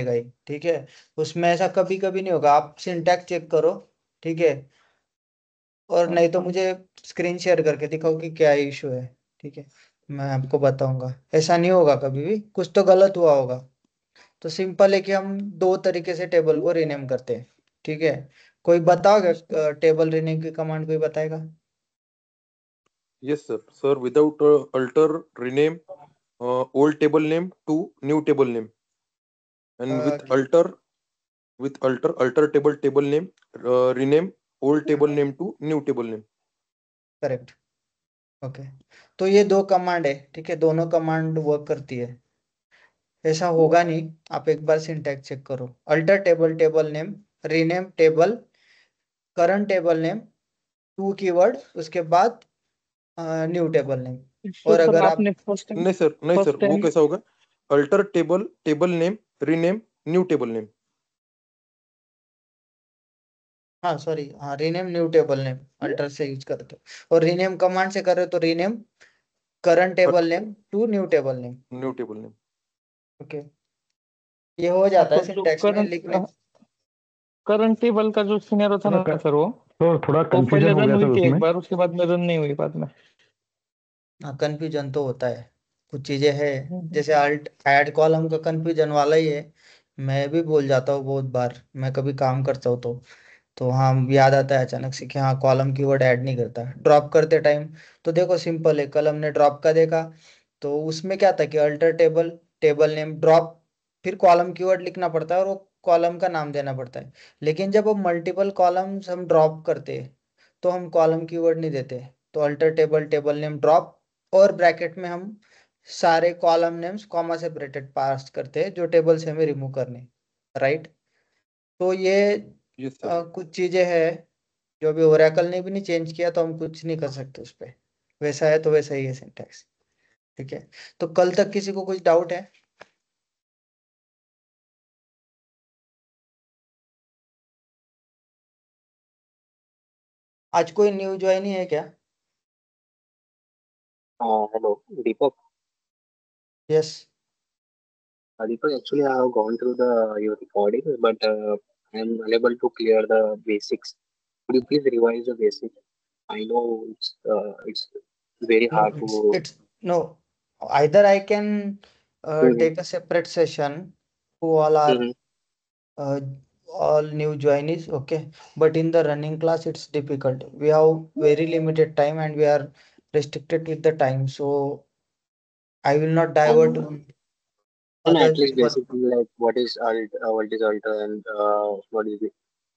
ही, ठीक है। उसमें ऐसा कभी कभी नहीं होगा, आप सिंटैक्स चेक करो, ठीक है। और नहीं तो मुझे स्क्रीन शेयर करके दिखाओ कि क्या इशू है, ठीक है। मैं आपको बताऊंगा, ऐसा नहीं होगा कभी भी, कुछ तो गलत हुआ होगा। तो सिंपल है कि हम दो तरीके से टेबल को रीनेम करते हैं, ठीक है। कोई बताओगे टेबल रीनेम की कमांड, कोई बताएगा? Yes, sir. Sir, without alter, rename old table name to new table name, and alter table name, rename old table name to new table name. Correct. Okay, तो ये दो कमांड है, ठीक है, दोनों कमांड वर्क करती है। ऐसा होगा नहीं, आप एक बार सिंटैक्स चेक करो। Alter table table name, rename table, current table name, to keyword, उसके बाद न्यू टेबल नेम। तो और सर अगर आप आपने फर्स्ट टाइम, नहीं सर, फर्स्ट वो टाइम कैसा होगा? Alter table table name, rename new table name. हाँ सॉरी, हाँ rename new table name alter से यूज करते हो, और रीनेम कमांड से कर रहे हो तो rename current table name to new table name. New table name. Okay, ये हो जाता है तो जो सिंटैक्स में लिखने। करंट टेबल का जो सिनेरियो था थोड़ा ना सर, तो थोड़ा वो पहले कंफ्यूजन हो रन गया हुई सर थी एक उसमें। बार, उसके बाद में रन नहीं हुई बाद में। हाँ कंफ्यूजन तो होता है, कुछ चीजें है, हम्म। जैसे अल्ट ऐड कॉलम का कंफ्यूजन वाला ही है। मैं भी भूल जाता हूँ बहुत बार, मैं कभी काम करता हूँ तो हाँ याद आता है अचानक से कि हाँ कॉलम कीवर्ड ऐड नहीं करता ड्रॉप करते टाइम। तो देखो सिंपल है, कल हमने ड्रॉप का देखा, तो उसमें क्या था कि alter table table name drop, फिर कॉलम कीवर्ड लिखना पड़ता है और वो कॉलम का नाम देना पड़ता है। लेकिन जब हम मल्टीपल कॉलम्स हम ड्रॉप करते हैं तो हम कॉलम कीवर्ड नहीं देते। तो alter table table name drop, और ब्रैकेट में हम सारे कॉलम नेम्स कॉमा सेपरेटेड पास करते हैं जो टेबल से हमें रिमूव करने, राइट। तो ये यस सर। कुछ चीजें हैं जो अभी ओरेकल ने भी नहीं चेंज किया, तो हम कुछ नहीं कर सकते उस पे। वैसा है तो वैसा ही है सिंटैक्स, ठीक है। तो कल तक किसी को कुछ डाउट है? आज कोई न्यू ज्वाइन है क्या? Hello, Deepak. Yes. Deepak, actually, I have gone through the your recording, but I am unable to clear the basics. Could you please revise the basics? I know it's very no hard it's to. It's no, either I can Mhm, take a separate session to all are mhm. all new joinees, okay. But in the running class it's difficult, we have very limited time and we are restricted with the time, so I will not divert Um, on and other at least people. basically like what is alt, and what is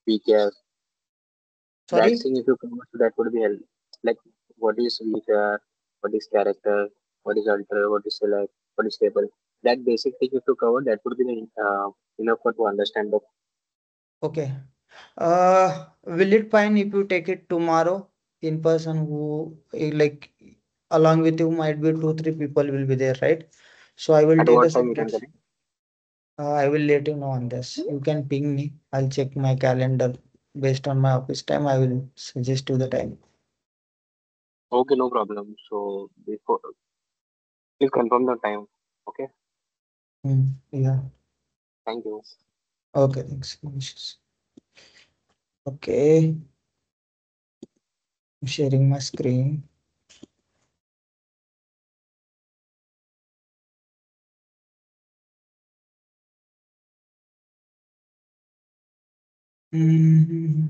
VCAS. That Sorry. thing if you come, so that would be help. Like what is VCAS, what is character, what is alter, what is select, what is table. That basic thing if you cover, that would be enough for to understand the. Okay. Will it fine if you take it tomorrow in person? Who like along with you might be two, three people will be there, right? So I will At take a what time you separate. can come? I will let you know on this. You can ping me. I'll check my calendar based on my office time. I will suggest you the time. Okay, no problem. So before, please confirm the time. Okay, Yeah. thank you. Okay. Thanks. No issues. Okay. I'm sharing my screen. हम्म,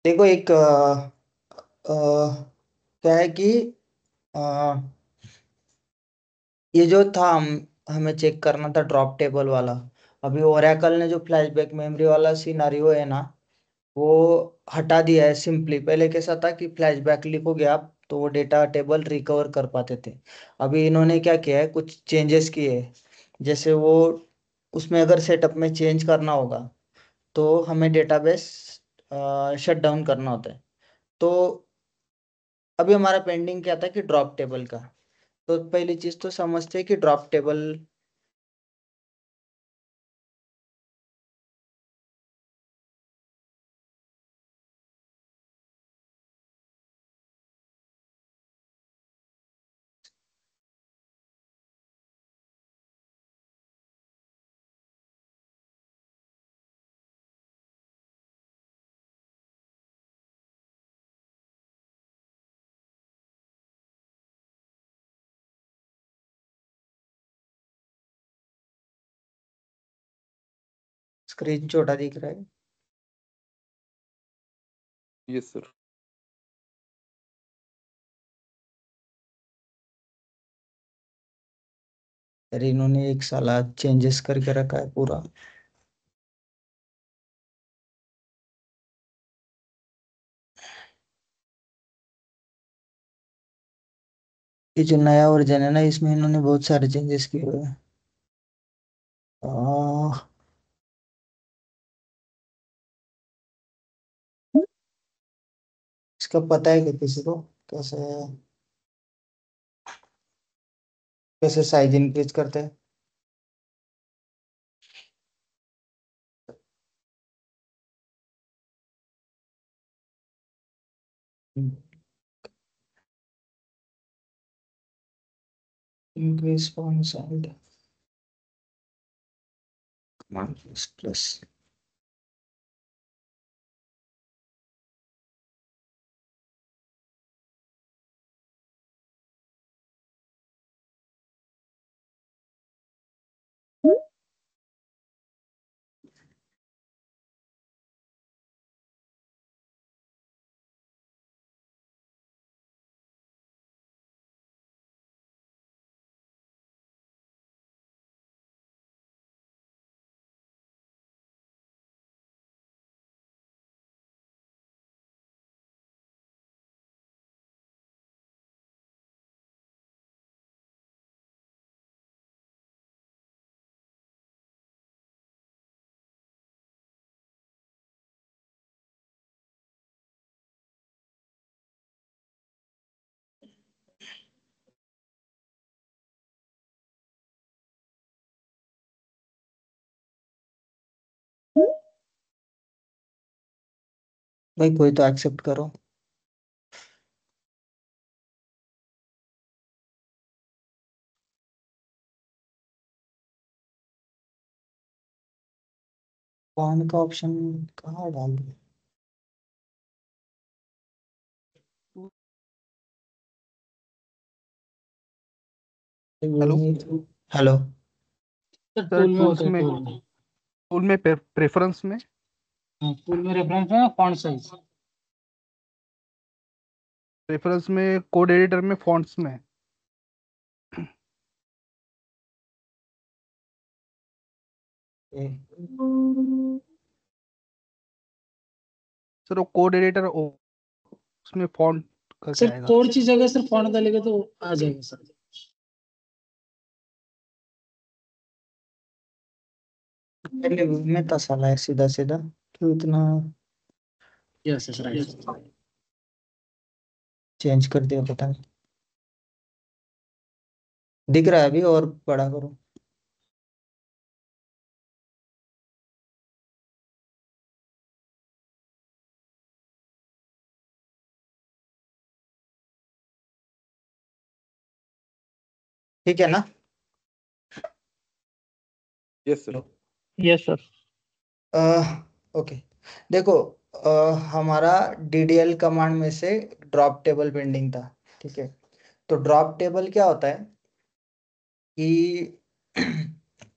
देखो एक क्या है कि अ, ये जो था हमें check करना था ड्रॉप टेबल वाला। अभी ओरेकल ने जो फ्लैशबैक मेमोरी वाला सिनारियो है ना, वो हटा दिया है सिंपली। पहले कैसा था कि फ्लैशबैक लिखोगे आप तो वो डेटा टेबल रिकवर कर पाते थे। अभी इन्होंने क्या किया है, कुछ चेंजेस किए हैं। जैसे वो उसमें अगर सेटअप में चेंज करना होगा तो हमें डेटाबेस शट डाउन करना होता है। तो अभी हमारा पेंडिंग क्या था कि ड्रॉप टेबल का। तो पहली चीज तो समझते हैं कि ड्रॉप टेबल स्क्रीन छोटा दिख रहा है। Yes sir. अरे इन्होंने एक साला चेंजेस करके रखा है पूरा। ये जो नया वर्जन है ना, इसमें इन्होंने बहुत सारे चेंजेस किए हुए हैं। इसका पता है कि किसी को कैसे कैसे साइज इंक्रीज करते हैं? Increase font size plus. भाई कोई तो एक्सेप्ट करो। फॉन्ट का ऑप्शन कहाँ डाल दिया? Hello hello. Sir sir, tool में होता है, उसमें टूल में। टूल में प्रेफरेंस में हाँ, टूल में रेफरेंस में फॉन्ट साइज। प्रेफरेंस में कोड एडिटर में फॉन्ट्स में सर वो कोड एडिटर उसमें फॉन्ट करके सर आएगा। कोड की जगह सिर्फ फॉन्ट डालेगा तो आ जाएगा सर। पहले में था साला है सीधा सीधा, क्यों इतना यस यस राइट। चेंज कर दिया पता नहीं। दिख रहा है अभी, और बड़ा करो। ठीक है ना? Yes sir. Yes sir. Okay. देखो, हमारा DDL कमांड में से ड्रॉप टेबल पेंडिंग था। ठीक है, तो ड्रॉप टेबल क्या होता है कि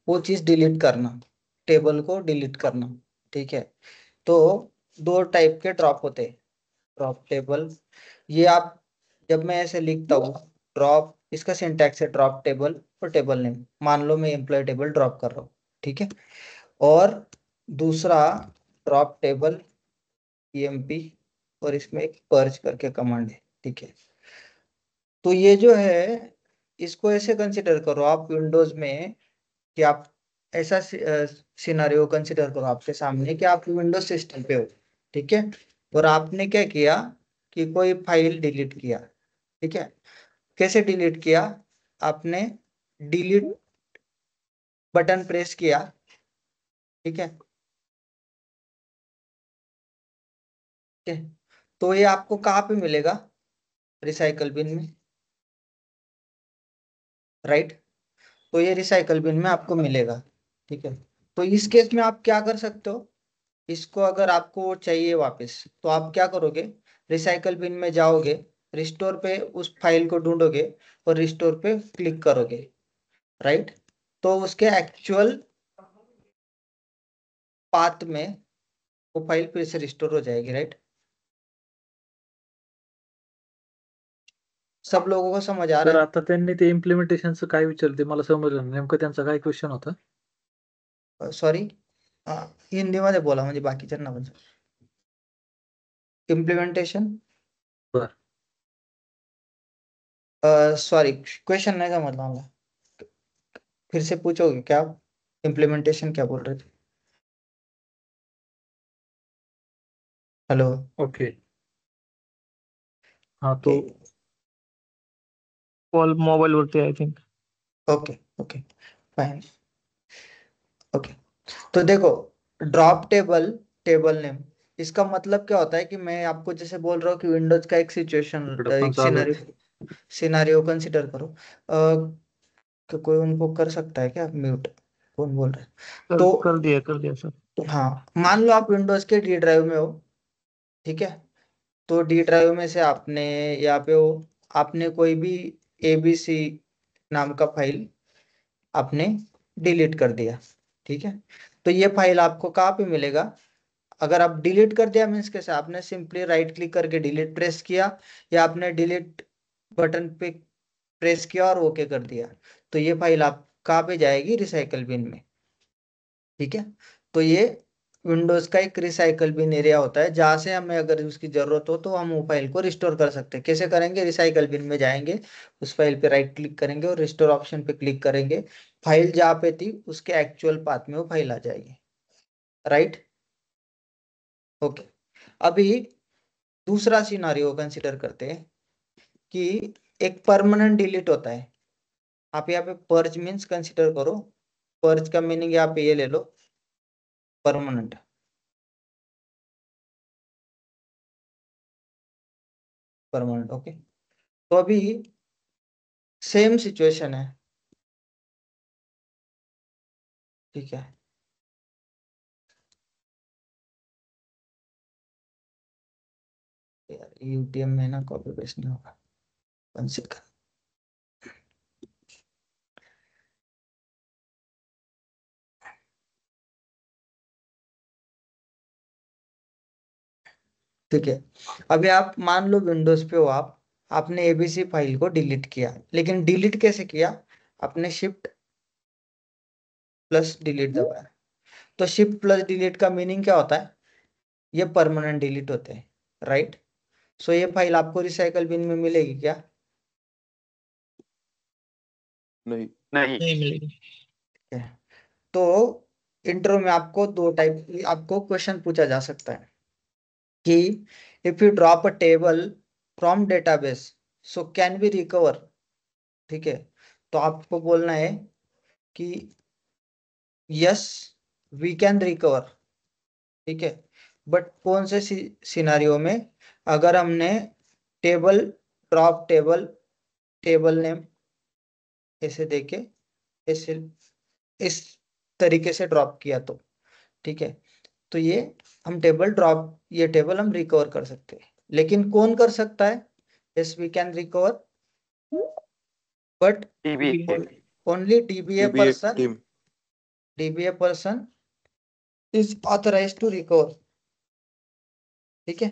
वो चीज डिलीट करना, टेबल को डिलीट करना। ठीक है, तो दो टाइप के ड्रॉप होते हैं ड्रॉप टेबल। ये आप, जब मैं ऐसे लिखता हूँ ड्रॉप, इसका सिंटैक्स है ड्रॉप टेबल और टेबल नेम। मान लो मैं एम्प्लॉय टेबल ड्रॉप कर रहा हूँ, ठीक है। और दूसरा ड्रॉप टेबल EMP, और इसमें एक पर्च करके कमांड है। ठीक है, तो ये जो है, इसको ऐसे कंसिडर करो आप विंडोज में कि आप ऐसा सिनारियो कंसिडर करो आपके सामने कि आप विंडोज सिस्टम पे हो। ठीक है, और आपने क्या किया कि कोई फाइल डिलीट किया। ठीक है, कैसे डिलीट किया? आपने डिलीट बटन प्रेस किया। ठीक है, ठीक है, तो ये आपको कहाँ पे मिलेगा? रिसाइकल बिन में, राइट? तो ये रिसाइकल बिन में आपको मिलेगा। ठीक है, तो इस केस में आप क्या कर सकते हो? इसको अगर आपको चाहिए वापस, तो आप क्या करोगे? रिसाइकल बिन में जाओगे, रिस्टोर पे उस फाइल को ढूंढोगे और रिस्टोर पे क्लिक करोगे, राइट? तो उसके एक्चुअल पाथ में वो फाइल फिर से रिस्टोर हो जाएगी, राइट? सब लोगों को समझ आ सर रहा आता त्यांनी ते इम्प्लिमेंटेशनचं काय विचारते मला समजलं नाही. नेमकं त्यांचा काय क्वेश्चन होता? है? सॉरी, हिंदीमध्ये बोला म्हणजे बाकीच्यांना पण. इम्प्लिमेंटेशन, बर. सॉरी क्वेश्चन नहीं समझ मला, फिर से पूछोगे क्या? इम्प्लीमेंटेशन क्या बोल रहे थे? हेलो? ओके. हाँ तो कॉल मोबाईल वरती I think. Okay okay fine. Okay, तो देखो ड्रॉप टेबल, टेबल नेम, इसका मतलब क्या होता है कि मैं आपको जैसे बोल रहा हूँ कि विंडोज का एक सिचुएशन, इकडं पण एक चालू आहे. सिनारियो कंसिडर करो. कि कोई उनको कर सकता है क्या म्यूट? कौन बोल रहा है? तो कर दिया सर. हाँ, मान लो आप विंडोज के डी ड्राइव में हो, ठीक है? तो डी ड्राइव में से आपने यहाँ पे हो, आपने कोई भी ABC नाम का फाइल आपने डिलीट कर दिया, ठीक है? तो ये फाइल आपको कहाँ पे मिलेगा? अगर आप डिलीट कर दिया मीन्स कैसे, आपने सिंपली राइट क्लिक करके डिलीट प्रेस किया, या आपने डिलीट बटन पे प्रेस किया और ओके कर दिया, तो ये फाइल आप कहाँ पे जाएगी? रिसाइकल बिन में, ठीक है? तो ये विंडोज का एक रिसाइकल बिन एरिया होता है, जहां से हमें अगर उसकी जरूरत हो तो हम वो फाइल को रिस्टोर कर सकते हैं. कैसे करेंगे? रिसाइकल बिन में जाएंगे, उस फाइल पे राइट क्लिक करेंगे और रिस्टोर ऑप्शन पे क्लिक करेंगे, फाइल जहाँ पे थी उसके एक्चुअल पाथ में वो फाइल आ जाएगी, राइट? ओके, अभी दूसरा सिनारियो कंसिडर करते हैं कि एक परमानेंट डिलीट होता है. आप यहाँ पे पर्ज मीन्स कंसिडर करो, पर्ज का मीनिंग यहाँ पे ये ले लो, परमानेंट. Permanent, okay. तो अभी सेम सिचुएशन है, ठीक है? यार UTM में ना कॉपी पेस्ट नहीं होगा, 1 सेकंड. ठीक है, अभी आप मान लो विंडोज पे हो, आप आपने ABC फाइल को डिलीट किया, लेकिन डिलीट कैसे किया? आपने शिफ्ट प्लस डिलीट दबाया. तो शिफ्ट प्लस डिलीट का मीनिंग क्या होता है? ये परमानेंट डिलीट होते हैं, राइट? सो ये फाइल आपको रिसाइकल बिन में मिलेगी क्या? नहीं. नहीं नहीं मिलेगी. ठीक है. तो इंटरव्यू में आपको दो टाइप आपको क्वेश्चन पूछा जा सकता है कि if you drop a table from database so can be recover, ठीक है? तो आपको बोलना है कि यस वी कैन रिकवर, ठीक है? बट कौन से सिनारियो में? अगर हमने table, drop table, table name ऐसे देके ऐसे इस तरीके से ड्रॉप किया तो, ठीक है? तो ये हम टेबल ड्रॉप, ये टेबल हम रिकवर कर सकते हैं, लेकिन कौन कर सकता है? Yes we can recover, but only DBA DBA person, team. DBA person is authorize to recover, ठीक है?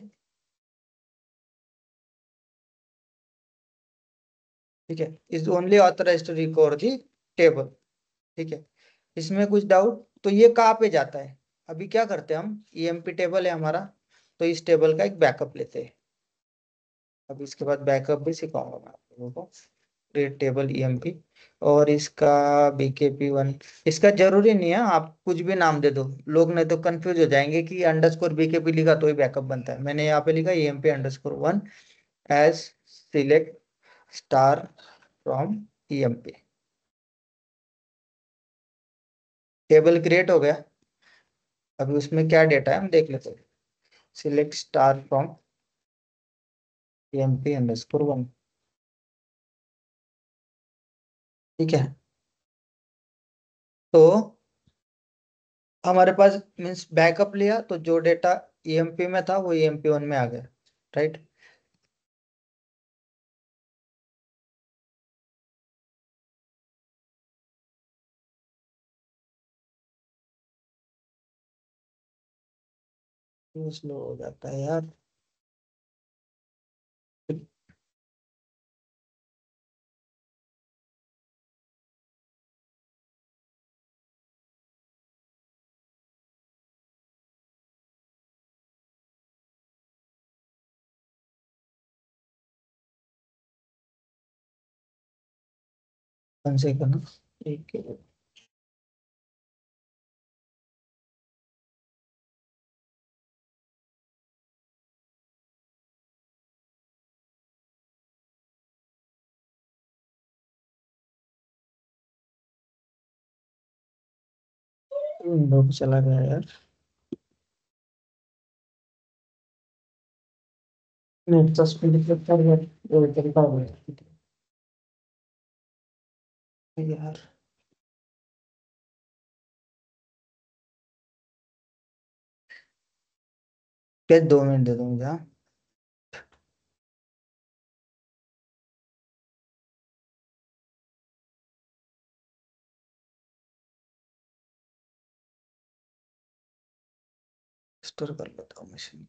ठीक है, is only authorize to recover the table, ठीक है? इसमें कुछ डाउट? तो ये कहाँ पे जाता है? अभी क्या करते हैं हम, EMP टेबल है हमारा, तो इस टेबल का एक बैकअप लेते हैं. अभी इसके बाद बैकअप भी सिखाऊंगा मैं आप लोगों को, क्रिएट टेबल EMP, और इसका BKP1. इसका जरूरी नहीं है, आप कुछ भी नाम दे दो, लोग नहीं तो कंफ्यूज हो जाएंगे कि अंडरस्कोर BKP लिखा तो ही बैकअप बनता है. मैंने यहाँ पे लिखा EMP_1 as select star from EMP. Table create हो गया. अभी उसमें क्या डेटा है हम देख लेते हैं. सिलेक्ट स्टार फ्रॉम EMP_1, ठीक है? तो हमारे पास मीन्स बैकअप लिया, तो जो डेटा EMP में था वो EMP1 में आ गया, राइट? स्लो हो जाता है यार। कौन से करना एक विंडो पे चला गया यार। नेट का स्पीड क्लिक कर गया, ये तरीका हो गया यार। क्या 2 मिनट दे दो मुझे, हाँ? स्टोर कर लेता हूँ मशीन।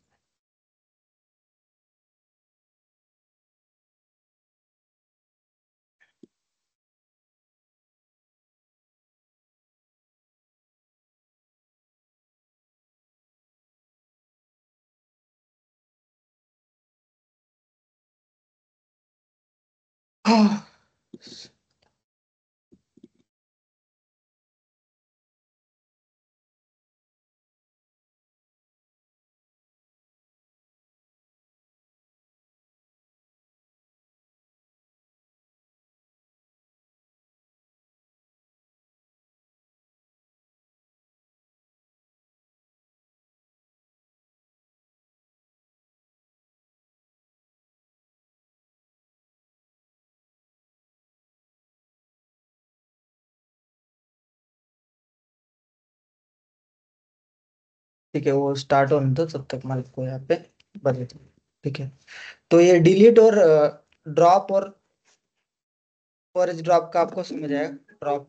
हाँ। ठीक है, वो स्टार्ट होने दो तब तक मालिक को यहाँ पे बदल दो। ठीक है, तो ये डिलीट और ड्रॉप और फॉरेस्ट ड्रॉप का आपको समझ आएगा। ड्रॉप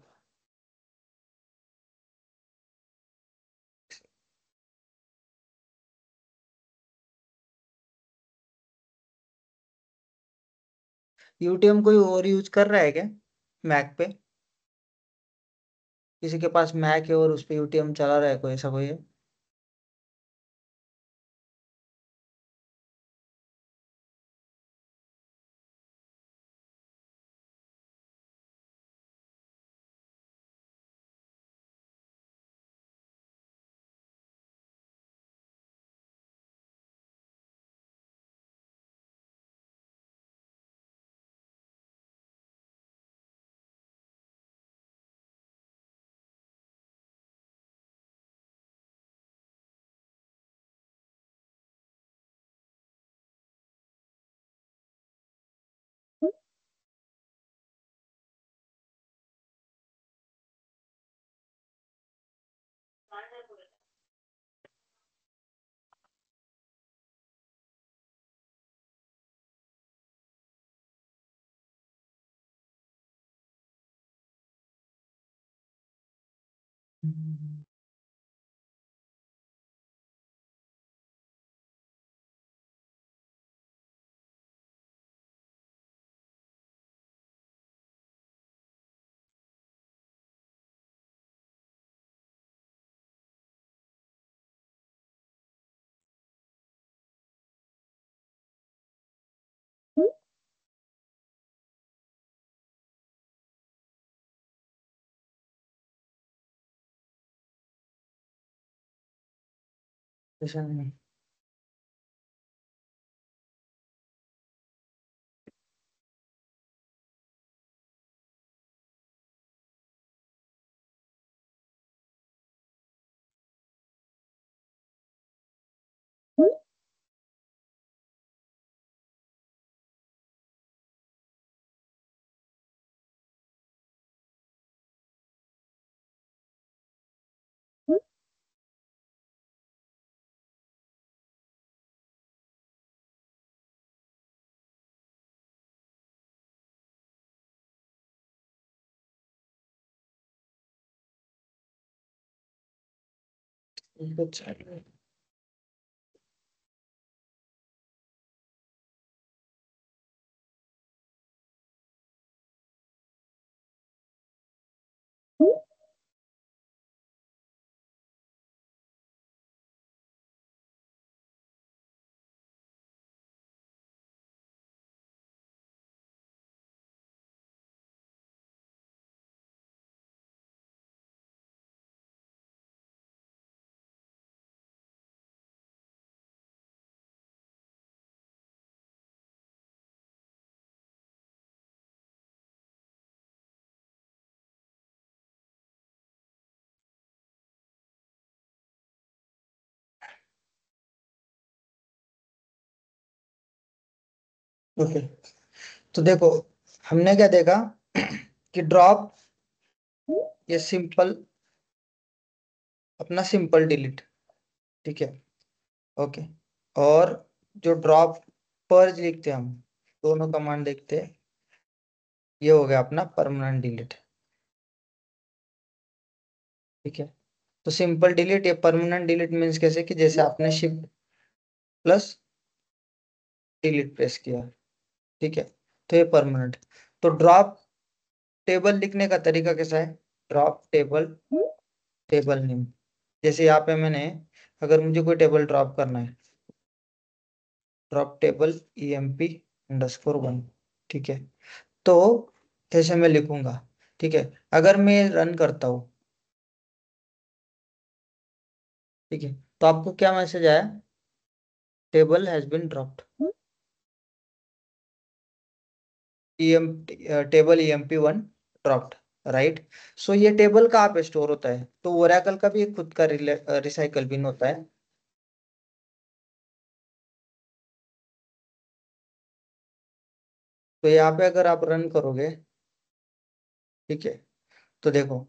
यूटीएम कोई और यूज कर रहा है क्या मैक पे? किसी के पास मैक है और उस पे यूटीएम चला रहा है कोई, ऐसा कोई है? ऐसा नहीं। एक अच्छा है। ओके, तो देखो हमने क्या देखा कि ड्रॉप, ये सिंपल, अपना सिंपल डिलीट, ठीक है, ओके। और जो ड्रॉप पर्ज लिखते हैं हम, दोनों कमांड देखते हैं, ये हो गया अपना परमानेंट डिलीट, ठीक है। तो सिंपल डिलीट, ये परमानेंट डिलीट मीन्स कैसे कि जैसे आपने शिफ्ट प्लस डिलीट प्रेस किया, ठीक है, तो ये परमानेंट। तो ड्रॉप टेबल लिखने का तरीका कैसा है, ड्रॉप टेबल, टेबल नेम, जैसे यहाँ पे मैंने, अगर मुझे कोई टेबल ड्रॉप करना है, ड्रॉप टेबल emp_1, ठीक है, तो ऐसे मैं लिखूंगा, ठीक है। अगर मैं रन करता हूँ, ठीक है, तो आपको क्या मैसेज आया, table has been dropped, em table emp1 dropped, right. So ये टेबल कहाँ पे स्टोर होता है, तो ओरेकल का भी एक खुद का रिसाइकल बिन होता है, तो यहाँ पे अगर आप रन करोगे, ठीक है, तो देखो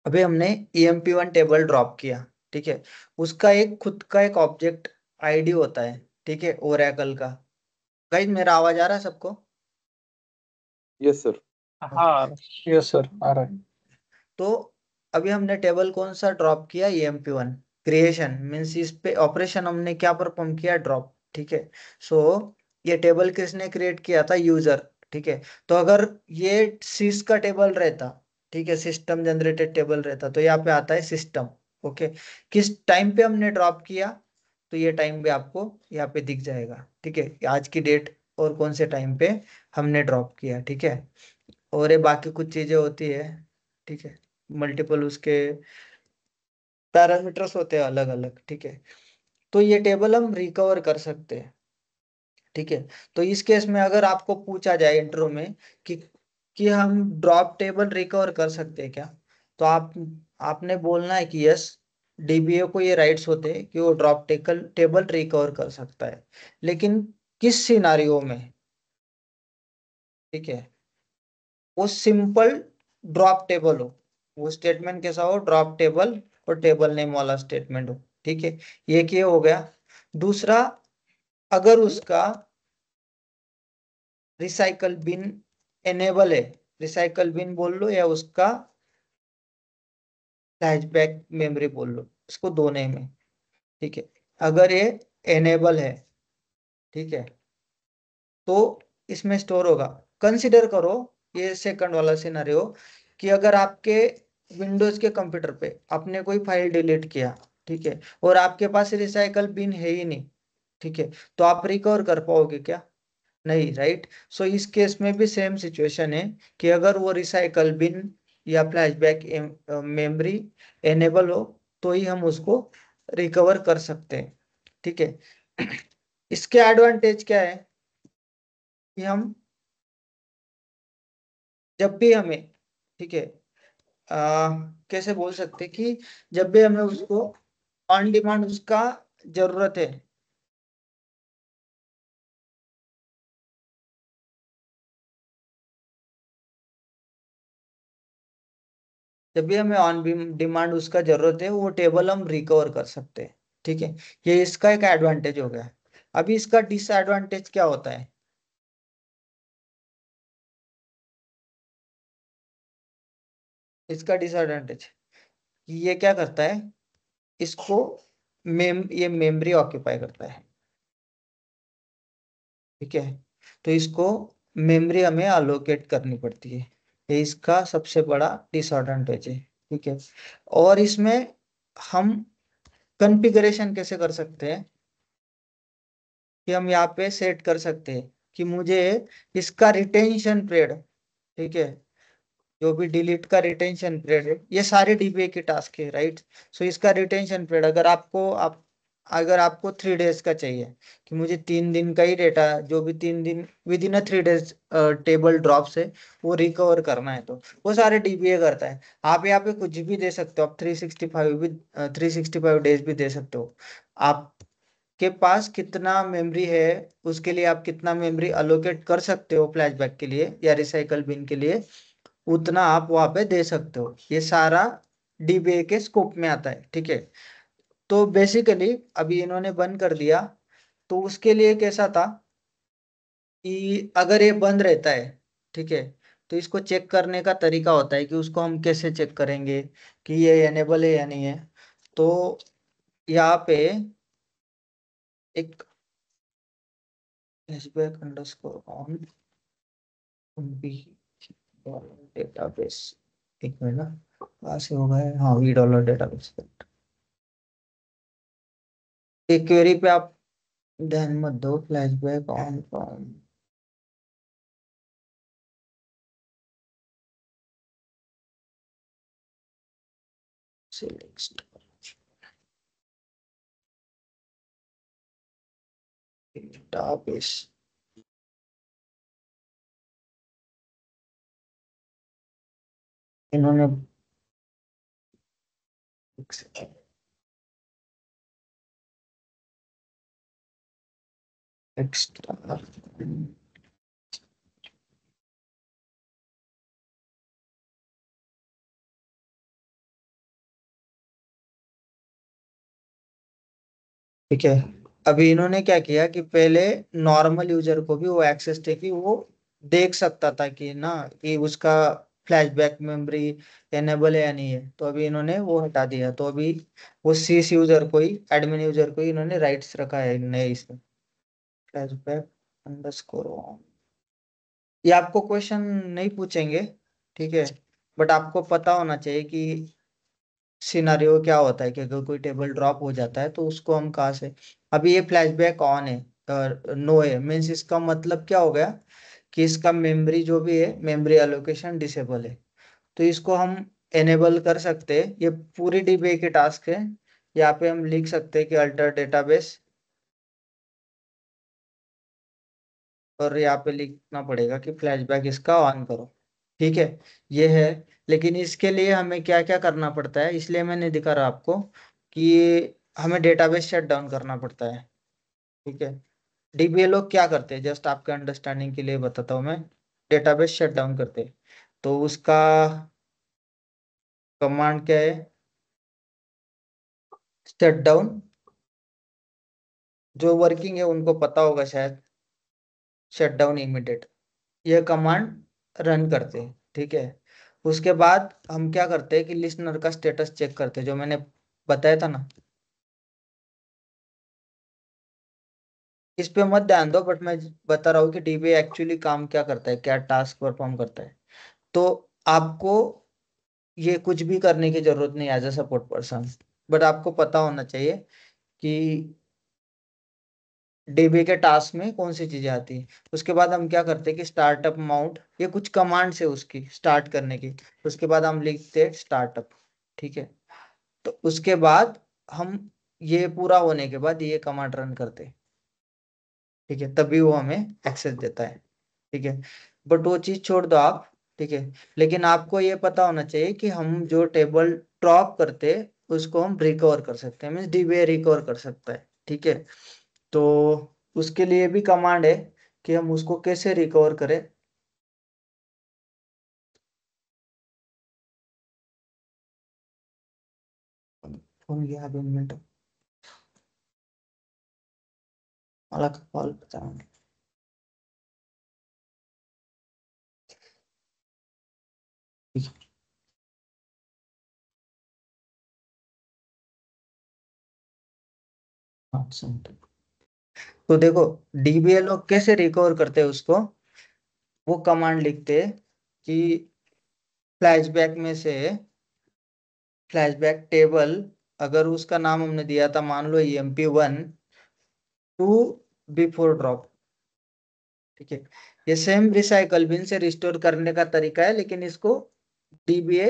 अभी हमने emp1 टेबल ड्रॉप किया, ठीक है, उसका एक खुद का एक ऑब्जेक्ट आईडी होता है, ठीक है, ओरेकल का। गाइस मेरा आवाज आ रहा है सबको? Yes sir. हाँ, यस सर, आ रहा है। तो अभी हमने टेबल कौन सा ड्रॉप किया, emp1 क्रिएशन, मीन्स इस पे ऑपरेशन हमने क्या परफॉर्म किया, ड्रॉप, ठीक है। सो ये टेबल किसने क्रिएट किया था, यूजर, ठीक है। तो अगर ये सिस का टेबल रहता, ठीक है, सिस्टम जनरेटेड टेबल रहता, तो यहाँ पे आता है सिस्टम, ओके, किस टाइम पे हमने ड्रॉप किया, तो ये टाइम भी आपको यहाँ पे दिख जाएगा, ठीक है, आज की डेट और कौन से टाइम पे हमने ड्रॉप किया, ठीक है। और ये बाकी कुछ चीजें होती है, ठीक है, मल्टीपल उसके पैरामीटर्स होते हैं अलग अलग, ठीक है। तो ये टेबल हम रिकवर कर सकते हैं, ठीक है। तो इस केस में अगर आपको पूछा जाए इंटरव्यू में कि कि हम ड्रॉप टेबल रिकवर कर सकते हैं क्या, तो आपने बोलना है कि यस, डीबीए को ये राइट्स होते हैं कि वो ड्रॉप टेबल टेबल रिकवर कर सकता है, लेकिन किस सिनारियो में, ठीक है, वो सिंपल ड्रॉप टेबल हो, वो स्टेटमेंट कैसा हो, ड्रॉप टेबल और टेबल नेम वाला स्टेटमेंट हो, ठीक है। ये क्या हो गया। दूसरा, अगर उसका रिसाइकल बिन एनेबल है, रिसाइकल बिन बोल लो या उसका फ्लैशबैक मेमोरी बोल लो, इसको दो नेम है, ठीक है। अगर ये एनेबल है, ठीक है, तो इसमें स्टोर होगा। कंसिडर करो ये सेकंड वाला सिनेरियो कि अगर आपके विंडोज के कंप्यूटर पे आपने कोई फाइल डिलीट किया, ठीक है, और आपके पास रिसाइकल बिन है ही नहीं, ठीक है, तो आप रिकवर कर पाओगे क्या, नहीं, राइट। सो इस केस में भी सेम सिचुएशन है कि अगर वो रिसाइकल बिन या फ्लैशबैक मेमोरी एनेबल हो, तो ही हम उसको रिकवर कर सकते हैं, ठीक है। इसके एडवांटेज क्या है कि हम जब भी हमें, ठीक है, कैसे बोल सकते कि जब भी हमें उसको ऑन डिमांड उसका जरूरत है, जब भी हमें ऑन डिमांड उसका जरूरत है, वो टेबल हम रिकवर कर सकते हैं, ठीक है। ये इसका एक एडवांटेज हो गया। अभी इसका डिसएडवांटेज क्या होता है, इसका डिसएडवांटेज, ये क्या करता है, इसको ये मेमोरी ऑक्यूपाई करता है, ठीक है। तो इसको मेमोरी हमें अलोकेट करनी पड़ती है, ये इसका सबसे बड़ा डिसएडवांटेज है, ठीक है। और इसमें हम कॉन्फ़िगरेशन कैसे कर सकते हैं कि हम यहाँ पे सेट कर सकते हैं कि मुझे इसका रिटेंशन पीरियड, ठीक है, जो भी डिलीट का रिटेंशन पीरियड है, ये सारे डीबीए के टास्क है, राइट। सो इसका रिटेंशन पीरियड अगर आपको 3 डेज का चाहिए कि मुझे 3 दिन का ही डेटा, जो भी 3 दिन with in 3 days table drop से वो रिकवर करना है, तो वो सारे डीबीए करता है। आप यहाँ पे कुछ भी दे सकते हो, आप 365 डेज भी दे सकते हो, आप के पास कितना मेमोरी है, उसके लिए आप कितना मेमोरी अलोकेट कर सकते हो फ्लैशबैक के लिए या रिसाइकल बिन के लिए, उतना आप वहां पे दे सकते हो। ये सारा डीबीए के स्कोप में आता है, ठीक है। तो बेसिकली अभी इन्होंने बंद कर दिया, तो उसके लिए कैसा था कि अगर ये बंद रहता है, ठीक है, तो इसको चेक करने का तरीका होता है कि उसको हम कैसे चेक करेंगे कि ये एनेबल है या नहीं है। तो यहाँ पे एक flashback underscore on B database, एक मिनट ना, कहाँ से होगा है, हाँ वी डॉलर डेटाबेस। एक क्वेरी पे आप ध्यान मत दो, flashback on from select database. इन्होंने एक्स्ट्रा ठीक है। अभी इन्होंने क्या किया कि पहले नॉर्मल यूजर को भी वो एक्सेस थे कि वो देख सकता था कि ना कि उसका फ्लैशबैक मेमोरी एनेबल है या नहीं है, तो अभी इन्होंने वो हटा दिया। तो अभी वो शीश यूजर को ही, एडमिन यूजर को ही इन्होंने राइट्स रखा है नए इसमें, फ्लैशबैक अंडरस्कोर ऑन। ये आपको क्वेश्चन नहीं पूछेंगे, ठीक है, बट आपको पता होना चाहिए कि सिनारियो क्या होता है कि अगर कोई टेबल ड्रॉप हो जाता है तो उसको हम कहाँ से। अभी ये फ्लैशबैक ऑन है और नो है, मीन्स इसका मतलब क्या हो गया कि इसका मेमोरी जो भी है, मेमोरी एलोकेशन डिसेबल है। तो इसको हम एनेबल कर सकते हैं, ये पूरी डीबीए की टास्क है। यहाँ पे हम लिख सकते हैं कि अल्टर डेटाबेस, और यहाँ पे लिखना पड़ेगा कि फ्लैशबैक इसका ऑन करो, ठीक है। ये है, लेकिन इसके लिए हमें क्या क्या करना पड़ता है, इसलिए मैंने दिखा रहा आपको कि हमें डेटाबेस शट डाउन करना पड़ता है, ठीक है। डीबीए लोग क्या करते हैं, जस्ट आपके अंडरस्टैंडिंग के लिए बताता हूँ मैं। डेटाबेस शट डाउन करते हैं तो उसका कमांड क्या है, शट डाउन। जो वर्किंग है उनको पता होगा शायद, शट डाउन इमीडिएट, ये कमांड रन करते हैं, ठीक है। उसके बाद हम क्या करते हैं कि लिसनर का स्टेटस चेक करते हैं, जो मैंने बताया था ना। इस पे मत ध्यान दो, बट मैं बता रहा हूँ कि डीबी एक्चुअली काम क्या करता है, क्या टास्क परफॉर्म करता है। तो आपको ये कुछ भी करने की जरूरत नहीं as a support person, but आपको पता होना चाहिए कि डीबी के टास्क में कौन सी चीजें आती है। उसके बाद हम क्या करते हैं कि स्टार्टअप माउंट, ये कुछ कमांड्स है उसकी स्टार्ट करने की। उसके बाद हम लिखते हैं स्टार्टअप, ठीक है। तो उसके बाद हम ये पूरा होने के बाद ये कमांड रन करते हैं, ठीक है, तभी वो हमें एक्सेस देता है, ठीक है। बट वो चीज छोड़ दो आप, ठीक है। लेकिन आपको ये पता होना चाहिए कि हम जो टेबल ड्रॉप करते हैं उसको हम रिकवर कर सकते हैं, मीन्स डीबीए रिकवर कर सकता है, ठीक है। तो उसके लिए भी कमांड है कि हम उसको कैसे रिकवर करें। फोन गया 2 मिनट, वाला कॉल बताऊंगा। हाँ सुन। तो देखो डीबीए लोग कैसे रिकवर करते हैं उसको, वो कमांड लिखते हैं कि फ्लैशबैक में से फ्लैशबैक टेबल, अगर उसका नाम हमने दिया था मान लो EMP1 टू बिफोर ड्रॉप, ठीक है। ये सेम रिसाइकल बिन से रिस्टोर करने का तरीका है, लेकिन इसको डीबीए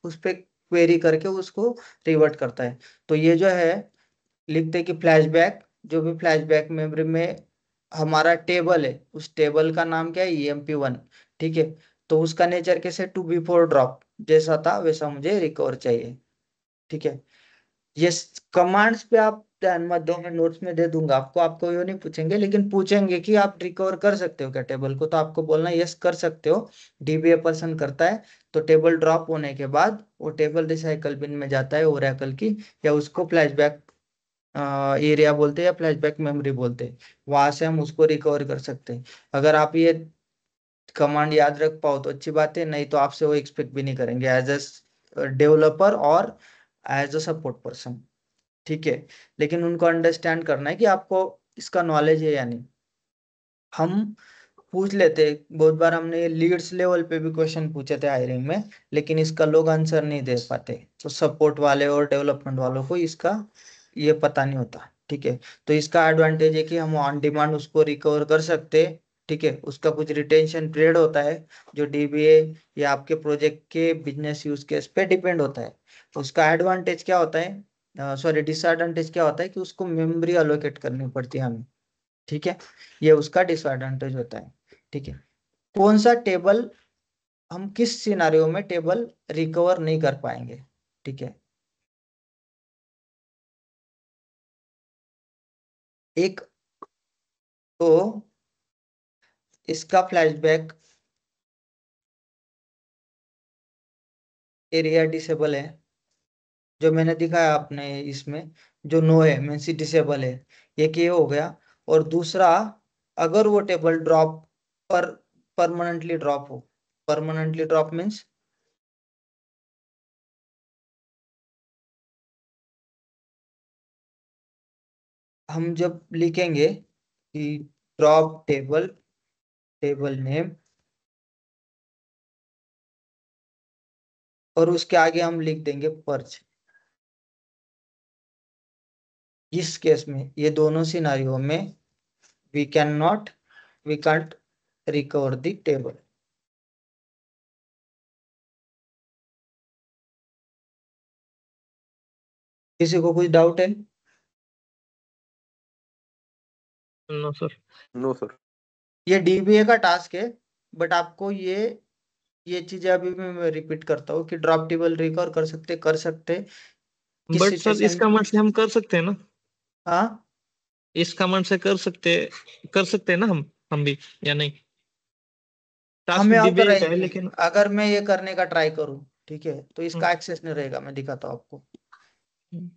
उस पे क्वेरी करके उसको रिवर्ट करता है। तो ये जो है, लिखते हैं कि फ्लैशबैक, जो भी फ्लैशबैक मेमोरी में हमारा टेबल है, उस टेबल का नाम क्या है, EMP1, ठीक है। तो उसका नेचर कैसे, टू बिफोर ड्रॉप, जैसा था वैसा मुझे रिकवर चाहिए, ठीक है। ये कमांड्स पे आप ध्यान मत दो, मैं नोट्स में दे दूंगा आपको, आपको ये नहीं पूछेंगे, लेकिन पूछेंगे कि आप रिकवर कर सकते हो क्या टेबल को, तो आपको बोलना यस कर सकते हो। डीबीए पर्सन करता है, तो टेबल ड्रॉप होने के बाद वो टेबल रिसाइकल बिन में जाता है ओरेकल की, या उसको फ्लैशबैक एरिया बोलते हैं या फ्लैशबैक मेमोरी बोलते हैं, वहां से हम उसको रिकवर कर सकते हैं। अगर आप ये कमांड याद रख पाओ तो अच्छी बात है, नहीं तो आपसे वो एक्सपेक्ट भी नहीं करेंगे एज अ डेवलपर और एज अ सपोर्ट पर्सन। ठीक है, लेकिन उनको अंडरस्टैंड करना है कि आपको इसका नॉलेज है या नहीं। हम पूछ लेते, बहुत बार हमने लीड्स लेवल पे भी क्वेश्चन पूछे थे हायरिंग में, लेकिन इसका लोग आंसर नहीं दे पाते, तो सपोर्ट वाले और डेवलपमेंट वालों को इसका ये पता नहीं होता। ठीक है, तो इसका एडवांटेज है कि हम ऑन डिमांड उसको रिकवर कर सकते हैं। ठीक है, उसका कुछ रिटेंशन पीरियड होता है जो डीबीए या आपके प्रोजेक्ट के बिजनेस यूज केस पे डिपेंड होता है। उसका एडवांटेज क्या होता है, सॉरी डिसएडवांटेज क्या होता है कि उसको मेमोरी अलोकेट करनी पड़ती है हमें। ठीक है, ये उसका डिसएडवांटेज होता है। ठीक है, कौन सा टेबल, हम किस सिनारियो में टेबल रिकवर नहीं कर पाएंगे। ठीक है, एक तो इसका फ्लैशबैक एरिया डिसेबल है, जो मैंने दिखाया आपने इसमें, जो नो है मीन्स डिसेबल है, एक ये हो गया। और दूसरा, अगर वो टेबल ड्रॉप पर परमानेंटली ड्रॉप हो, परमानेंटली ड्रॉप मीन्स हम जब लिखेंगे कि ड्रॉप टेबल, टेबल नेम, और उसके आगे हम लिख देंगे पर्च। इस केस में ये दोनों सिनारियो में we can not, we can't recover the table. किसी को कुछ डाउट है? No sir. No sir. ये डीबीए का टास्क है, बट आपको ये चीजें अभी भी मैं रिपीट करता हूँ कि ड्रॉप टेबल रिकवर कर सकते किस बट सर इस सिचुएशन। कमांड से हम कर सकते हैं ना? हाँ, इस कमांड से कर सकते हैं ना हम भी, या नहीं? टास्क हमें अब डीबीए का है रहेगी, लेकिन। अगर मैं ये करने का ट्राई करूँ, ठीक है, तो हम्म, इसका एक्सेस नहीं रहेगा, मैं दिखाता हूँ आपको। हम्म।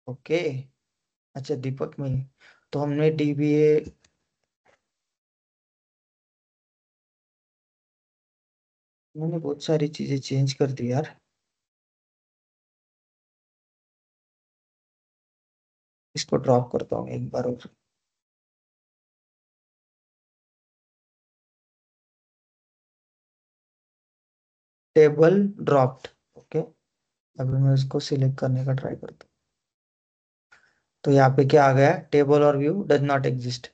ओके, अच्छा दीपक में, तो हमने डीबीए, मैंने बहुत सारी चीजें चेंज कर दी यार। इसको ड्रॉप करता हूँ एक बार और। टेबल ड्रॉप्ड, ओके, अभी मैं इसको सिलेक्ट करने का ट्राई करता हूँ। तो यहाँ पे क्या आ गया, टेबल और व्यू डज नॉट एग्जिस्ट,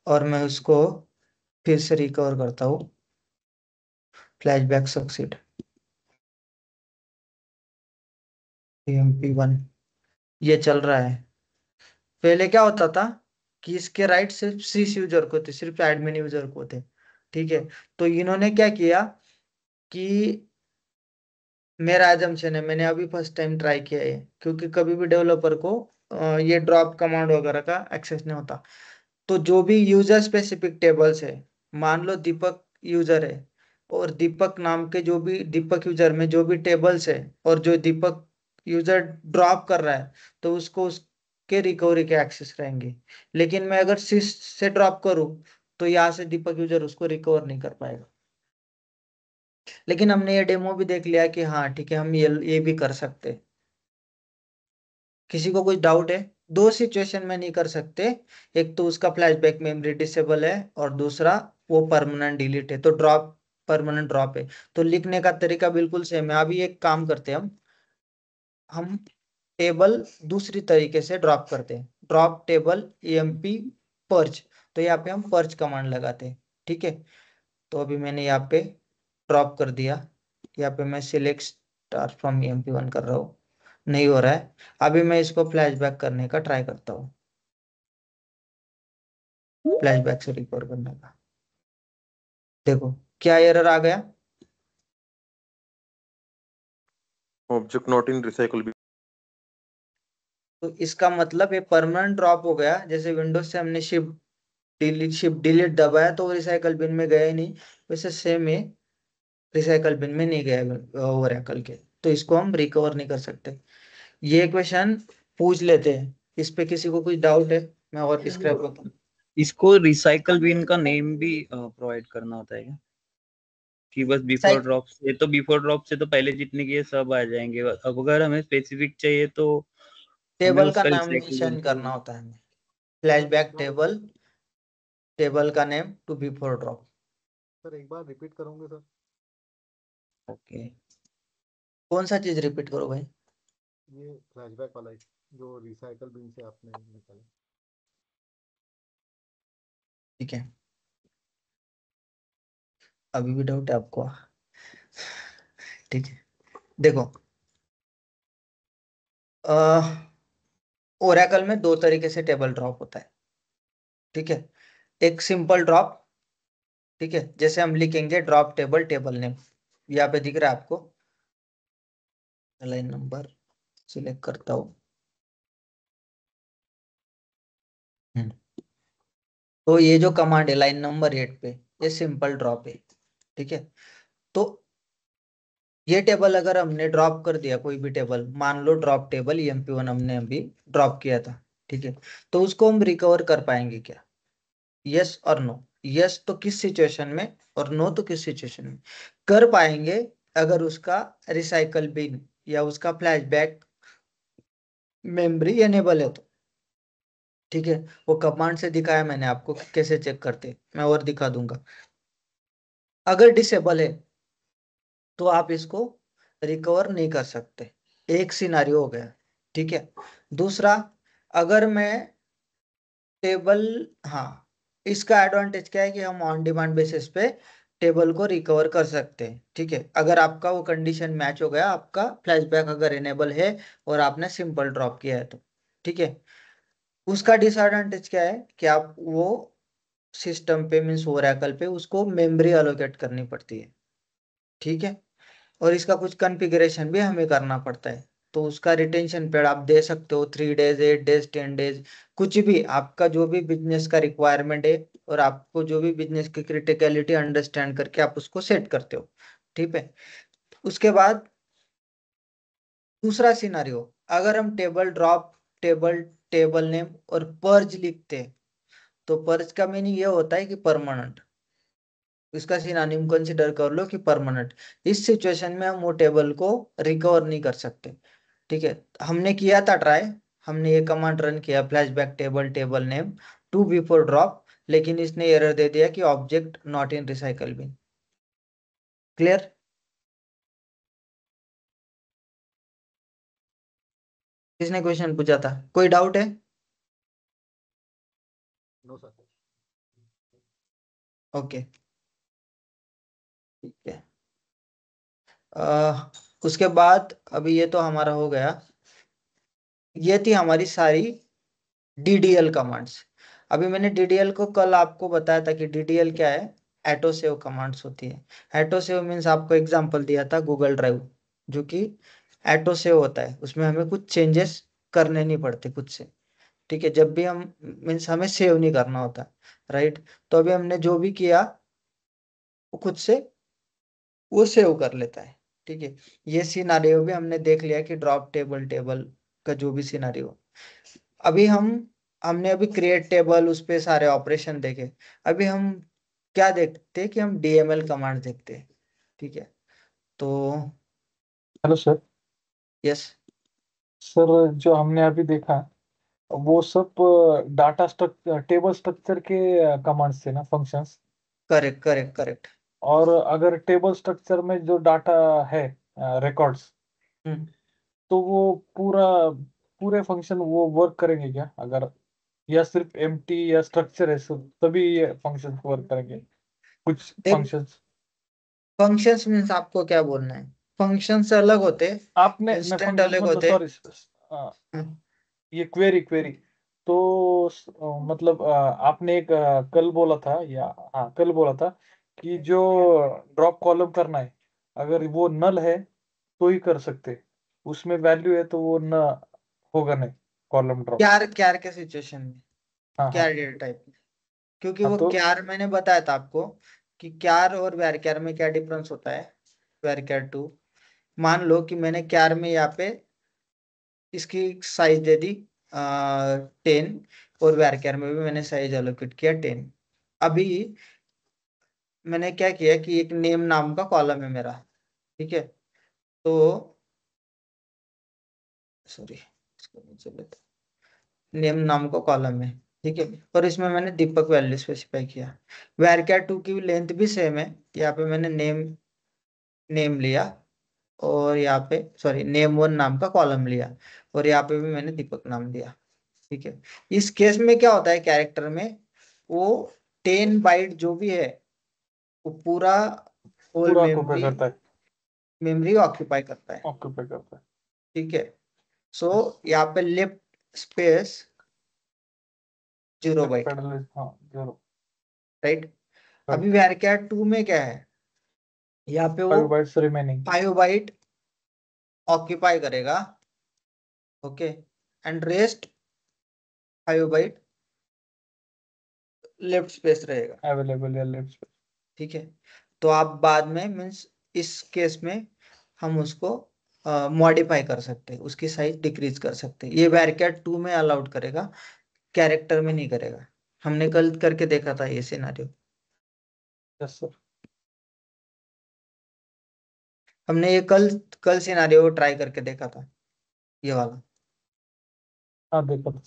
और मैं उसको फिर से रिकवर करता हूँ, फ्लैशबैक सक्सीड, EMP1, ये चल रहा है। पहले क्या होता था कि इसके राइट सिर्फ शीश यूजर को थे, सिर्फ एडमिन यूजर को थे। ठीक है, तो इन्होंने क्या किया कि, मेरा assumption है, मैंने अभी फर्स्ट टाइम ट्राई किया है, क्योंकि कभी भी डेवलपर को ये ड्रॉप कमांड वगैरह का एक्सेस नहीं होता। तो जो भी यूजर स्पेसिफिक टेबल्स है, मान लो दीपक यूजर है, और दीपक नाम के जो भी दीपक यूजर में जो भी टेबल्स है, और जो दीपक यूजर ड्रॉप कर रहा है, तो उसको उसके रिकवरी के एक्सेस रहेंगे। लेकिन मैं अगर सिस से ड्रॉप करूं, तो यहाँ से दीपक यूजर उसको रिकवर नहीं कर पाएगा। लेकिन हमने ये डेमो भी देख लिया कि हाँ ठीक है, हम ये भी कर सकते हैं। किसी को कुछ डाउट है? दो सिचुएशन में नहीं कर सकते, एक तो उसका फ्लैशबैक मेमोरी डिसेबल है, और दूसरा वो परमानेंट डिलीट है, तो ड्रॉप, परमानेंट ड्रॉप है। तो लिखने का तरीका बिल्कुल सेम है। अभी एक काम करते हैं, हम टेबल दूसरी तरीके से ड्रॉप करते हैं, ड्रॉप टेबल EMP पर्च। तो यहाँ पे हम पर्च कमांड लगाते हैं। ठीक है, तो अभी मैंने यहाँ पे ड्रॉप कर दिया, यहाँ पे मैं सिलेक्ट स्टार फ्रॉम EMP1 कर रहा हूँ, नहीं हो रहा है। अभी मैं इसको फ्लैशबैक करने का ट्राई करता हूँ, फ्लैशबैक से रिकवर करने का। देखो क्या एरर आ गया, object not in recycle bin. तो इसका मतलब ये परमानेंट ड्रॉप हो गया। जैसे विंडोज से हमने शिफ्ट डिलीट दबाया तो रिसाइकल बिन में गया ही नहीं, वैसे सेम है, रिसाइकल बिन में नहीं गया ओरेकल के, तो इसको हम रिकवर नहीं कर सकते। ये क्वेश्चन पूछ लेते हैं, इस पे किसी को कुछ डाउट है? मैं और डिस्क्राइब करता हूँ। इसको रिसाइकल बिन का नेम भी प्रोवाइड करना होता है क्या? कि बस बिफोर ड्रॉप से, तो बिफोर ड्रॉप से तो पहले जितने किए सब आ जाएंगे, अब अगर हमें स्पेसिफिक चाहिए तो हमें टेबल का उसका नाम रिसाइकल मेंशन बिन करना होता है हमें, फ्लैशबैक टेबल, टेबल का name to before drop. Sir एक बार रिपीट करोगे सर? ओके, कौन सा चीज रिपीट करो भाई? ये फ्लैशबैक वाला जो रिसाइकल बिन से आपने निकाला। ठीक है, अभी भी डाउट है आपको? ठीक है, देखो, ओरेकल में दो तरीके से टेबल ड्रॉप होता है। ठीक है, एक सिंपल ड्रॉप, ठीक है, जैसे हम लिखेंगे ड्रॉप टेबल टेबल नेम, यहाँ पे दिख रहा है आपको, लाइन नंबर सिलेक्ट करता हूँ। तो ये जो कमांड है लाइन नंबर 8 पे, ये सिंपल ड्रॉप है। ठीक है, तो ये टेबल अगर हमने ड्रॉप कर दिया, कोई भी टेबल, मान लो ड्रॉप टेबल EMP1 हमने अभी ड्रॉप किया था, ठीक है, तो उसको हम रिकवर कर पाएंगे क्या? यस और नो? यस तो किस सिचुएशन में, और नो तो किस सिचुएशन में? कर पाएंगे अगर उसका रिसाइकल बिन या उसका फ्लैशबैक मेमोरी एनेबल है तो। ठीक है, वो कमांड से दिखाया मैंने आपको कि कैसे चेक करते, मैं और दिखा दूंगा। अगर डिसेबल है तो आप इसको रिकवर नहीं कर सकते, एक सिनारियो हो गया। ठीक है, दूसरा, अगर मैं टेबल, हाँ, इसका एडवांटेज क्या है कि हम ऑन डिमांड बेसिस पे टेबल को रिकवर कर सकते हैं। ठीक है, अगर आपका वो कंडीशन मैच हो गया, आपका फ्लैशबैक अगर इनेबल है और आपने सिंपल ड्रॉप किया है तो। ठीक है, उसका डिसएडवांटेज क्या है कि आप वो सिस्टम पे मीन्स ओरेकल पे उसको मेमोरी अलोकेट करनी पड़ती है। ठीक है, और इसका कुछ कॉन्फ़िगरेशन भी हमें करना पड़ता है। तो उसका रिटेंशन पीरियड आप दे सकते हो 3 डेज, 8 डेज, 10 डेज, कुछ भी आपका जो भी बिजनेस का रिक्वायरमेंट है, और आपको जो भी बिजनेस की क्रिटिकलिटी अंडरस्टैंड करके आप उसको सेट करते हो। ठीक है, उसके बाद दूसरा सिनारियो, अगर हम table drop table table name और पर्ज लिखते हैं, तो पर्ज का मीनिंग ये होता है कि परमानेंट, इसका सिनोनिम कंसिडर कर लो कि परमानेंट। इस सिचुएशन में हम वो टेबल को रिकवर नहीं कर सकते। ठीक है, हमने किया था ट्राई, हमने ये कमांड रन किया flashback table table name to before drop, लेकिन इसने एरर दे दिया कि object not in recycle bin. Clear? किसने क्वेश्चन पूछा था? कोई डाउट है? No sir. ओके, ठीक है। उसके बाद अभी ये तो हमारा हो गया, ये थी हमारी सारी DDL कमांड्स। अभी मैंने DDL को कल आपको बताया था कि DDL क्या है, एटो सेव कमांड्स होती है। एटो सेव मीन्स आपको एग्जांपल दिया था गूगल ड्राइव, जो कि एटो सेव होता है, उसमें हमें कुछ चेंजेस करने नहीं पड़ते खुद से। ठीक है, जब भी हम मीन्स हमें सेव नहीं करना होता, राइट? तो अभी हमने जो भी किया वो खुद से वो सेव कर लेता है। ठीक है, ये सिनारियो भी हमने देख लिया कि ड्रॉप टेबल टेबल का जो भी सिनारियो। अभी हमने अभी क्रिएट टेबल उस पे सारे ऑपरेशन देखे। अभी हम क्या देखते हैं कि हम DML कमांड देखते हैं। ठीक है, तो हेलो सर। यस, सर जो हमने अभी देखा वो सब डाटा स्ट्रक्चर टेबल स्ट्रक्चर के कमांड्स थे ना, फंक्शंस। Correct correct correct. और अगर टेबल स्ट्रक्चर में जो डाटा है, रिकॉर्ड्स, तो वो पूरे फंक्शन वो वर्क करेंगे क्या? अगर या सिर्फ एम्प्टी या स्ट्रक्चर है सब तभी ये फंक्शंस वर्क करेंगे? कुछ फंक्शंस फंक्शंस मीन्स आपको क्या बोलना है? फंक्शंस अलग होते, आपने, मैं इंस्टेंट फंक्शंस अलग मतलब होते। सॉरी, ये क्वेरी तो मतलब आपने एक कल बोला था, या हाँ कल बोला था कि जो ड्रॉप कॉलम करना है, अगर वो नल है तो ही कर सकते। उसमें वैल्यू है तो वो न होगा नहीं कॉलम ड्रॉप। क्यार के सिचुएशन में, हाँ क्यार हाँ डेटा टाइप में, क्योंकि हाँ, वो तो क्यार मैंने बताया था आपको कि क्यार और वेर क्यार में क्या डिफरेंस होता है। वेर क्यार टू, मान लो कि मैंने क्यार में यहाँ पे इसकी साइज दे दी 10, और वेर क्यार में भी मैंने साइज एलोकेट किया 10। अभी मैंने क्या किया कि एक नेम नाम का कॉलम है मेरा, ठीक है, तो सॉरी इसको नीचे लेते, नेम नाम का कॉलम है, ठीक है, और इसमें मैंने दीपक वैल्यू स्पेसिफाई किया। वेरक्यार टू की लेंथ भी सेम है, यहाँ पे मैंने नेम नेम लिया, और यहाँ पे सॉरी नेम वन नाम का कॉलम लिया, और यहाँ पे भी मैंने दीपक नाम दिया, ठीक है। इस केस में क्या होता है कैरेक्टर में, वो 10 बाइट जो भी है वो पूरा होल पूरा ऑक्यूपाई करता है, मेमोरी ऑक्यूपाई करता है, ऑक्यूपाई करता है। ठीक है। सो यहाँ पे लेफ्ट स्पेस 0 बाइट, हाँ 0, राइट। अभी वेरक्यार टू में क्या है, यहाँ पे वो 5 बाइट्स रिमेनिंग। 5 बाइट ऑक्यूपाई करेगा, okay, and rest 5 byte left space रहेगा, अवेलेबल या लेफ्ट स्पेस। ठीक है। तो आप बाद में मीन्स इस केस में हम उसको मॉडिफाई कर सकते हैं, उसकी साइज डिक्रीज कर सकते हैं। ये वेरक्यार टू में अलाउड करेगा, कैरेक्टर में नहीं करेगा। हमने कल करके देखा था ये सिनेरियो, यस सर। हमने ये कल कल सिनेरियो ट्राई करके देखा था, ये वाला। हाँ देखो तो।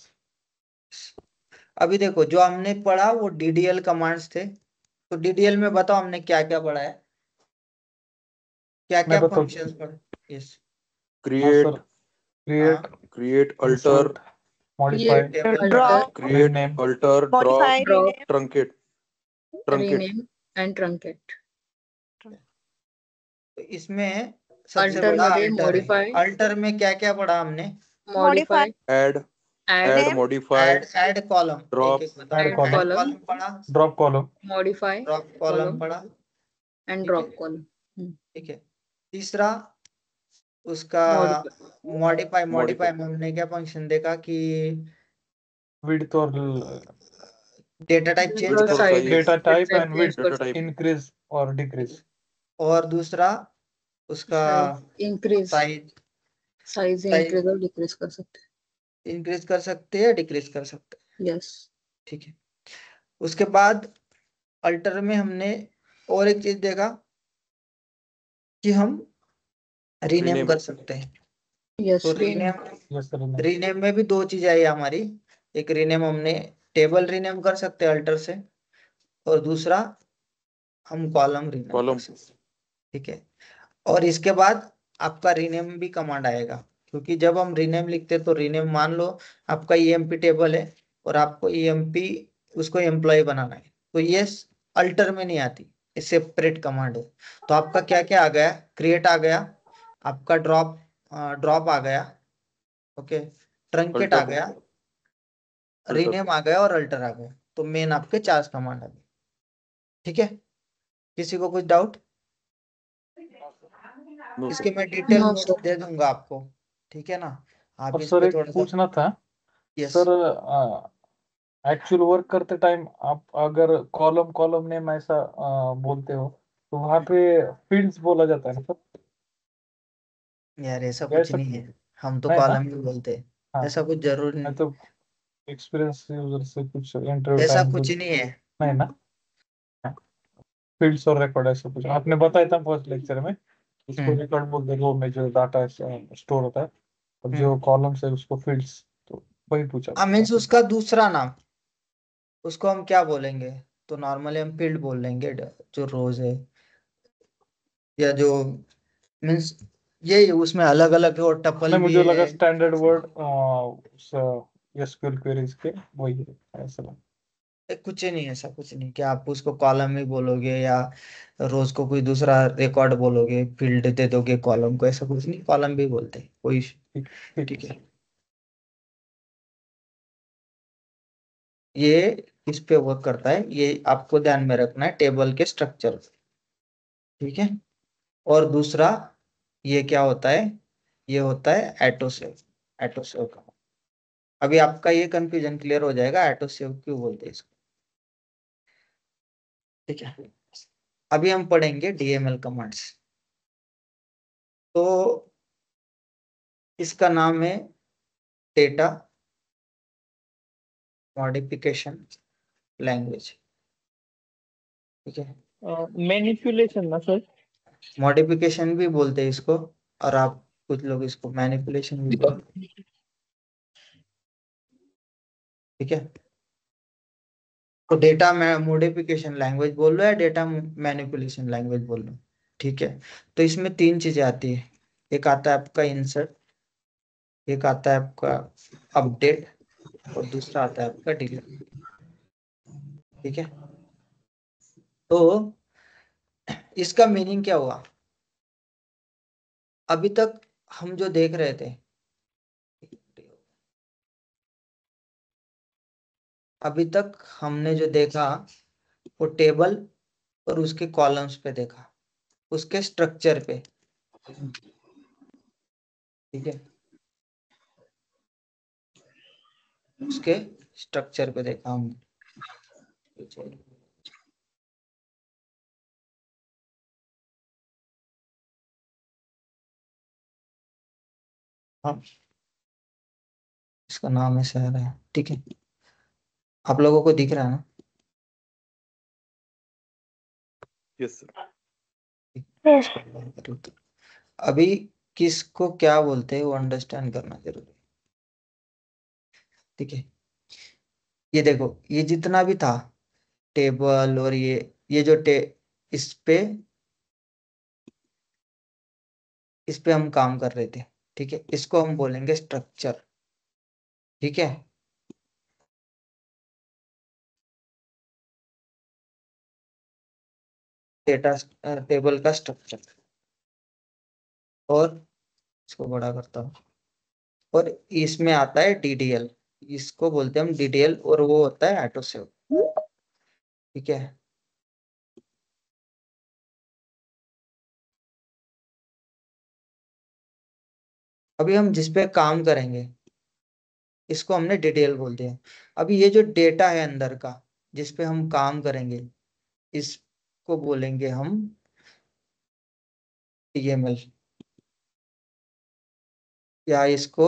अभी देखो जो हमने पढ़ा वो डीडीएल कमांड्स थे, तो डीडीएल में बताओ हमने क्या क्या पढ़ा है, क्या मैं क्या बताऊँ? फंक्शंस पढ़े। Yes, create, create, create alter, modify, drop, create rename, alter, modify, drop, rename, truncate, truncate. rename and truncate. तो इसमें सबसे Alter बड़ा मध्ये अल्टर है। modify, अल्टर में क्या क्या पढ़ा हमने, modify, add, add, add, modify, add column, drop, एक एक बताओ। add add column, add column, column पढ़ा, drop column, modify drop column column पढ़ा, and ठीक drop है, column. ठीक है। तीसरा उसका Modify. Modify, modify Modify. में हमने क्या फंक्शन देखा कि width और डेटा टाइप चेंज Width कर और सकते size, हैं, data type Type and change width, कर data type, इंक्रीज और डिक्रीज। और दूसरा उसका increase size size size increase और decrease कर सकते इंक्रीज कर सकते हैं या डिक्रीज कर सकते हैं, हैं। Yes. ठीक है। उसके बाद अल्टर में हमने और एक चीज देखा कि हम रीनेम Rename. कर सकते हैं। Yes. तो rename. Yes sir. रीनेम में भी दो चीज आई हमारी, एक रीनेम हमने टेबल रीनेम कर सकते हैं अल्टर से, और दूसरा हम कॉलम रीनेम कर कॉलम, सकते हैं, ठीक है। और इसके बाद आपका रीनेम भी कमांड आएगा, क्योंकि जब हम रीनेम लिखते हैं तो रीनेम, मान लो आपका ईएमपी टेबल है और आपको ईएमपी उसको एम्प्लॉय बनाना है, तो ये अल्टर में नहीं आती, ये सेपरेट कमांड है। तो आपका क्या क्या आ गया, क्रिएट आ गया, आपका ड्रॉप ड्रॉप आ गया, ओके, ट्रंकेट आ अल्टर, गया, अल्टर। रीनेम आ गया और अल्टर आ गया। तो मेन आपके 4 कमांड आ गए, ठीक है। किसी को कुछ डाउट? नो इसके सर। मैं डिटेल No, नोट्स sir. दे दूंगा आपको, ठीक है ना। आप और इस सर पे एक थोड़ा सा, पूछना था यस, सर, एक्चुअल वर्क करते टाइम आप अगर कॉलम कॉलम नेम ऐसा बोलते हो तो वहाँ पे फील्ड्स बोला जाता है ना सर? यार ऐसा कुछ ऐसा नहीं है, हम तो नहीं ना? कॉलम ही बोलते हैं, हाँ, ऐसा कुछ जरूर मैं नहीं, तो एक्सपीरियंस यूजर से कुछ इंटरव्यू ऐसा टाइम कुछ नहीं है। नहीं ना? फील्ड्स और रिकॉर्ड ऐसा कुछ आपने बताया था फर्स्ट लेक्चर में, इसको रिकॉर्ड बोलते हैं, रो में जो डाटा स्टोर होता है, और जो कॉलम्स है उसको फील्ड्स, तो वही पूछा मीन्स उसका दूसरा नाम, उसको हम क्या बोलेंगे, तो नॉर्मली हम फील्ड बोल लेंगे, जो रोज है या जो मीन्स ये उसमें अलग अलग है, और टपल नहीं, भी मुझे लगा है। स्टैंडर्ड वर्ड एसक्यूएल क्वेरीज के वही है ऐसा लगा। कुछ ही नहीं, ऐसा कुछ नहीं कि आप उसको कॉलम ही बोलोगे या रोज को कोई दूसरा रिकॉर्ड बोलोगे, फील्ड दे दोगे कॉलम को, ऐसा कुछ नहीं, कॉलम भी बोलते हैं, कोई ठीक ठीक ठीक है। ये किस पे वर्क करता है ये आपको ध्यान में रखना है, टेबल के स्ट्रक्चर, ठीक है। और दूसरा ये क्या होता है ये होता है एटोसेव। एटोसेव का अभी आपका ये कंफ्यूजन क्लियर हो जाएगा, एटोसेव क्यों बोलते हैं इसको। ठीक है, अभी हम पढ़ेंगे डीएमएल कमांड्स। तो इसका नाम है डेटा मॉडिफिकेशन लैंग्वेज। ठीक है, मैनिपुलेशन ना सर? मॉडिफिकेशन भी बोलते हैं इसको, और आप कुछ लोग इसको मैनिपुलेशन भी बोलते हैं। ठीक है, तो डेटा मॉडिफिकेशन लैंग्वेज बोल रहे हैं, डेटा मैनिपुलेशन लैंग्वेज बोल रहे हैं। ठीक है, तो इसमें तीन चीजें आती है। एक आता है आपका इंसर्ट, एक आता है आपका अपडेट, और दूसरा आता है आपका डिलीट। ठीक है, तो इसका मीनिंग क्या हुआ? अभी तक हम जो देख रहे थे, अभी तक हमने जो देखा वो टेबल और उसके कॉलम्स पे देखा, उसके स्ट्रक्चर पे। ठीक है, उसके स्ट्रक्चर पे देखा हमने। हाँ, इसका नाम है शहर है। ठीक है, आप लोगों को दिख रहा है ना? Yes sir. अभी किसको क्या बोलते हैं वो अंडरस्टैंड करना जरूरी है। ठीक है, ये देखो, ये जितना भी था टेबल, और ये जो इस पे इस पे हम काम कर रहे थे। ठीक है, इसको हम बोलेंगे स्ट्रक्चर। ठीक है, डेटा टेबल का स्ट्रक्चर। और इसको बड़ा करता हूँ, और इसमें आता है डीडीएल, इसको बोलते हैं हम डीडीएल, और वो होता है ऑटोसेव। ठीक है, अभी हम जिस पे काम करेंगे इसको हमने डीडीएल बोलते हैं। अभी ये जो डेटा है अंदर का जिस पे हम काम करेंगे, इसको बोलेंगे हम डीएमएल, या इसको,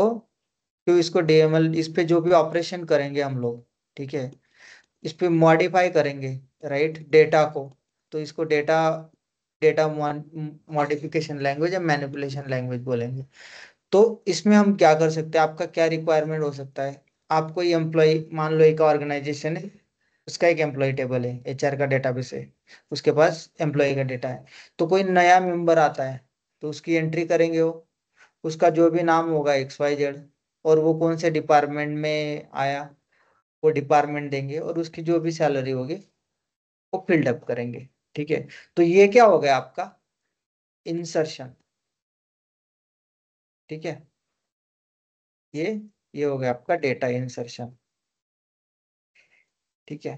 क्यों इसको डीएमएल, इस पे जो भी ऑपरेशन करेंगे हम लोग, ठीक है, इस पे मॉडिफाई करेंगे, राइट, डेटा को, तो इसको डेटा डेटा मॉडिफिकेशन लैंग्वेज या मैनिपुलेशन लैंग्वेज बोलेंगे। तो इसमें हम क्या कर सकते हैं, आपका क्या रिक्वायरमेंट हो सकता है? आप कोई एम्प्लॉय, मान लो एक ऑर्गेनाइजेशन है, उसका एक एम्प्लॉय टेबल है, एचआर का डेटाबेस है, उसके पास एम्प्लॉय का डेटा है। तो कोई नया मेंबर आता है तो उसकी एंट्री करेंगे, वो उसका जो भी नाम होगा XYZ, और वो कौन से डिपार्टमेंट में आया वो डिपार्टमेंट देंगे, और उसकी जो भी सैलरी होगी वो फिल्ड अप करेंगे। ठीक है, तो ये क्या हो गया आपका इंसर्शन। ठीक है, ये ये हो गया आपका डेटा इंसर्शन। ठीक है,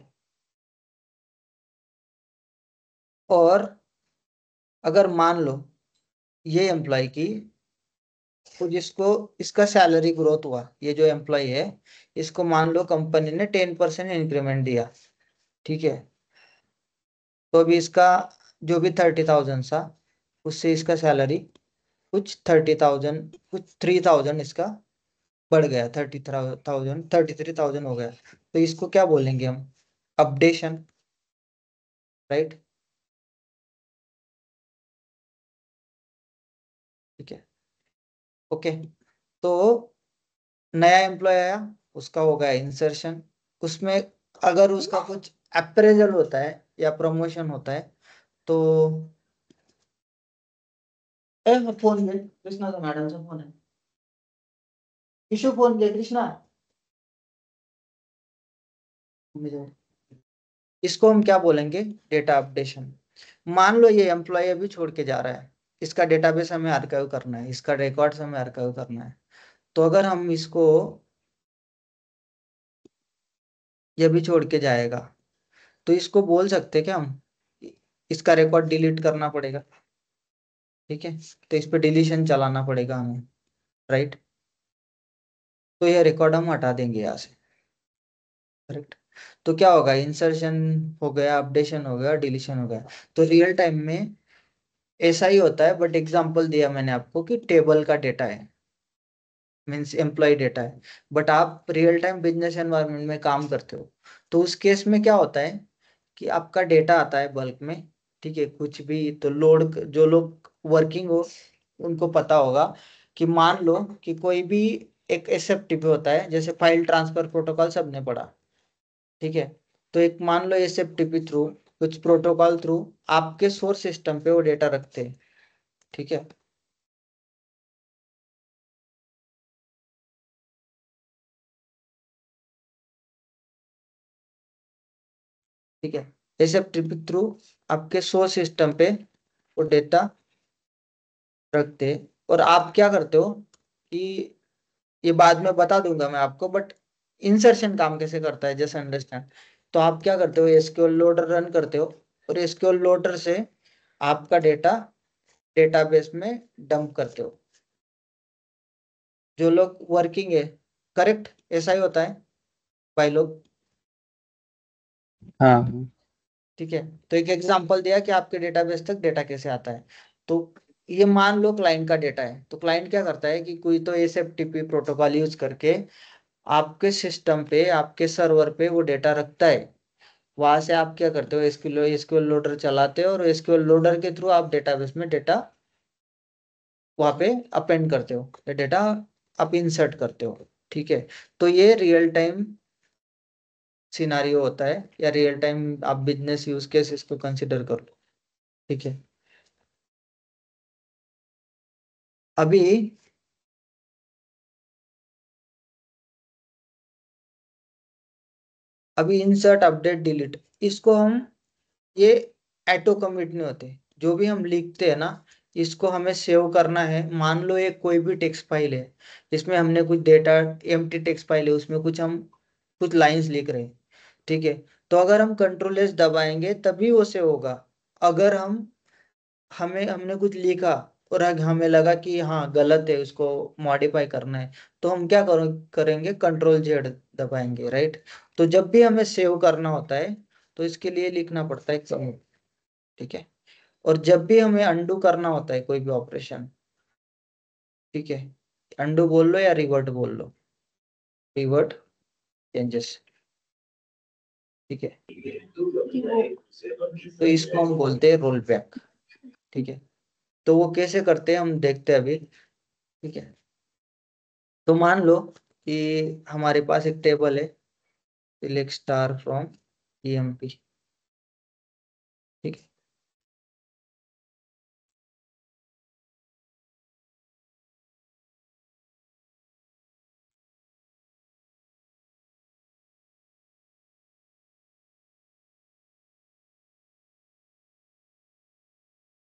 और अगर मान लो ये एम्प्लॉय की, तो जिसको इसका सैलरी ग्रोथ हुआ, ये जो एम्प्लॉय है इसको मान लो कंपनी ने 10% इंक्रीमेंट दिया। ठीक है, तो अभी इसका जो भी 30,000 था, उससे इसका सैलरी कुछ 30,000, कुछ 3,000 इसका बढ़ गया, 30,000, 33,000 हो गया। तो इसको क्या बोलेंगे हम? Updation, right. ठीक है, ओके, तो नया एम्प्लॉय आया, उसका हो गया इंसर्शन। उसमें अगर उसका कुछ अप्रेजल होता है या प्रमोशन होता है तो फोन दे कृष्णा, तो मैडम से फोन है, इशू फोन दे कृष्णा। इसको हम क्या बोलेंगे? Data updation. मान लो ये एम्प्लॉय अभी छोड़ के जा रहा है, इसका डेटाबेस हमें आर्काइव करना है, इसका रिकॉर्ड्स हमें आर्काइव करना है। तो अगर हम इसको, ये भी छोड़ के जाएगा, तो इसको बोल सकते हैं क्या हम, इसका रिकॉर्ड डिलीट करना पड़ेगा। ठीक है, तो इस पे डिलीशन चलाना पड़ेगा हमें। राइट। तो ये रिकॉर्ड हम हटा देंगे यहाँ से, करेक्ट। तो क्या होगा, इंसर्शन हो गया, अपडेशन हो गया, डिलीशन हो गया। तो रियल टाइम में ऐसा ही होता है, बट एग्जांपल दिया मैंने आपको कि टेबल का डेटा है, मीन्स एम्प्लॉय डेटा है, बट आप रियल टाइम बिजनेस एनवायरनमेंट में काम करते हो। तो उस केस में क्या होता है कि आपका डेटा आता है बल्क में, ठीक है, कुछ भी। तो लोड, जो लोग वर्किंग हो उनको पता होगा कि मान लो कि कोई भी एक एसएफटीपी होता है, जैसे फाइल ट्रांसफर प्रोटोकॉल सबने पढ़ा, ठीक है। तो एक मान लो एसएफटीपी थ्रू, कुछ प्रोटोकॉल थ्रू आपके सोर्स सिस्टम पे वो डेटा रखते हैं, ठीक है। ठीक है, एसएफटीपी थ्रू आपके सोर्स सिस्टम पे वो डेटा रखते हैं। और आप क्या करते हो कि ये बाद में बता दूंगा मैं आपको, बट इंसर्शन काम कैसे करता है जैसे अंडरस्टैंड। तो आप क्या करते हो, एसक्यूएल लोडर रन करते हो, और एसक्यूएल लोडर से आपका डेटा डेटाबेस में डंप करते हो, जो लोग वर्किंग है, करेक्ट, ऐसा ही होता है भाई लोग। हाँ ठीक है, तो एक एग्जांपल दिया कि आपके डेटाबेस तक डेटा कैसे आता है। तो ये मान लो क्लाइंट का डेटा है, तो क्लाइंट क्या करता है कि कोई तो एसएफटीपी प्रोटोकॉल यूज करके आपके सिस्टम पे, आपके सर्वर पे वो डेटा रखता है। वहां से आप क्या करते हो, एसक्यूएल लोडर चलाते हो, और एसक्यूएल लोडर के थ्रू आप डेटाबेस में डेटा वहां पे अपेंड करते हो, या डेटा आप इंसर्ट करते हो, ठीक है। तो ये रियल टाइम सिनारियो होता है, या रियल टाइम आप बिजनेस यूज केस इसको कंसिडर कर लो, ठीक है। अभी इंसर्ट अपडेट डिलीट, इसको हम, ये ऑटो कमिट नहीं होते। जो भी हम लिखते हैं ना, इसको हमें सेव करना है। मान लो एक कोई भी टेक्स्ट फाइल है, जिसमें हमने कुछ डेटा, एम्प्टी टेक्स्ट फाइल है, उसमें कुछ हम कुछ लाइंस लिख रहे हैं, ठीक है। तो अगर हम कंट्रोल एस दबाएंगे तभी वो सेव होगा। अगर हमने कुछ लिखा और हमें लगा कि हाँ गलत है, उसको मॉडिफाई करना है, तो हम क्या करेंगे, कंट्रोल जेड दबाएंगे, राइट। तो जब भी हमें सेव करना होता है तो इसके लिए लिखना पड़ता है कमिट, ठीक है। और जब भी हमें अंडू करना होता है कोई भी ऑपरेशन, ठीक है, अंडू बोल लो या रिवर्ट बोल लो, रिवर्ट चेंजेस, ठीक है। तो इसको हम बोलते हैं रोल बैक, ठीक है। तो वो कैसे करते हैं हम देखते हैं अभी, ठीक है। तो मान लो कि हमारे पास एक टेबल है, सिलेक्ट स्टार फ्रॉम ईएमपी, ठीक है।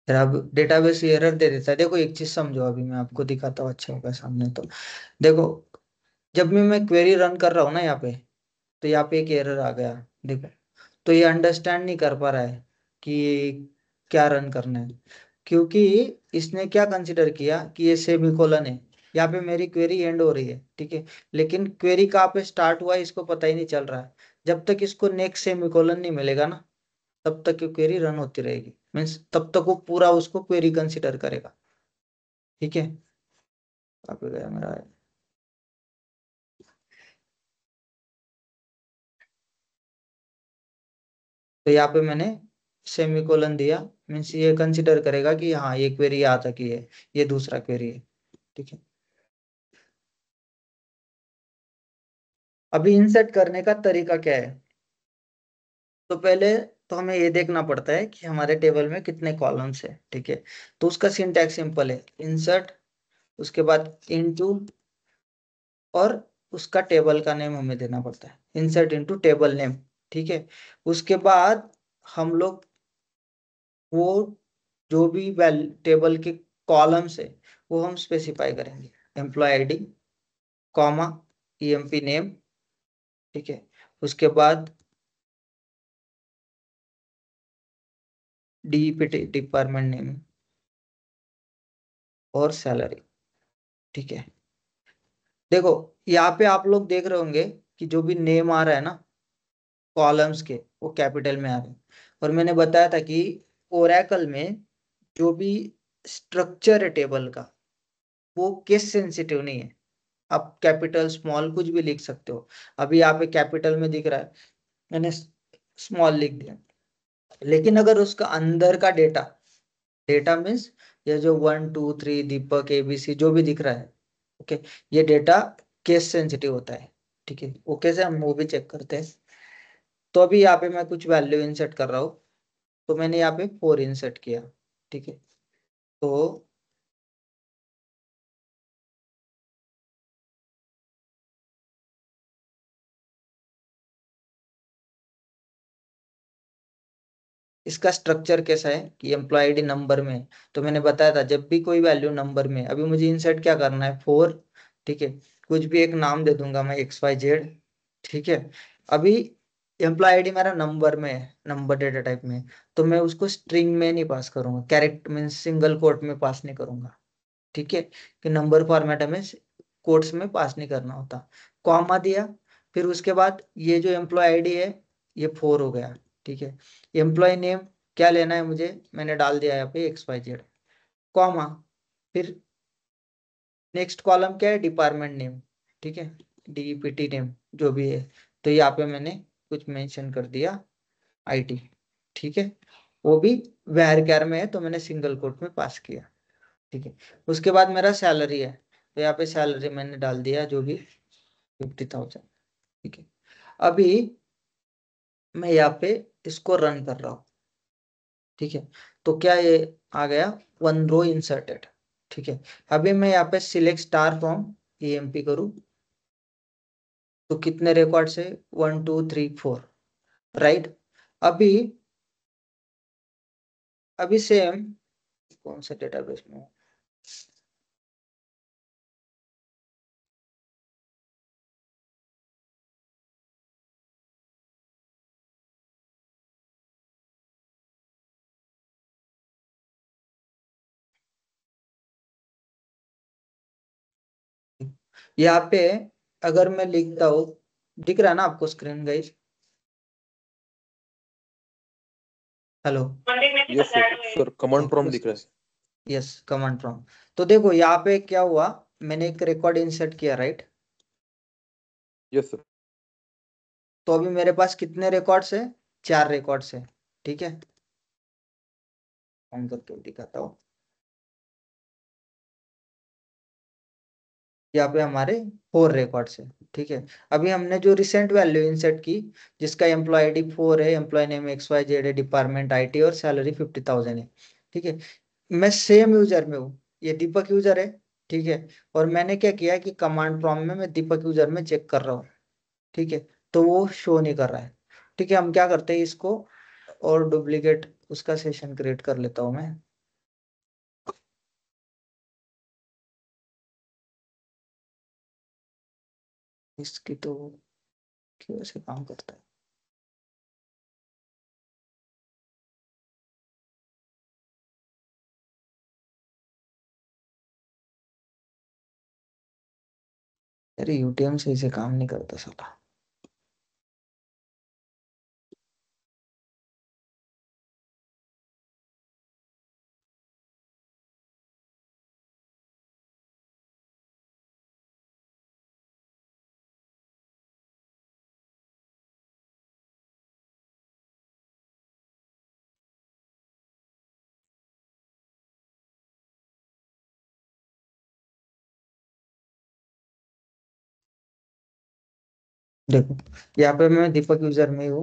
फिर अब डेटाबेस एरर दे देता है। देखो एक चीज समझो, अभी मैं आपको दिखाता हूँ, अच्छा होगा सामने। तो देखो, जब भी मैं क्वेरी रन कर रहा हूँ ना यहाँ पे, तो यहाँ पे एक एरर आ गया, देखो। तो ये अंडरस्टैंड नहीं कर पा रहा है कि क्या रन करना है, क्योंकि इसने क्या कंसिडर किया कि ये सेमीकोलन है, यहाँ पे मेरी क्वेरी एंड हो रही है, ठीक है। लेकिन क्वेरी कहाँ पे स्टार्ट हुआ है इसको पता ही नहीं चल रहा है। जब तक इसको नेक्स्ट सेमीकोलन नहीं मिलेगा ना, तब तक ये क्वेरी रन होती रहेगी, मीन्स तब तक वो पूरा उसको क्वेरी कंसिडर करेगा, ठीक है। कहाँ पे गया मेरा, तो यहाँ पे मैंने सेमीकोलन दिया, मीन्स ये कंसिडर करेगा कि हाँ ये क्वेरी यहाँ तक ही है, ये दूसरा क्वेरी है, ठीक है। अभी इंसर्ट करने का तरीका क्या है। तो पहले तो हमें ये देखना पड़ता है कि हमारे टेबल में कितने कॉलम्स है, ठीक है। तो उसका सिंटैक्स सिंपल है, इंसर्ट, उसके बाद इनटू, और उसका टेबल का नेम हमें देना पड़ता है, इंसर्ट इनटू टेबल नेम, ठीक है। उसके बाद हम लोग वो जो भी टेबल के कॉलम्स है वो हम स्पेसिफाई करेंगे, employ ID, comma, EMP name, ठीक है। उसके बाद डीईपी डिपार्टमेंट नेम और सैलरी, ठीक है। देखो यहाँ पे आप लोग देख रहे होंगे कि जो भी नेम आ रहा है ना कॉलम्स के, वो कैपिटल में आ रहे हैं। और मैंने बताया था कि ओरेकल में जो भी स्ट्रक्चर है टेबल का वो केस सेंसिटिव नहीं है। आप कैपिटल स्मॉल कुछ भी लिख सकते हो। अभी यहाँ पे कैपिटल में दिख रहा है, मैंने स्मॉल लिख दिया। लेकिन अगर उसका अंदर का डेटा, डेटा मीन्स ये जो 1 2 3 दीपक एबीसी जो भी दिख रहा है, ओके, ये डेटा केस सेंसिटिव होता है। ठीक है, वो कैसे, हम वो भी चेक करते हैं। तो अभी यहाँ पे मैं कुछ वैल्यू इंसर्ट कर रहा हूँ, तो मैंने यहाँ पे 4 इंसर्ट किया। ठीक है, तो इसका स्ट्रक्चर कैसा है कि एम्प्लॉय आईडी नंबर में है। तो मैंने बताया था जब भी कोई वैल्यू नंबर में, अभी मुझे इंसर्ट क्या करना है 4। ठीक है, कुछ भी एक नाम दे दूंगा मैं XYZ। ठीक है, अभी एम्प्लॉय आईडी मेरा नंबर में है, नंबर डेटा टाइप में है, तो मैं उसको स्ट्रिंग में नहीं पास करूंगा, कैरेक्टर मीन सिंगल कोट में पास नहीं करूंगा। ठीक है, कि नंबर फॉर्मेट हमें कोट्स में पास नहीं करना होता। कॉमा दिया, फिर उसके बाद ये जो एम्प्लॉय आईडी है ये 4 हो गया। ठीक है, एम्प्लॉय नेम क्या लेना है मुझे, मैंने डाल दिया यहाँ पे XYZ, कॉमा, फिर नेक्स्ट कॉलम क्या है, डिपार्टमेंट नेम। ठीक है, DPT नेम जो भी है, तो यहाँ पे मैंने कुछ मेंशन कर दिया IT। ठीक है, वो भी var में है, तो मैंने सिंगल कोट में पास किया। ठीक है, उसके बाद मेरा सैलरी है, तो यहाँ पे सैलरी मैंने डाल दिया जो भी 50,000। ठीक है, अभी मैं यहाँ पे इसको रन कर रहा हूँ। ठीक है, तो क्या ये आ गया, 1 रो इंसर्टेड। ठीक है, अभी मैं यहाँ पे सिलेक्ट स्टार फ्रॉम EMP करूँ, तो कितने रिकॉर्ड है, 1 2 3 4, राइट। अभी अभी सेम कौन से डेटाबेस में है? यहाँ पे अगर मैं लिखता हूँ, दिख रहा है ना आपको screen guys? Hello, yes sir, command prompt दिख रहा है। Yes, command prompt. तो देखो यहाँ पे क्या हुआ, मैंने एक रिकॉर्ड इंसर्ट किया, राइट। Yes sir. तो अभी मेरे पास कितने रिकॉर्ड्स है, 4 रिकॉर्ड्स है। ठीक है, ऑन करके दिखाता हूँ। यहाँ पे हमारे 4 रिकॉर्ड्स है। ठीक है, अभी हमने जो रिसेंट वैल्यू इंसर्ट की, जिसका एम्प्लॉय आईडी 4 है, एम्प्लॉय नेम XYZ है, डिपार्टमेंट IT और सैलरी 50,000 है। ठीक है, मैं सेम यूजर में हूँ, ये दीपक यूजर है। ठीक है, और मैंने क्या किया कि कमांड प्रॉम्प्ट में मैं दीपक यूजर में चेक कर रहा हूँ। ठीक है, तो वो शो नहीं कर रहा है। ठीक है, हम क्या करते हैं इसको, और डुप्लीकेट उसका सेशन क्रिएट कर लेता हूँ मैं। इसकी तो क्यों ऐसे काम करता है। अरे UTM सही से काम नहीं करता साला। देखो यहाँ पे मैं दीपक यूजर में हूँ।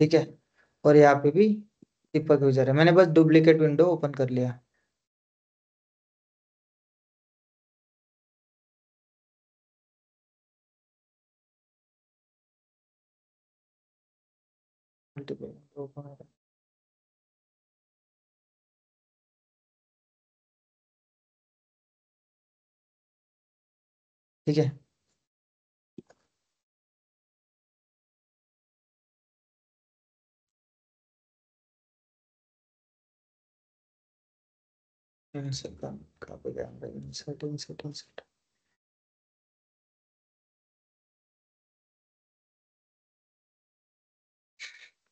ठीक है, और यहाँ पे भी दीपक यूजर है, मैंने बस डुप्लीकेट विंडो ओपन कर लिया। ठीक है, इंसर्ट कहाँ पे गया मेरा? Insert insert insert.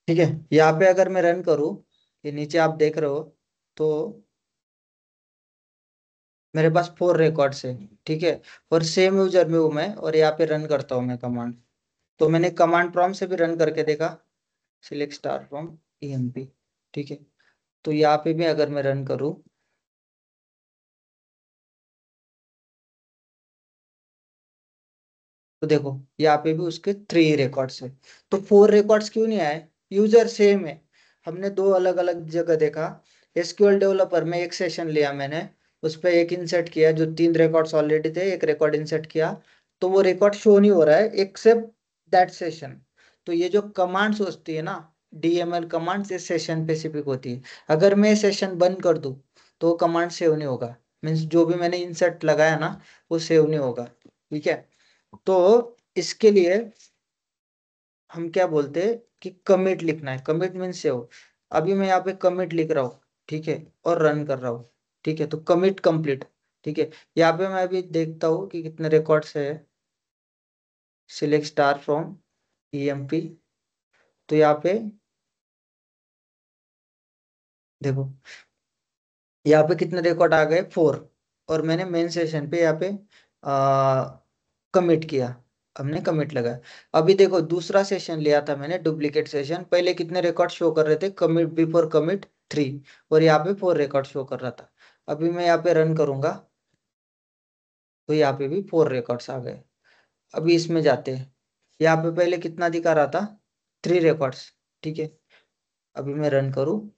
ठीक है, यहाँ पे अगर मैं रन करूँ, ये नीचे आप देख रहे हो, तो मेरे पास 4 रिकॉर्ड्स है। ठीक है, और सेम यूजर में हूँ मैं, और यहाँ पे रन करता हूँ मैं कमांड। तो मैंने कमांड प्रॉम्प्ट से भी रन करके देखा, सिलेक्ट स्टार फ्रॉम EMP। ठीक है, तो यहाँ पे भी अगर मैं रन करूँ, तो देखो यहाँ पे भी उसके 3 रिकॉर्ड्स है। तो 4 रिकॉर्ड्स क्यों नहीं आए? यूजर सेम है। हमने 2 अलग अलग जगह देखा। SQL डेवलपर में एक सेशन लिया मैंने, उस पर एक इंसर्ट किया, जो 3 रिकॉर्ड्स ऑलरेडी थे, एक रिकॉर्ड इंसर्ट किया, तो वो रिकॉर्ड शो नहीं हो रहा है एक्सेप्ट दैट सेशन। तो ये जो कमांड्स होती है ना, DML कमांड्स, ये सेशन स्पेसिफिक होती है। अगर मैं सेशन बंद कर दूं तो कमांड सेव नहीं होगा, मीन्स जो भी मैंने इंसर्ट लगाया ना, वो सेव नहीं होगा। ठीक है, तो इसके लिए हम क्या बोलते हैं कि कमिट लिखना है। Commit mean save. अभी मैं यहाँ पे कमिट लिख रहा हूँ, ठीक है, और रन कर रहा हूँ। ठीक है, तो कमिट कंप्लीट। ठीक है, यहाँ पे मैं अभी देखता हूँ कि कितने रिकॉर्ड्स है। Select star from EMP। तो यहाँ पे देखो, यहाँ पे कितने रिकॉर्ड आ गए? 4। और मैंने मेन सेशन पे यहाँ पे कमिट किया, हमने कमिट लगाया। अभी देखो, दूसरा सेशन लिया था मैंने, डुप्लीकेट सेशन। पहले कितने रिकॉर्ड शो कर रहे थे? कमिट बिफोर कमिट 3, और यहाँ पे 4 रिकॉर्ड शो कर रहा था। अभी मैं यहाँ पे रन करूंगा, तो यहाँ पे भी 4 रिकॉर्ड्स आ गए। अभी इसमें जाते हैं, यहाँ पे पहले कितना दिखा रहा था? 3 रिकॉर्ड्स। ठीक है, अभी मैं रन करूँ,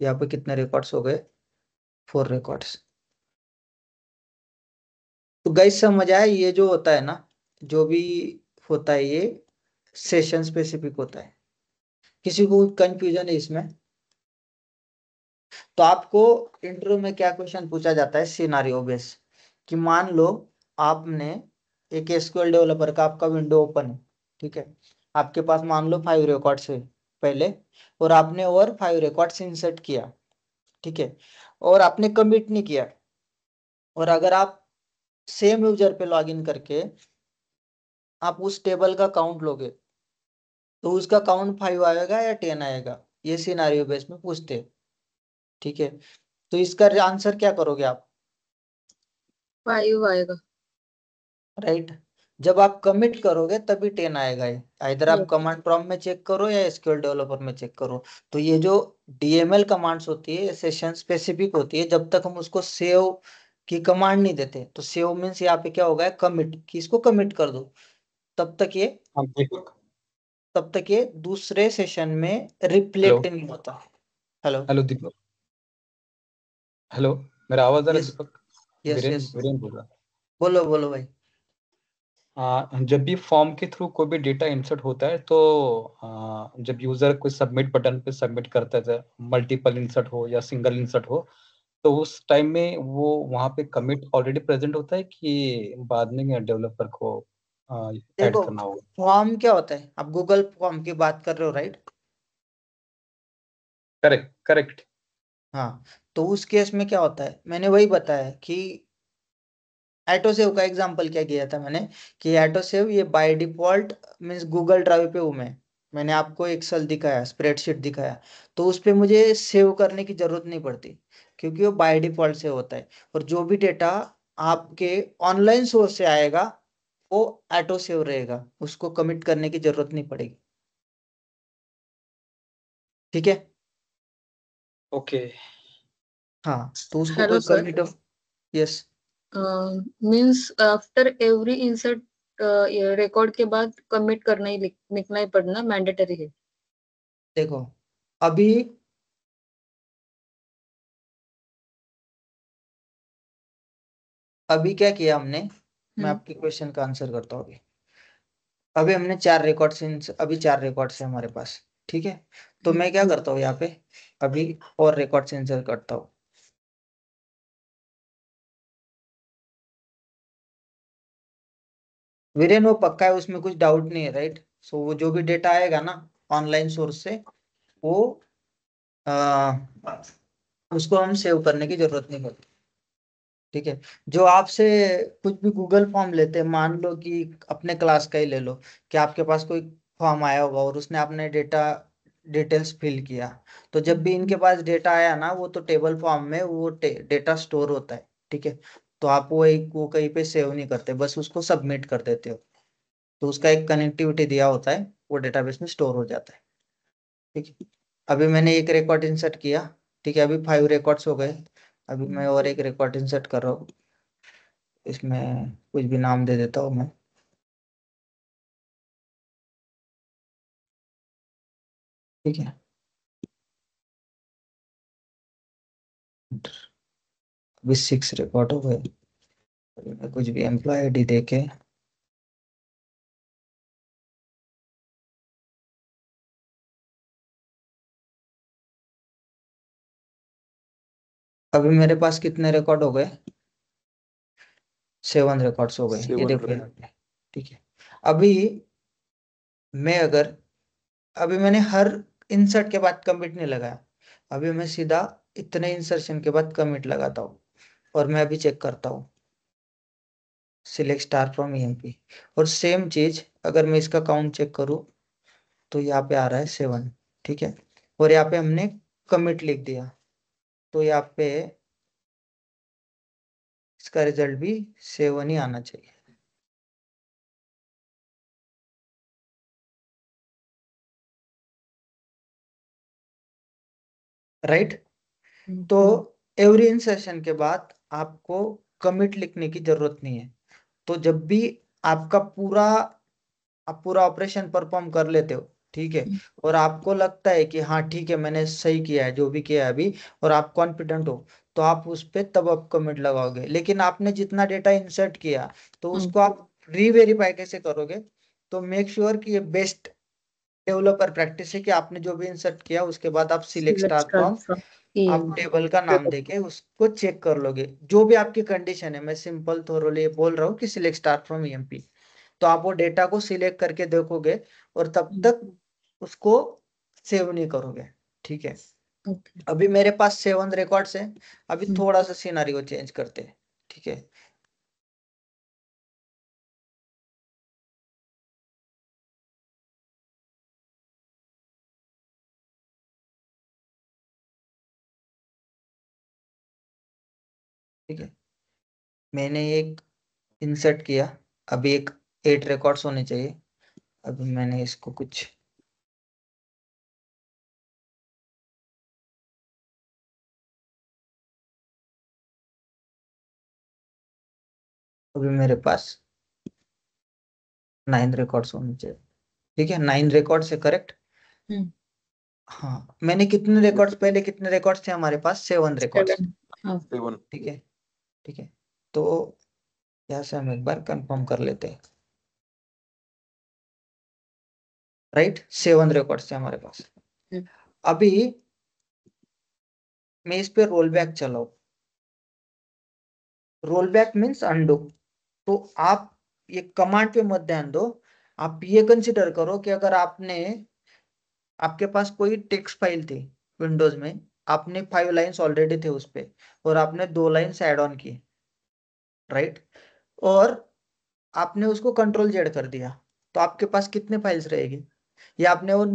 यहाँ पे कितने रिकॉर्ड्स हो गए? 4 रिकॉर्ड्स। तो गाइस समझ आया, ये जो होता है ना, जो भी होता है, ये सेशन स्पेसिफिक होता है। किसी को कंफ्यूजन है इसमें? तो आपको इंटरव्यू में क्या क्वेश्चन पूछा जाता है? Scenario base. कि मान लो आपने एक SQL डेवलपर का आपका विंडो ओपन है, ठीक है, आपके पास मान लो 5 रिकॉर्ड्स है पहले, और आपने और 5 रिकॉर्ड्स इंसर्ट किया, ठीक है, और आपने कमिट नहीं किया। और अगर आप सेम यूजर पे लॉग इन करके आप उस टेबल का काउंट लोगे, तो उसका काउंट 5 आएगा या 10 आएगा? ये सिनारियो बेस में पूछते हैं। ठीक है, तो इसका आंसर क्या करोगे आप? 5 आएगा। राइट, जब आप कमिट करोगे तभी 10 आएगा। ये इधर आप Yes. कमांड प्रॉम्प्ट में चेक करो या SQL डेवलपर में चेक करो। तो ये जो DML कमांड्स होती है, सेशन स्पेसिफिक होती है। जब तक हम उसको सेव की कमांड नहीं देते, तो सेव मीन्स यहाँ पे क्या होगा? कमिट, कि इसको कमिट कर दो, तब तक ये हाँ दीपक। दूसरे सेशन में हेलो रिफ्लेक्ट नहीं होता। हेलो हेलो दीपक। हेलो, मेरा आवाज आ रहा है यस दीपक? यस वीरेन यस, वीरेन बोल रहा। बोलो बोलो भाई। जब भी फॉर्म के थ्रू कोई भी डेटा इंसर्ट होता है, तो जब यूजर कोई सबमिट बटन पे सबमिट करता है, मल्टीपल इंसर्ट हो या सिंगल इंसर्ट हो, तो उस टाइम में वो वहाँ पे कमिट ऑलरेडी प्रेजेंट होता है कि बाद में डेवलपर को ऐड देखो, करना होगा? फॉर्म क्या होता है? आप गूगल फॉर्म की बात कर रहे हो, राइट? Correct correct. हाँ, तो उस केस में क्या होता है? मैंने वही बताया कि ऑटोसेव का एग्जांपल क्या किया था मैंने, कि ऑटोसेव ये by default means Google drive पे हूँ मैंने आपको एक्सेल दिखाया, स्प्रेडशीट दिखाया, तो उस पे मुझे सेव करने की जरूरत नहीं पड़ती, क्योंकि वो बाय डिफॉल्ट से होता है। और जो भी डेटा आपके ऑनलाइन सोर्स से आएगा, वो ऑटो सेव रहेगा, उसको कमिट करने की जरूरत नहीं पड़ेगी। ठीक है, ओके। हाँ, तो उसको Hello, कोई sir. Commit, yes. Means after every insert record के बाद commit करना ही लिखना ही पड़ना मैंडेटरी है। देखो, अभी अभी क्या किया हमने, मैं आपके क्वेश्चन का आंसर करता हूँ। अभी हमने 4 रिकॉर्ड्स, अभी 4 रिकॉर्ड्स है हमारे पास, ठीक है। तो मैं क्या करता हूँ यहाँ पे, अभी और रिकॉर्ड्स इंसर्ट करता हूँ। वीरेन वो पक्का है, उसमें कुछ डाउट नहीं है, राइट? सो वो जो भी डेटा आएगा ना ऑनलाइन सोर्स से, वो आ, उसको हम सेव करने की जरूरत नहीं पड़ती। ठीक है। जो आपसे कुछ भी गूगल फॉर्म लेते हैं, मान लो कि अपने क्लास का ही ले लो, कि आपके पास कोई फॉर्म आया होगा और उसने आपने डिटेल्स फिल किया, तो जब भी इनके पास डेटा आया ना, वो तो टेबल फॉर्म में वो डेटा स्टोर होता है। ठीक है। तो आप वो कहीं पे सेव नहीं करते, बस उसको सबमिट कर देते हो। तो उसका एक कनेक्टिविटी दिया होता है, वो डेटाबेस में स्टोर हो जाता है। ठीक है। अभी मैंने एक रिकॉर्ड इंसर्ट किया। ठीक है, अभी 5 रिकॉर्ड्स हो गए। अभी मैं और एक रिकॉर्ड इंसर्ट कर रहा हूँ। इसमें कुछ भी नाम दे देता हूँ मैं। ठीक है। अभी 6 रिकॉर्ड हो गए। अभी मैं कुछ भी एम्प्लॉय आईडी देके अभी मेरे पास कितने रिकॉर्ड हो गए? 7 रिकॉर्ड्स हो गए, ये 7 देखो right. यहाँ पे। ठीक है। अभी मैं अगर अभी मैंने हर इंसर्ट के बाद कमिट नहीं लगाया। अभी मैं सीधा इतने इंसर्शन के बाद कमिट लगाता हूँ, और मैं अभी चेक करता हूँ सिलेक्ट स्टार फ्रॉम ईएमपी। और सेम चीज अगर मैं इसका काउंट चेक करूँ, तो यहाँ पे आ रहा है 7। ठीक है। और यहाँ पे हमने कमिट लिख दिया, तो यहाँ पे इसका रिजल्ट भी 7 ही आना चाहिए। राइट। तो एवरी इंसर्शन के बाद आपको कमिट लिखने की जरूरत नहीं है। तो जब भी आपका आप पूरा ऑपरेशन परफॉर्म कर लेते हो, ठीक है, और आपको लगता है कि हाँ ठीक है मैंने सही किया है जो भी किया है अभी, और आप कॉन्फिडेंट हो, तो आप उस पे तब आप कमिट लगाओगे। लेकिन आपने जितना डेटा इंसर्ट किया, तो उसको आप रीवेरीफाई कैसे करोगे? तो मेक श्योर कि ये बेस्ट डेवलपर प्रैक्टिस है कि आपने जो भी इंसर्ट किया उसके बाद आप सिलेक्ट स्टार फ्रॉम, आप टेबल का नाम देके उसको चेक कर लोगे। जो भी आपकी कंडीशन है, मैं सिंपल थोरोली बोल रहा हूँ कि सिलेक्ट स्टार फ्रॉम ईएमपी, तो आप वो डेटा को सिलेक्ट करके देखोगे, और तब तक उसको सेव नहीं करोगे। ठीक है। अभी मेरे पास 7 रिकॉर्ड्स हैं। अभी थोड़ा सा सिनारियो चेंज करते हैं। ठीक है। ठीक है। मैंने एक इंसर्ट किया। अभी एक 8 रिकॉर्ड्स होने चाहिए। अभी मैंने इसको कुछ अभी मेरे पास 9 रिकॉर्ड्स होने चाहिए। ठीक है, 9 रिकॉर्ड्स है, करेक्ट? हाँ, मैंने कितने रिकॉर्ड्स, पहले कितने रिकॉर्ड्स थे हमारे पास? 7 रिकॉर्ड्स। 7 ठीक है। ठीक है। तो यहाँ से हम एक बार कंफर्म कर लेते हैं। राइट, 7 रिकॉर्ड्स थे हमारे पास। अभी मैं इस पे रोल बैक चलाऊ। Roll back means undo. तो आप ये कमांड पे मत ध्यान दो। आप ये कंसिडर करो कि अगर आपके पास कोई टेक्स्ट फाइल थी विंडोज में, आपने 5 लाइंस ऑलरेडी थे उस पे, और आपने 2 लाइंस ऐड ऑन की। राइट। और आपने उसको कंट्रोल जेड कर दिया, तो आपके पास कितने फाइल्स रहेगी? या आपने वो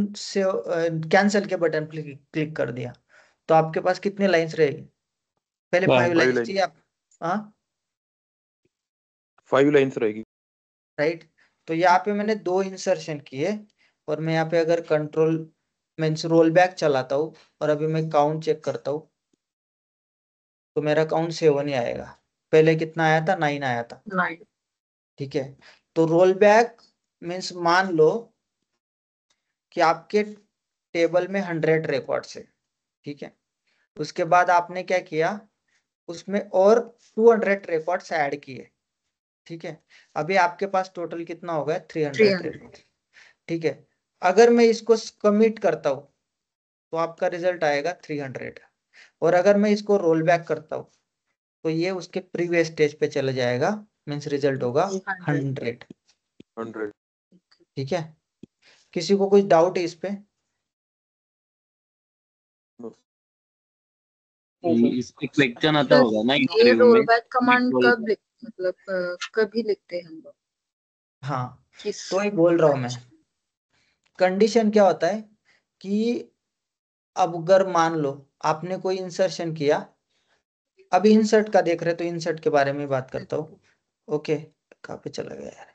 कैंसिल के बटन पे क्लिक कर दिया, तो आपके पास कितनी लाइंस रहेगी? पहले 5 5 लाइंस लाइन थी आप। हाँ। 5 लाइन्स रहेगी। राइट। तो यहाँ पे मैंने 2 इंसर्शन किए, और मैं यहाँ पे अगर कंट्रोल मीन्स रोल बैक चलाता हूँ, और अभी मैं काउंट चेक करता हूँ, तो मेरा काउंट 7 ही आएगा। पहले कितना आया था? 9 आया था। ठीक है। तो रोल बैक मीन्स मान लो कि आपके टेबल में 100 रिकॉर्ड्स है। ठीक है। उसके बाद आपने क्या किया, उसमें और 200 रिकॉर्ड्स ऐड किए। ठीक है। अभी आपके पास टोटल कितना हो गया? 300 रिकॉर्ड। ठीक है। अगर मैं इसको कमिट करता हूँ, तो आपका रिजल्ट आएगा 300। और अगर मैं इसको रोल बैक करता हूँ, तो ये उसके प्रीवियस स्टेज पे चले जाएगा, मीन्स रिजल्ट होगा 100। 100 ठीक है। किसी को कुछ डाउट है इस पे? इसमें क्वेश्चन आता सर होगा ना ये इंटरव्यू रोल में बैक कमांड control- कब मतलब कभी लिखते हैं हम लोग? हाँ किस तो ही बोल रहा हूँ मैं। कंडीशन क्या होता है कि अब अगर मान लो आपने कोई इंसर्शन किया, अभी इंसर्ट का देख रहे तो इंसर्ट के बारे में बात करता हूँ। ओके कहाँ पे चला गया यार,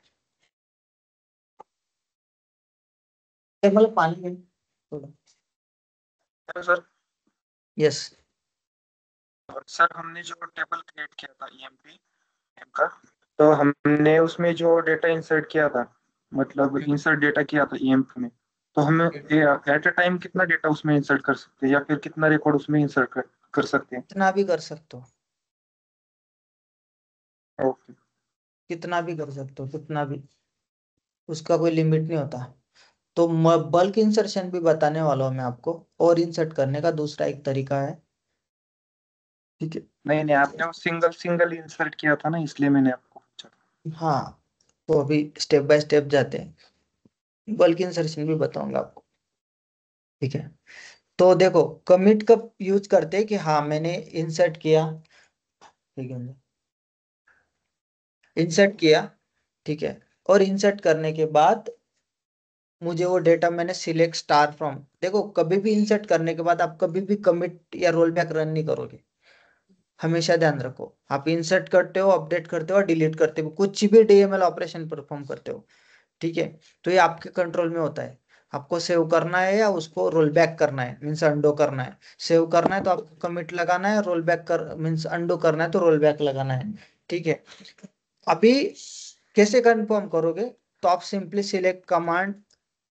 मतलब पानी में थोड़ा। Hello sir. यस सर हमने जो टेबल क्रिएट किया था ईएमपी का, तो हमने उसमें जो डेटा इंसर्ट किया था, मतलब इंसर्ट डेटा किया था ईएमपी में, तो हम एट अ टाइम कितना डेटा उसमें इंसर्ट कर सकते हैं या फिर कितना रिकॉर्ड उसमें इंसर्ट कर सकते हैं? कितना भी कर सकते हो, ओके। कितना भी कर सकते हो, कितना भी, उसका कोई लिमिट नहीं होता। तो बल्क इंसर्शन भी बताने वाला हूँ मैं आपको, और इंसर्ट करने का दूसरा एक तरीका है। ठीक है नहीं नहीं, आपने वो सिंगल सिंगल इंसर्ट किया था ना, इसलिए मैंने आपको पूछा। हाँ तो अभी स्टेप बाय स्टेप जाते हैं, बल्क इंसर्शन भी बताऊंगा आपको। ठीक है तो देखो कमिट कब यूज करते हैं कि हाँ मैंने इंसर्ट किया, ठीक है इंसर्ट किया, ठीक है, और इंसर्ट करने के बाद मुझे वो डेटा मैंने सिलेक्ट स्टार फ्रॉम। देखो कभी भी इंसर्ट करने के बाद आप कभी भी कमिट या रोल बैक रन नहीं करोगे, हमेशा ध्यान रखो। आप इंसर्ट करते हो, अपडेट करते हो, डिलीट करते हो, कुछ भी डीएमएल ऑपरेशन परफॉर्म करते हो, ठीक है, तो ये आपके कंट्रोल में होता है। आपको सेव करना है या उसको रोल बैक करना है, मीन्स अंडो करना है। सेव करना है तो आपको कमिट लगाना है, रोल बैक कर मीन्स अंडो करना है तो रोल बैक लगाना है। ठीक है अभी कैसे कंफर्म करोगे, तो आप सिंपली सिलेक्ट कमांड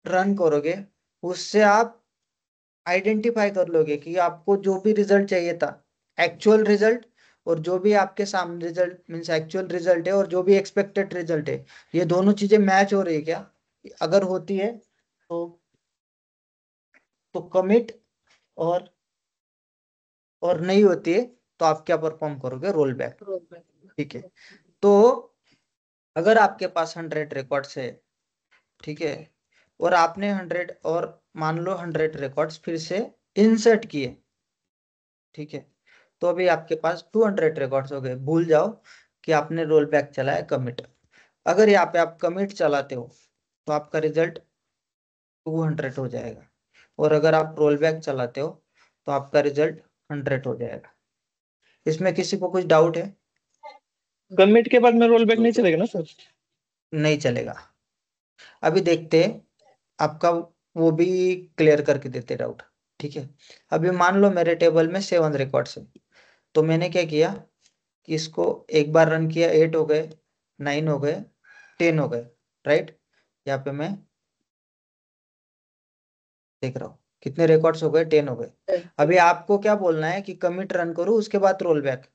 रन करोगे, उससे आप आइडेंटिफाई कर लोगे कि आपको जो भी रिजल्ट चाहिए था, एक्चुअल रिजल्ट, और जो भी आपके सामने रिजल्ट मीन्स एक्चुअल रिजल्ट है और जो भी एक्सपेक्टेड रिजल्ट है, ये दोनों चीजें मैच हो रही है क्या। अगर होती है तो कमिट, और नहीं होती है तो आप क्या परफॉर्म करोगे, रोल बैक। Roll back? ठीक है तो अगर आपके पास 100 रिकॉर्ड्स है, ठीक है, और आपने 100 और मान लो 100 रिकॉर्ड्स फिर से इंसर्ट किए, ठीक है, तो अभी आपके पास 200 रिकॉर्ड्स हो गए। भूल जाओ कि आपने रोल बैक चलाया कमिट। अगर यहाँ पे आप कमिट चलाते हो तो आपका रिजल्ट 200 हो जाएगा, और अगर आप रोल बैक चलाते हो तो आपका रिजल्ट 100 हो जाएगा। इसमें किसी को कुछ डाउट है? कमिट के बाद में रोल बैक नहीं चलेगा ना सर? नहीं चलेगा। अभी देखते हैं, आपका वो भी क्लियर करके देते डाउट। ठीक है अभी मान लो मेरे टेबल में 7 रिकॉर्ड्स है, तो मैंने क्या किया कि इसको एक बार रन किया, 8 हो गए, 9 हो गए, 10 हो गए, राइट। यहाँ पे मैं देख रहा हूँ कितने रिकॉर्ड्स हो गए, 10 हो गए। अभी आपको क्या बोलना है कि कमिट रन करूँ उसके बाद रोल बैक।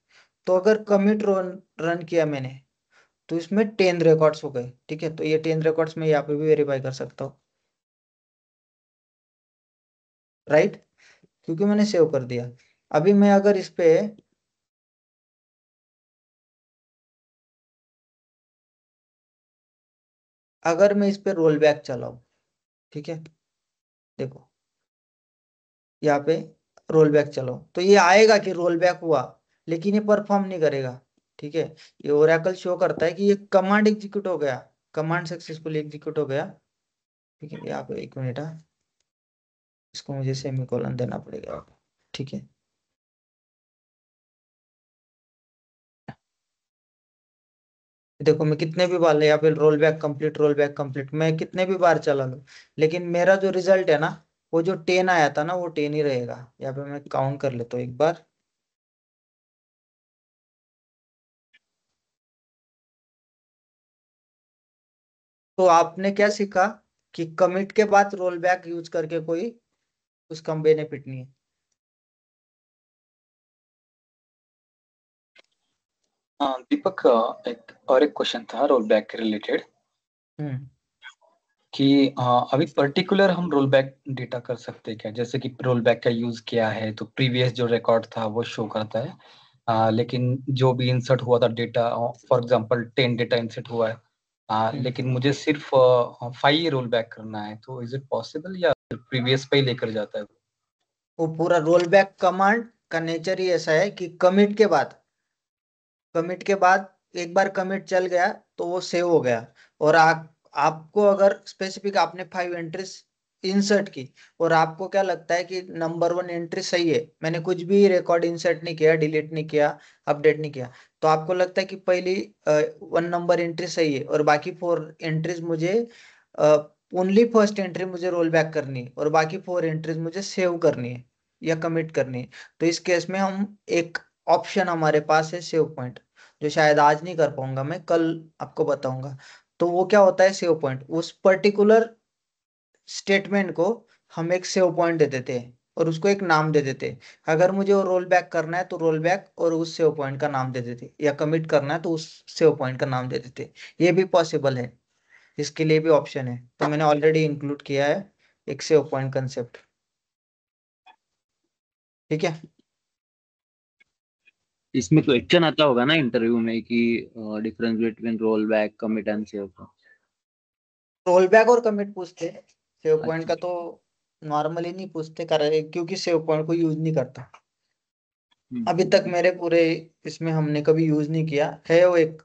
तो अगर कमिट रन किया मैंने तो इसमें 10 रिकॉर्ड्स हो गए, ठीक है, तो ये 10 रिकॉर्ड्स मैं यहाँ पे भी वेरीफाई कर सकता हूँ, राइट, क्योंकि मैंने सेव कर दिया। अभी मैं अगर इस पे अगर मैं इस पे रोल बैक चलाऊं, ठीक है, देखो यहाँ पे रोल बैक चलाओ तो ये आएगा कि रोल बैक हुआ, लेकिन ये परफॉर्म नहीं करेगा। ठीक है ये ओरेकल शो करता है कि ये कमांड एग्जीक्यूट हो गया, कमांड सक्सेसफुली एग्जीक्यूट हो गया। ठीक है यहाँ पे एक मिनट है, इसको मुझे सेमीकोलन देना पड़ेगा। ठीक है देखो मैं कितने भी बार या फिर roll back complete, roll back complete, मैं कितने भी बार चला लूं, लेकिन मेरा जो रिजल्ट है ना, वो जो 10 आया था ना वो 10 ही रहेगा। यहाँ पे मैं काउंट कर लेता हूँ एक बार। तो आपने क्या सीखा कि कमिट के बाद रोल बैक यूज करके कोई उसका बेनिफिट नहीं है। दीपक, एक क्वेश्चन था रोल बैक के रिलेटेड हम्म कि अभी पर्टिकुलर हम रोल बैक डेटा कर सकते हैं क्या? जैसे कि रोल बैक का यूज किया है तो प्रीवियस जो रिकॉर्ड था वो शो करता है, लेकिन जो भी इंसर्ट हुआ था data, for example 10 data insert हुआ है, लेकिन मुझे सिर्फ 5 रोल बैक करना है, तो इज इट पॉसिबल या प्रीवियस पे ही लेकर जाता है? वो पूरा रोल बैक कमांड का नेचर ही ऐसा है कि कमिट के बाद एक बार कमिट चल गया तो वो सेव हो गया। और आपको अगर स्पेसिफिक आपने 5 एंट्रीज इंसर्ट की और आपको क्या लगता है कि नंबर 1 एंट्री सही है, मैंने कुछ भी रिकॉर्ड इंसर्ट नहीं किया, डिलीट नहीं किया, अपडेट नहीं किया, तो आपको लगता है कि पहली 1 नंबर एंट्री सही है और बाकी 4 एंट्रीज मुझे ओनली फर्स्ट एंट्री मुझे रोल बैक करनी है और बाकी 4 एंट्रीज मुझे सेव करनी है या कमिट करनी है। तो इस केस में हम एक ऑप्शन हमारे पास है सेव पॉइंट, जो शायद आज नहीं कर पाऊंगा, मैं कल आपको बताऊंगा। तो वो क्या होता है सेव पॉइंट, उस पर्टिकुलर स्टेटमेंट को हम एक सेव पॉइंट दे देते हैं और उसको एक नाम दे देते हैं। अगर मुझे वो रोल बैक करना है तो रोल बैक और उस सेव पॉइंट का नाम दे देते, या कमिट करना है तो उस सेव पॉइंट का नाम दे देते। ये भी पॉसिबल है, इसके लिए भी ऑप्शन है, तो मैंने ऑलरेडी इंक्लूड किया है एक सेव पॉइंट कंसेप्ट। ठीक है, इसमें क्वेश्चन आता होगा ना इंटरव्यू में कि difference between roll back, commit and save का। रोल बैक और कमिट पूछते हैं, सेव पॉइंट अच्छा। का तो नॉर्मली नहीं पूछते, क्योंकि सेव पॉइंट को यूज नहीं करता अभी तक मेरे पूरे इसमें, हमने कभी यूज नहीं किया है वो एक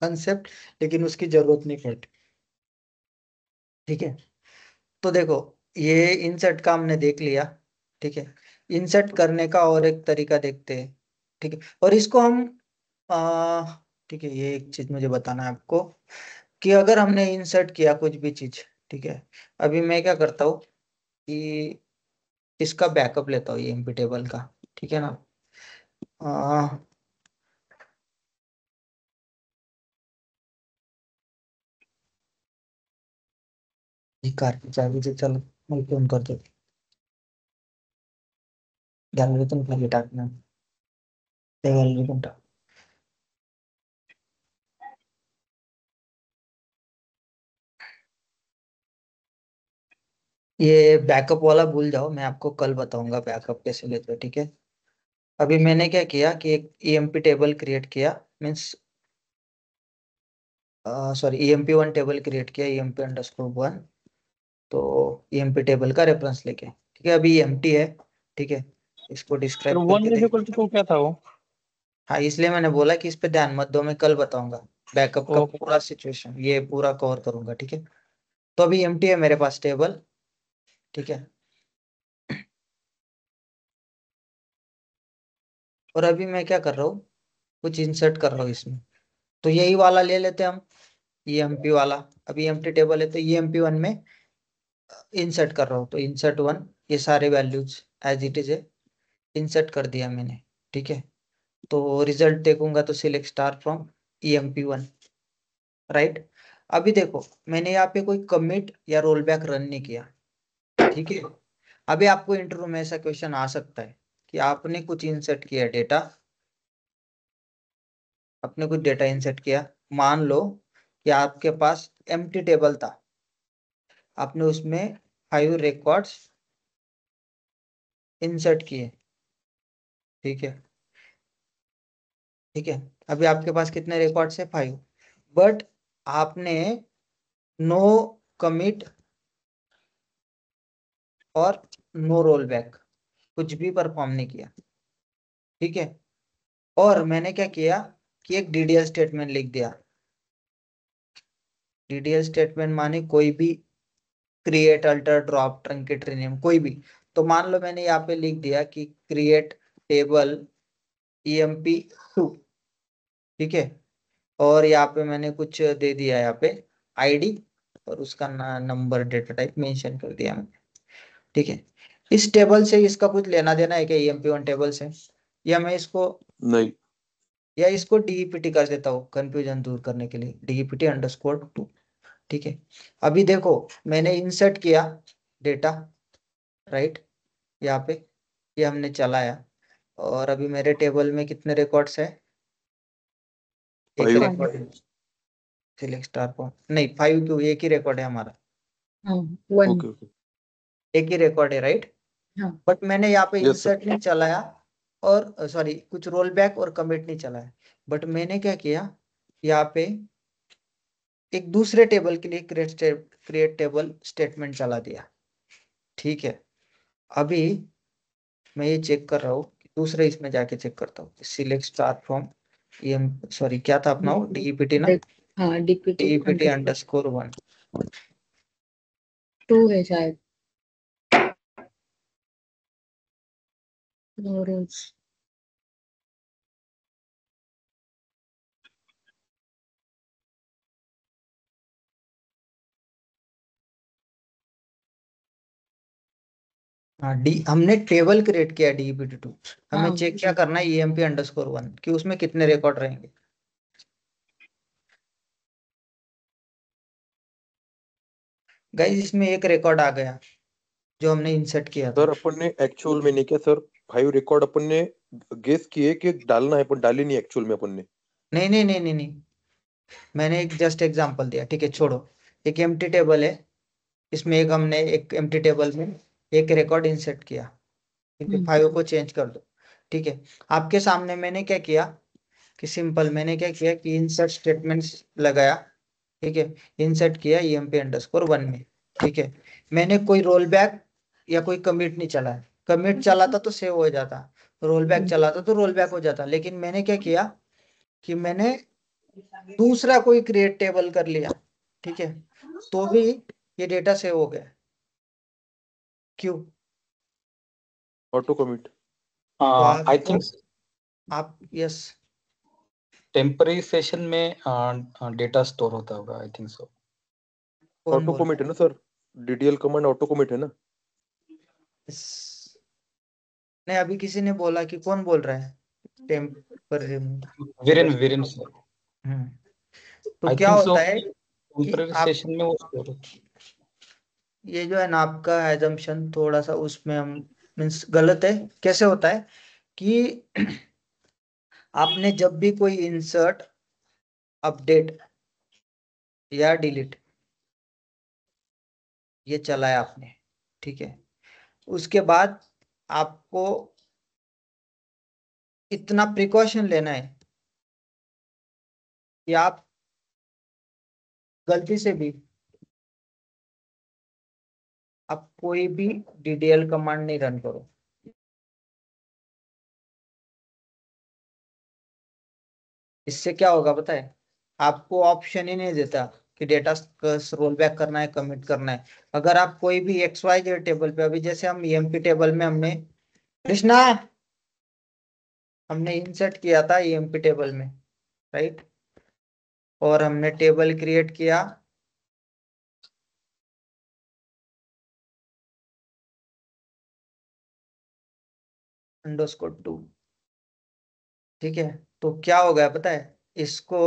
कंसेप्ट, लेकिन उसकी जरूरत नहीं पड़ती। ठीक है, तो देखो ये इंसर्ट का हमने देख लिया। ठीक है, इंसर्ट करने का और एक तरीका देखते हैं। ठीक है, और इसको हम ठीक है, ये एक चीज मुझे बताना है आपको कि अगर हमने इंसर्ट किया कुछ भी चीज, ठीक है, अभी मैं क्या करता हूँ कि इसका बैकअप लेता हूँ, ये एमपी टेबल का। ठीक है ना, आ, ये कार की चाबी से चल मैं फोन कर दो, गॅलरी तुम खाली टाकना, त्या गॅलरी पण टाक। ये बैकअप वाला भूल जाओ, मैं आपको कल बताऊंगा बैकअप कैसे लेते हो। ठीक है, अभी मैंने क्या किया कि एक ईएमपी टेबल क्रिएट किया, means sorry EMP1 table create किया, EMP_1, तो EMP टेबल का रेफरेंस लेके। ठीक है, अभी एम्प्टी है। ठीक है, इसको सर डिस्क्राइब 1 करके इज देख। इक्वल टू 2 क्या था वो? हाँ, इसलिए मैंने बोला कि इस पे ध्यान मत दो, मैं कल बताऊंगा बैकअप का ओके। पूरा सिचुएशन, ये पूरा कवर करूंगा। ठीक है, तो अभी एम्प्टी है मेरे पास टेबल। ठीक है, और अभी मैं क्या कर रहा हूँ, कुछ इंसर्ट कर रहा हूँ इसमें, तो यही वाला ले लेते हैं हम, EMP वाला। अभी एम्प्टी टेबल है तो EMP1 में इंसर्ट कर रहा हूँ, तो insert1, ये सारे वैल्यूज एज इट इज है, इंसर्ट कर दिया मैंने। ठीक है, तो रिजल्ट देखूंगा तो select star from EMP1, right. अभी देखो मैंने यहाँ पे कोई कमिट या रोल बैक रन नहीं किया। ठीक है, अभी आपको इंटरव्यू में ऐसा क्वेश्चन आ सकता है कि आपने कुछ इंसर्ट किया डेटा, आपने कुछ डेटा इंसर्ट किया, मान लो कि आपके पास एम्प्टी टेबल था, आपने उसमें 5 रिकॉर्ड्स इंसर्ट किए। ठीक है, ठीक है, अभी आपके पास कितने रिकॉर्ड्स है, 5, बट आपने नो कमिट और नो रोल बैक कुछ भी परफॉर्म नहीं किया। ठीक है, और मैंने क्या किया कि एक DDL स्टेटमेंट लिख दिया। DDL स्टेटमेंट माने कोई भी create, alter, drop, truncate, rename, कोई भी। तो मान लो मैंने यहाँ पे लिख दिया कि क्रिएट टेबल EMP2। ठीक है, और यहाँ पे मैंने कुछ दे दिया, यहाँ पे ID और उसका नंबर, डेटा टाइप मेंशन कर दिया मैंने। ठीक है, इस टेबल से इसका कुछ लेना देना है क्या EMP1 टेबल से, या मैं इसको, नहीं। या इसको DEPT कर देता हूँ कंफ्यूजन दूर करने के लिए, DEPT_2। ठीक है, अभी देखो मैंने इंसर्ट किया डेटा, राइट, यहाँ पे ये हमने चलाया, और अभी मेरे टेबल में कितने रिकॉर्ड्स है, एक 5। रिकॉर्ड, सिलेक्ट स्टार फॉर्म, नहीं 5 क्यों, एक ही रिकॉर्ड है हमारा, 1। ओके ओके, एक ही रिकॉर्ड है, राइट। हाँ। बट मैंने यहाँ पे यस सर। इंसर्ट नहीं चलाया, और सॉरी कुछ रोल बैक और कमिट नहीं चलाया, बट मैंने क्या किया, यहाँ पे एक दूसरे टेबल के लिए क्रिएट टेबल स्टेटमेंट चला दिया। ठीक है, अभी मैं ये चेक कर रहा हूँ कि दूसरे इसमें जाके चेक करता हूँ, सिलेक्ट स्टार फ्रॉम सॉरी क्या था अपना वो डीईपीटी ना, हाँ डीपीटी डीईपीटी अंडरस्कोर 1 2 है शायद। No rules. हाँ डी हमने टेबल क्रिएट किया डीईपीटी2, हमें हाँ चेक क्या करना है ईएमपी अंडरस्कोर 1 कि उसमें कितने रिकॉर्ड रहेंगे। गाइस इसमें एक रिकॉर्ड आ गया जो हमने इंसर्ट किया था। सर अपन ने एक्चुअल में नहीं किया सर, 5 रिकॉर्ड अपन ने गेस किए कि डालना है, पर डाली नहीं एक्चुअल में अपन ने। नहीं नहीं नहीं नहीं नहीं, मैंने एक जस्ट एग्जांपल दिया, ठीक है छोड़ो। एक एम्प्टी टेबल है, इसमें एक हमने एक एम्प्टी टेबल में एक रिकॉर्ड इंसर्ट किया, ठीक है 5 को चेंज कर दो, ठीक है। आपके सामने मैंने क्या किया कि सिंपल मैंने क्या किया कि इंसर्ट स्टेटमेंट्स लगाया, ठीक है, इंसर्ट किया ईएमपी अंडरस्कोर 1 में, ठीक है। मैंने कोई रोल बैक या कोई कमिट नहीं चलाया, कमिट चलाता तो सेव हो जाता, रोल बैक चलाता तो रोल बैक हो जाता, लेकिन मैंने क्या किया कि मैंने दूसरा कोई क्रिएट टेबल कर लिया, ठीक है, तो भी ये डेटा सेव हो गया। क्यों? Auto commit. तो आई आपको थिंक आप यस टेम्पररी सेशन में डेटा स्टोर होता होगा, आई थिंक सो। कौन ऑटो बोल कमिट है ना sir, DDL command auto commit है ना। नहीं अभी किसी ने बोला कि कौन बोल रहा है टेम्पररी। वीरेन वीरेन सर, तो आई क्या थिंक सो होता है कि टेम्पररी आप सेशन में वो स्टोर होता है। ये जो है ना आपका एजम्पशन थोड़ा सा उसमें हम मीन्स गलत है। कैसे होता है कि आपने जब भी कोई इंसर्ट अपडेट या डिलीट ये चलाया आपने, ठीक है, उसके बाद आपको इतना प्रिकॉशन लेना है कि आप गलती से भी आप कोई भी डीडीएल कमांड नहीं रन करो। इससे क्या होगा पता है, आपको ऑप्शन ही नहीं देता कि डेटा रोल बैक करना है कमिट करना है। अगर आप कोई भी XYZ टेबल पे, अभी जैसे हम ईएमपी टेबल में हमने कृष्णा हमने इंसर्ट किया था ईएमपी टेबल में, राइट, और हमने टेबल क्रिएट किया _2, ठीक है। तो क्या हो गया पता है इसको,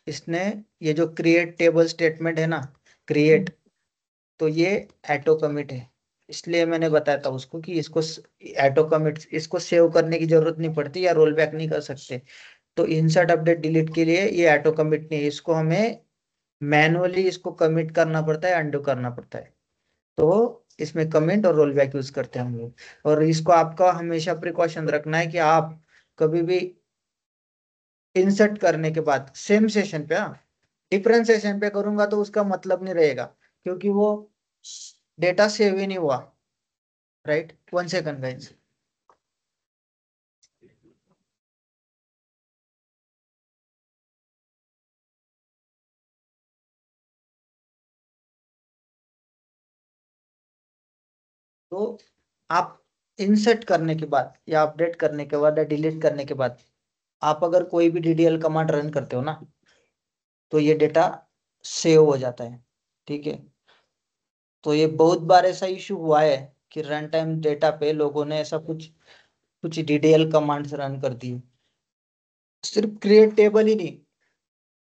इसने ये जो क्रिएट टेबल स्टेटमेंट है ना क्रिएट, तो ये एटो कमिट है, इसलिए मैंने बताया था उसको कि इसको एटो कमिट इसको सेव करने की जरूरत नहीं पड़ती या रोल बैक नहीं कर सकते। तो इंसर्ट अपडेट डिलीट के लिए ये एटो कमिट नहीं है, इसको हमें मैनुअली इसको कमिट करना पड़ता है, अंडू करना पड़ता है। तो इसमें कमिट और रोल बैक यूज करते हैं हम लोग। और इसको आपका हमेशा प्रिकॉशन रखना है कि आप कभी भी इंसर्ट करने के बाद सेम सेशन पे, हाँ डिफरेंट सेशन पे करूंगा तो उसका मतलब नहीं रहेगा, क्योंकि वो डेटा सेव ही नहीं हुआ, राइट। 1 second guys. तो आप इंसर्ट करने के बाद या अपडेट करने के बाद या डिलीट करने के बाद आप अगर कोई भी डीडीएल कमांड रन करते हो ना तो ये डेटा सेव हो जाता है, ठीक है। तो ये बहुत बार ऐसा इशू हुआ है कि रन टाइम डेटा पे लोगों ने ऐसा कुछ कुछ डीडीएल कमांड्स रन कर दिए, सिर्फ क्रिएट टेबल ही नहीं,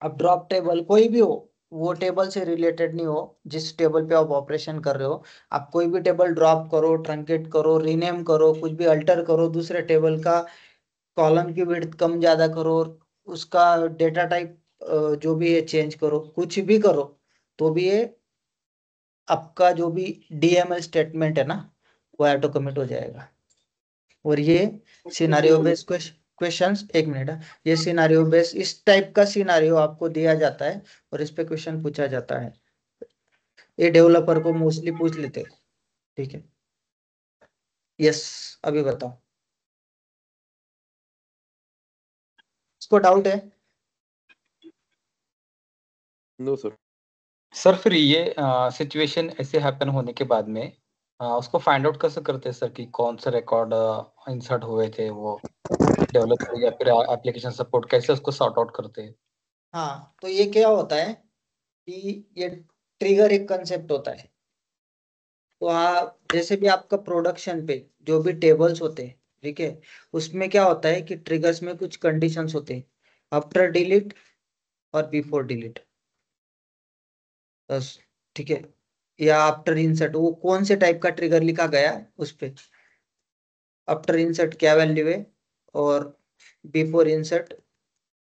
अब ड्रॉप टेबल कोई भी हो, वो टेबल से रिलेटेड नहीं हो जिस टेबल पे आप ऑपरेशन कर रहे हो, आप कोई भी टेबल ड्रॉप करो, ट्रंकेट करो, रीनेम करो, कुछ भी अल्टर करो, दूसरे टेबल का कॉलम की विड्थ कम ज्यादा करो, उसका डेटा टाइप जो भी है चेंज करो, कुछ भी करो, तो भी ये आपका जो भी डीएमएल स्टेटमेंट है ना वो ऑटो कमिट हो जाएगा। और ये सिनारियो बेस्ड क्वेश्चंस, एक मिनट, ये सिनारियो बेस्ड इस टाइप का सिनारियो आपको दिया जाता है और इस पे क्वेश्चन पूछा जाता है, ये डेवलपर को मोस्टली पूछ लेते हैं, ठीक है। यस अभी बताओ। इसको डाउट है? No sir. सर फिर ये सिचुएशन ऐसे हैपन होने के बाद में उसको फाइंड आउट कैसे करते हैं सर कि कौन से रिकॉर्ड इंसर्ट हुए थे, वो डेवलपर या फिर एप्लीकेशन सपोर्ट कैसे उसको सॉर्ट आउट करते हैं? हाँ, तो ये क्या होता है कि ये ट्रिगर एक कंसेप्ट होता है। तो जैसे भी आपका प्रोडक्शन पे जो भी टेबल्स होते हैं, ठीक है, उसमें क्या होता है कि ट्रिगर्स में कुछ कंडीशंस होते हैं, आफ्टर डिलीट और बिफोर डिलीट, बस, ठीक है, या आफ्टर इंसर्ट, वो कौन से टाइप का ट्रिगर लिखा गया है उस पे, आफ्टर इंसर्ट क्या वैल्यू है और बिफोर इंसर्ट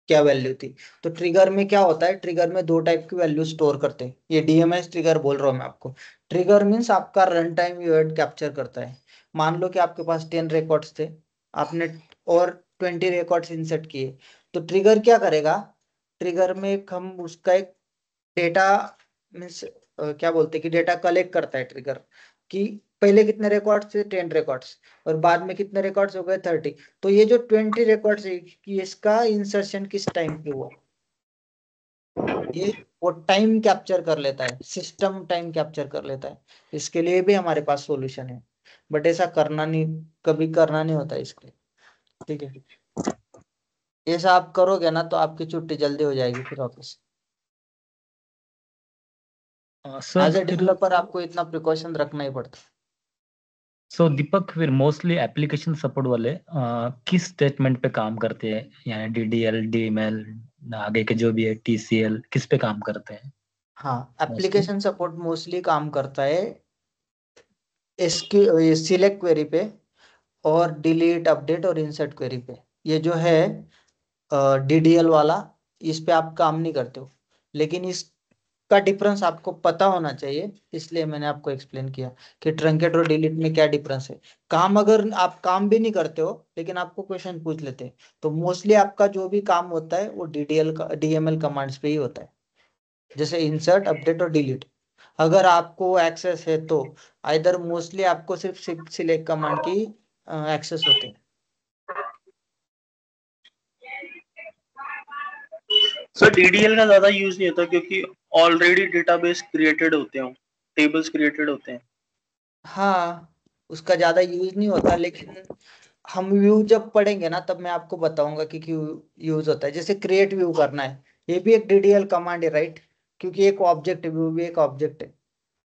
क्या वैल्यू थी। तो ट्रिगर में क्या होता है, ट्रिगर में दो टाइप की वैल्यू स्टोर करते हैं। ये डीएमएस ट्रिगर बोल रहा हूँ मैं आपको। ट्रिगर मीन्स आपका रन टाइम इवेंट कैप्चर करता है। मान लो कि आपके पास 10 रिकॉर्ड्स थे, आपने और 20 रिकॉर्ड्स इंसर्ट किए, तो ट्रिगर क्या करेगा, ट्रिगर में हम उसका एक डेटा मीन्स क्या बोलते हैं कि डेटा कलेक्ट करता है ट्रिगर, कि पहले कितने रिकॉर्ड्स थे, 10 रिकॉर्ड्स, और बाद में कितने रिकॉर्ड्स हो गए, 30। तो ये जो 20 रिकॉर्ड्स है कि इसका इंसर्शन किस टाइम पे हुआ, ये वो टाइम कैप्चर कर लेता है, सिस्टम टाइम कैप्चर कर लेता है। इसके लिए भी हमारे पास सॉल्यूशन है, बट ऐसा करना नहीं, कभी करना नहीं होता इसके लिए, ठीक है। ऐसा आप करोगे ना तो आपकी छुट्टी जल्दी हो जाएगी फिर ऑफिस। सर एज ए फिर डेवलपर आपको इतना प्रिकॉशन रखना ही पड़ता है। सो दीपक फिर मोस्टली एप्लीकेशन सपोर्ट वाले किस स्टेटमेंट पे काम करते हैं, यानी डीडीएल, डीएमएल, आगे के जो भी है टीसीएल, किस पे काम करते हैं हाँ, मोस्टली? एप्लीकेशन सपोर्ट मोस्टली काम करता है इसकी सिलेक्ट क्वेरी पे और डिलीट, अपडेट और इंसर्ट क्वेरी पे। ये जो है डीडीएल वाला, इस पे आप काम नहीं करते हो, लेकिन इसका डिफरेंस आपको पता होना चाहिए, इसलिए मैंने आपको एक्सप्लेन किया कि ट्रंकेट और डिलीट में क्या डिफरेंस है। काम अगर आप काम भी नहीं करते हो लेकिन आपको क्वेश्चन पूछ लेते हैं, तो मोस्टली आपका जो भी काम होता है वो डीडीएल का, डीएमएल कमांड्स पे ही होता है, जैसे इंसर्ट, अपडेट और डिलीट। अगर आपको एक्सेस है तो आइदर मोस्टली आपको सिर्फ सिलेक्ट कमांड की एक्सेस होते हैं। सर डीडीएल का ज्यादा यूज नहीं होता क्योंकि ऑलरेडी डेटाबेस क्रिएटेड होते हैं, टेबल्स क्रिएटेड होते हैं। हाँ, उसका ज्यादा यूज नहीं होता, लेकिन हम व्यू जब पढ़ेंगे ना तब मैं आपको बताऊंगा कि क्यों यूज होता है। जैसे क्रिएट व्यू करना है, ये भी एक डीडीएल कमांड है, राइट, क्योंकि एक ऑब्जेक्ट है, व्यू भी एक ऑब्जेक्ट है,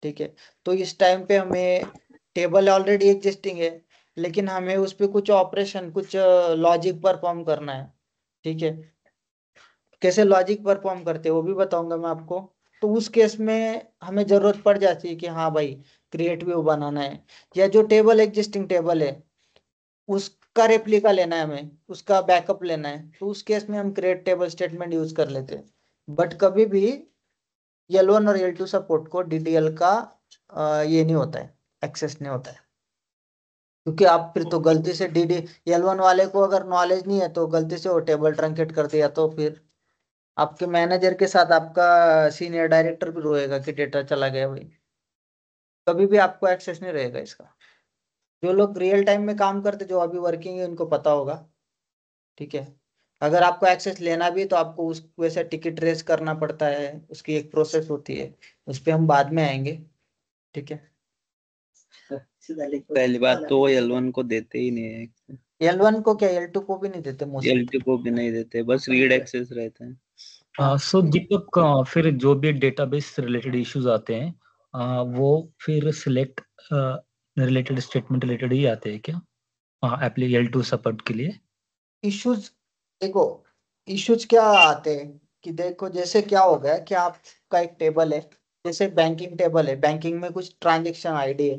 ठीक है। तो इस टाइम पे हमें टेबल ऑलरेडी एग्जिस्टिंग है, लेकिन हमें उस पर कुछ ऑपरेशन, कुछ लॉजिक परफॉर्म करना है, ठीक है। कैसे लॉजिक परफॉर्म करते हैं वो भी बताऊंगा मैं आपको। तो उस केस में हमें जरूरत पड़ जाती है कि हाँ भाई क्रिएट व्यू बनाना है, या जो टेबल एग्जिस्टिंग टेबल है उसका रेप्लिका लेना है, हमें उसका बैकअप लेना है, तो उस केस में हम क्रिएट टेबल स्टेटमेंट यूज कर लेते हैं। बट कभी भी L1 और L2 सपोर्ट को डीडीएल का ये नहीं होता है, एक्सेस नहीं होता है, क्योंकि आप फिर तो गलती से डीडी L1 वाले को अगर नॉलेज नहीं है तो गलती से वो टेबल ट्रंकेट कर दिया तो फिर आपके मैनेजर के साथ आपका सीनियर डायरेक्टर भी रोएगा कि डेटा चला गया भाई। कभी भी आपको एक्सेस नहीं रहेगा इसका। जो लोग रियल टाइम में काम करते, जो अभी वर्किंग है, उनको पता होगा, ठीक है। अगर आपको एक्सेस लेना भी तो आपको उस वैसे टिकट रेस करना पड़ता है, उसकी एक प्रोसेस होती है, उस पर हम बाद में आएंगे, ठीक है। पहली बात तो वो L1 को देते ही नहीं है, L1 को क्या, L2 को भी नहीं देते मोस्टली। L2 को भी नहीं देते, बस रीड एक्सेस रहता है। सो दीपक फिर जो भी डेटाबेस रिलेटेड इश्यूज आते हैं वो फिर सिलेक्ट रिलेटेड स्टेटमेंट रिलेटेड ही आते हैं क्या L2 सपोर्ट के लिए? इश्यूज, देखो इश्यूज क्या आते हैं कि देखो जैसे क्या हो गया कि आपका एक टेबल है, जैसे बैंकिंग टेबल है, बैंकिंग में कुछ ट्रांजेक्शन आईडी है,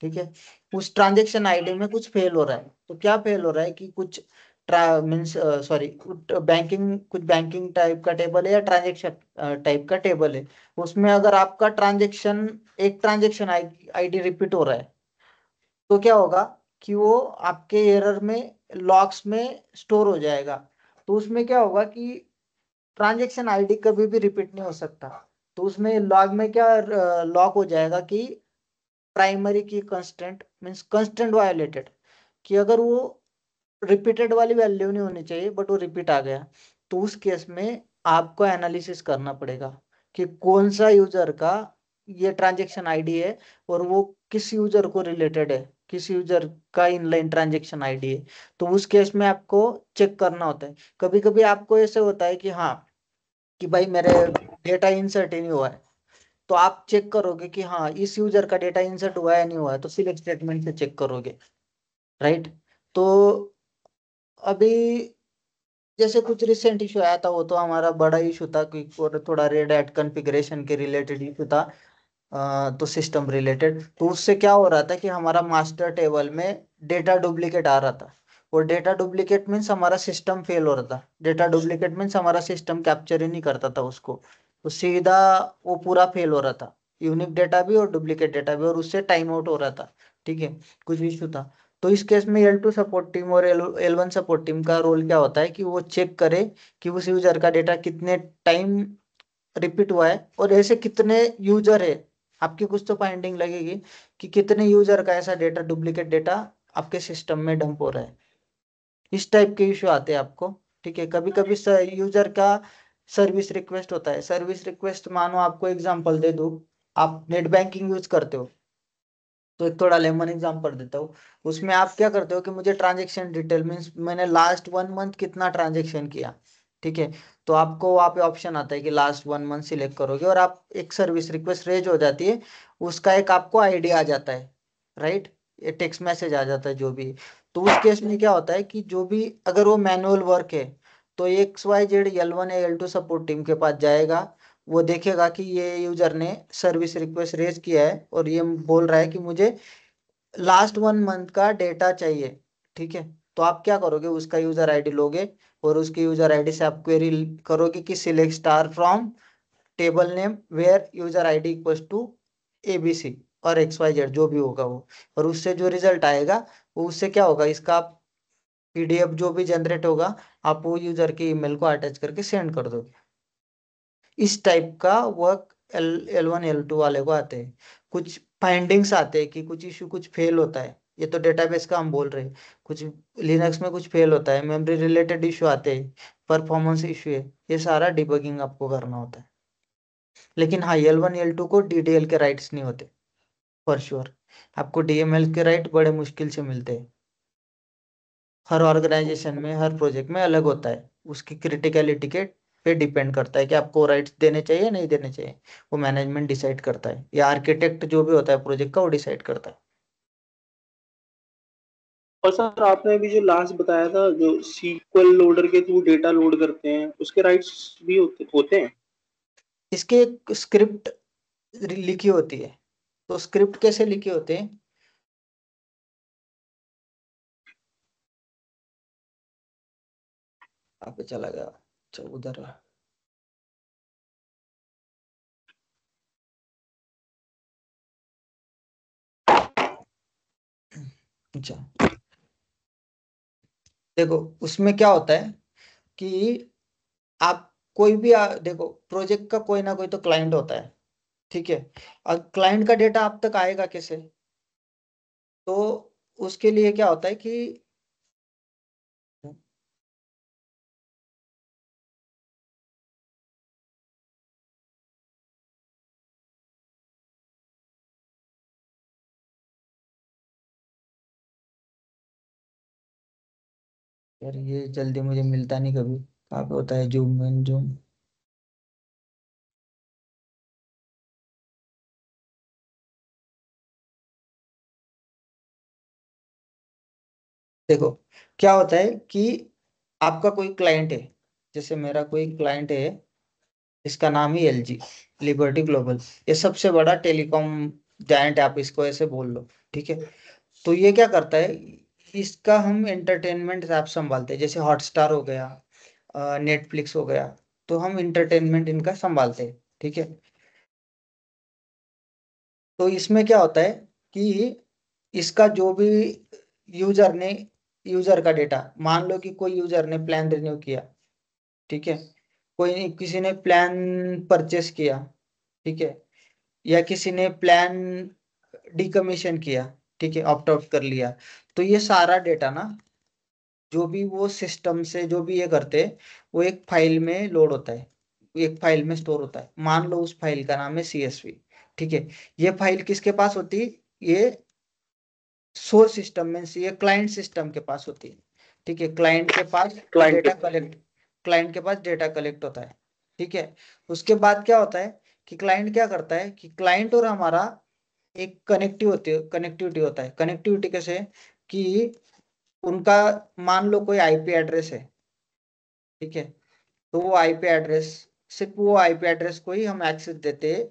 ठीक है। उस ट्रांजेक्शन आईडी में कुछ फेल हो रहा है, तो क्या फेल हो रहा है कि कुछ मीन्स सॉरी, बैंकिंग, कुछ बैंकिंग टाइप का टेबल है या ट्रांजेक्शन टाइप का टेबल है, उसमें अगर आपका ट्रांजेक्शन, एक ट्रांजेक्शन आईडी रिपीट हो रहा है, तो क्या होगा कि वो आपके एरर में लॉग्स में स्टोर हो जाएगा। तो उसमें क्या होगा कि ट्रांजैक्शन आईडी कभी भी रिपीट नहीं हो सकता, तो उसमें लॉग में क्या लॉग हो जाएगा कि प्राइमरी की कंस्टेंट मींस कंस्टेंट वायोलेटेड, कि अगर वो रिपीटेड वाली वैल्यू नहीं होनी चाहिए, बट वो रिपीट आ गया, तो उस केस में आपको एनालिसिस करना पड़ेगा कि कौन सा यूजर का ये ट्रांजेक्शन आईडी है और वो किस यूजर को रिलेटेड है, किस यूजर का इनलाइन ट्रांजेक्शन आईडी है। तो उस केस में आपको चेक करना होता है। कभी कभी आपको ऐसे होता है कि हाँ, कि भाई मेरे डेटा इंसर्ट ही नहीं हुआ है, तो आप चेक करोगे कि हाँ इस यूजर का डेटा इंसर्ट हुआ है नहीं हुआ है, तो सिलेक्ट स्टेटमेंट से चेक करोगे, राइट। तो अभी जैसे कुछ रिसेंट इशू आया था, वो तो हमारा बड़ा इशू था, कि और थोड़ा रेड हैट कॉन्फ़िगरेशन के रिलेटेड इशू था, तो सिस्टम रिलेटेड। तो उससे क्या हो रहा था कि हमारा मास्टर टेबल में डेटा डुप्लीकेट आ रहा था, और डेटा डुप्लीकेट मीन्स हमारा सिस्टम फेल हो रहा था। डेटा डुप्लीकेट मीन्स हमारा सिस्टम कैप्चर ही नहीं करता था उसको, तो सीधा वो पूरा फेल हो रहा था, यूनिक डेटा भी और डुप्लीकेट डेटा भी, और उससे टाइम आउट हो रहा था, ठीक है, कुछ इशू था। तो इस केस में L2 सपोर्ट टीम और L1 सपोर्ट टीम का रोल क्या होता है कि वो चेक करे कि उस यूजर का डेटा कितने टाइम रिपीट हुआ है, और ऐसे कितने यूजर है। आपकी कुछ तो फाइंडिंग लगेगी कि कितने यूजर का ऐसा डेटा, डुप्लीकेट डेटा आपके सिस्टम में डंप हो रहा है। इस टाइप के इश्यू आते हैं आपको, ठीक है। कभी कभी यूजर का सर्विस रिक्वेस्ट होता है। सर्विस रिक्वेस्ट, मानो आपको एग्जांपल दे दूं, आप नेट बैंकिंग यूज करते हो, तो एक थोड़ा लेमन एग्जांपल देता हूँ। उसमें आप क्या करते हो कि मुझे ट्रांजेक्शन डिटेल मीन्स मैंने लास्ट 1 मंथ कितना ट्रांजेक्शन किया, ठीक है। तो आपको वहाँ पे ऑप्शन आता है कि लास्ट 1 मंथ सिलेक्ट करोगे, और आप एक सर्विस रिक्वेस्ट रेज हो जाती है, उसका एक आपको आईडी आ जाता है, राइट, ये टेक्स्ट मैसेज आ जाता है जो भी। तो उस केस में क्या होता है कि जो भी, अगर वो मैनुअल वर्क है, तो XYZ L1 या L2 सपोर्ट टीम के पास जाएगा, वो देखेगा कि ये यूजर ने सर्विस रिक्वेस्ट रेज किया है और ये बोल रहा है कि मुझे लास्ट 1 मंथ का डेटा चाहिए, ठीक है। तो आप क्या करोगे, उसका यूजर आईडी लोगे, और उसके यूजर आईडी से आप क्वेरी करोगे कि select star from table name where user ID equals to ABC और XYZ, जो भी होगा वो, और उससे जो रिजल्ट आएगा, वो उससे क्या होगा, इसका PDF जो भी जनरेट होगा, आप वो यूजर के ईमेल को अटैच करके सेंड कर दोगे। इस टाइप का वर्क L1 L2 वाले को आते हैं। कुछ फाइंडिंग्स आते हैं कि कुछ इशू, कुछ फेल होता है, ये तो डेटाबेस का हम बोल रहे हैं। कुछ लिनक्स में कुछ फेल होता है, मेमोरी रिलेटेड इशू आते हैं, परफॉर्मेंस इशू है, ये सारा डिबगिंग आपको करना होता है। लेकिन हाँ, L1 L2 को DDL के राइट्स नहीं होते, फॉर श्योर। आपको DML के राइट बड़े मुश्किल से मिलते हैं। हर ऑर्गेनाइजेशन में, हर प्रोजेक्ट में अलग होता है, उसकी क्रिटिकलिटी के पे डिपेंड करता है कि आपको राइट्स देने चाहिए नहीं देने चाहिए। वो मैनेजमेंट डिसाइड करता है, या आर्किटेक्ट जो भी होता है प्रोजेक्ट का, वो डिसाइड करता है। और सर आपने अभी जो लास्ट बताया था, जो सीक्वल लोडर के थ्रू डेटा लोड करते हैं, उसके राइट्स भी होते हैं? इसके एक स्क्रिप्ट लिखी होती है। तो स्क्रिप्ट कैसे लिखे होते हैं, आप पे चला गया, चलो उधर है। अच्छा, देखो उसमें क्या होता है कि आप कोई भी देखो, प्रोजेक्ट का कोई ना कोई तो क्लाइंट होता है, ठीक है। और क्लाइंट का डेटा आप तक आएगा कैसे, तो उसके लिए क्या होता है कि यार ये जल्दी मुझे मिलता नहीं कभी, कहाँ पे होता है जूम इन जूम। देखो क्या होता है कि आपका कोई क्लाइंट है, जैसे मेरा कोई क्लाइंट है, इसका नाम ही LG, लिबर्टी ग्लोबल। ये सबसे बड़ा टेलीकॉम जायंट है, आप इसको ऐसे बोल लो, ठीक है। तो ये क्या करता है, इसका हम एंटरटेनमेंट ऐप संभालते हैं, जैसे हॉटस्टार हो गया, नेटफ्लिक्स हो गया, तो हम इंटरटेनमेंट इनका संभालते हैं, ठीक है। तो इसमें क्या होता है कि इसका जो भी यूजर ने, यूजर का डेटा, मान लो कि कोई यूजर ने प्लान रिन्यू किया, ठीक है, कोई किसी ने प्लान परचेस किया, ठीक है, या किसी ने प्लान डिकमीशन किया, ठीक है, ऑप्ट आउट कर लिया, तो ये सारा डेटा ना जो भी वो सिस्टम से जो भी ये करते हैं वो एक फाइल में लोड होता है, एक फाइल में स्टोर होता है। मान लो उस फाइल का नाम है CSV, ठीक है। ये फाइल किसके पास होती है? ये सोर्स सिस्टम में, ये क्लाइंट सिस्टम के पास होती है, ठीक है। क्लाइंट के पास क्लाइंट के पास डेटा कलेक्ट होता है, ठीक है। उसके बाद क्या होता है कि क्लाइंट क्या करता है कि क्लाइंट और हमारा एक कनेक्टिविटी होता है। कनेक्टिविटी कैसे? कि उनका मान लो कोई आईपी एड्रेस है, ठीक है। तो वो आईपी एड्रेस, सिर्फ वो आईपी एड्रेस को ही हम एक्सेस देते हैं।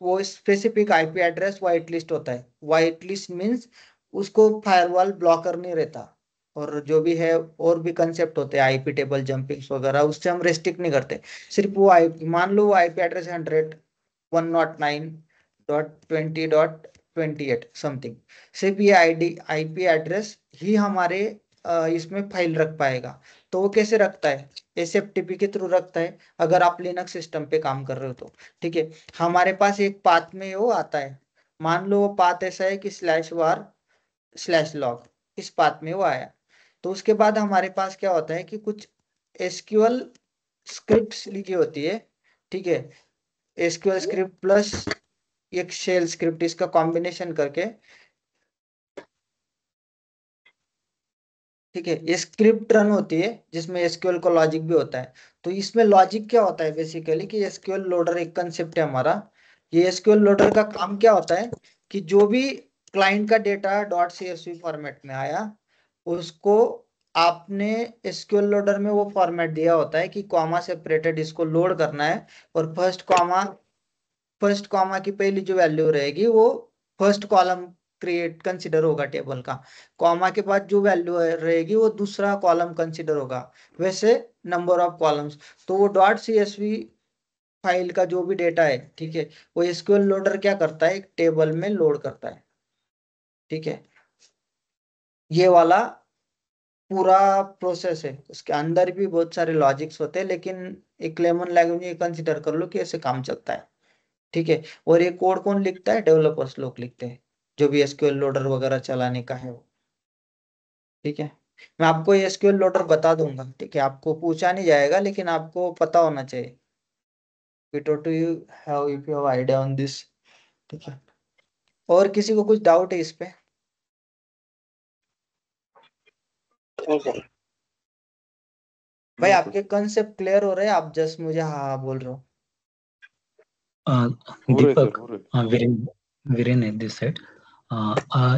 वो specific IP address white list होता है। व्हाइट लिस्ट मीन्स उसको फायरवॉल ब्लॉकर नहीं रहता, और जो भी है और भी कंसेप्ट होते हैं आईपी टेबल जंपिंग्स वगैरह, उससे हम रेस्ट्रिक्ट नहीं करते। सिर्फ वो आईपी, मान लो वो आईपी एड्रेस 100.109.20.28 समथिंग, सिर्फ ये आईपी एड्रेस ही हमारे इसमें फाइल रख पाएगा। तो वो कैसे रखता है? एसएफटीपी के थ्रू रखता है, अगर आप लिनक्स सिस्टम पे काम कर रहे हो तो, ठीक है। हमारे पास एक पाथ में वो आता है, मान लो वो पाथ ऐसा है कि /var/log, इस पाथ में वो आया। तो उसके बाद हमारे पास क्या होता है कि कुछ एसक्यूएल स्क्रिप्ट लिखी होती है, ठीक है। एसक्यूएल स्क्रिप्ट प्लस एक शेल स्क्रिप्ट, इसका कॉम्बिनेशन करके, ठीक है, ये स्क्रिप्ट रन होती है जिसमें एसक्यूएल का लॉजिक भी होता है। तो इसमें लॉजिक क्या होता है बेसिकली कि एसक्यूएल लोडर एक कंसेप्ट है हमारा। ये एसक्यूएल लोडर का काम क्या होता है कि जो भी क्लाइंट का डेटा .csv फॉर्मेट में आया, उसको आपने एसक्यूएल लोडर में वो फॉर्मेट दिया होता है कि कॉमा सेपरेटेड इसको लोड करना है, और फर्स्ट कॉमा की पहली जो वैल्यू रहेगी वो फर्स्ट कॉलम क्रिएट कंसिडर होगा टेबल का। कॉमा के बाद जो वैल्यू रहेगी वो दूसरा कॉलम कंसिडर होगा। वैसे नंबर ऑफ कॉलम्स, तो वो .csv फाइल का जो भी डेटा है, ठीक है, वो एसक्यूएल लोडर क्या करता है, एक टेबल में लोड करता है, ठीक है। ये वाला पूरा प्रोसेस है, उसके अंदर भी बहुत सारे लॉजिक्स होते हैं, लेकिन एक लेमन लैंग्वेज ये कंसिडर कर लो कि ऐसे काम चलता है, ठीक है। और ये कोड कौन लिखता है? डेवलपर्स लोग लिखते हैं, जो भी एसक्यूएल लोडर वगैरह चलाने का है वो, ठीक है। मैं आपको ये एसक्यूएल लोडर बता दूंगा, ठीक है, आपको पूछा नहीं जाएगा लेकिन आपको पता होना चाहिए। To you have, if you have idea on this, ठीक है। और किसी को कुछ डाउट है इस पे? भाई आपके कंसेप्ट क्लियर हो रहे हैं? आप जस्ट मुझे हाँ बोल रहे हो। दीपक, वीरेन है दिस साइड।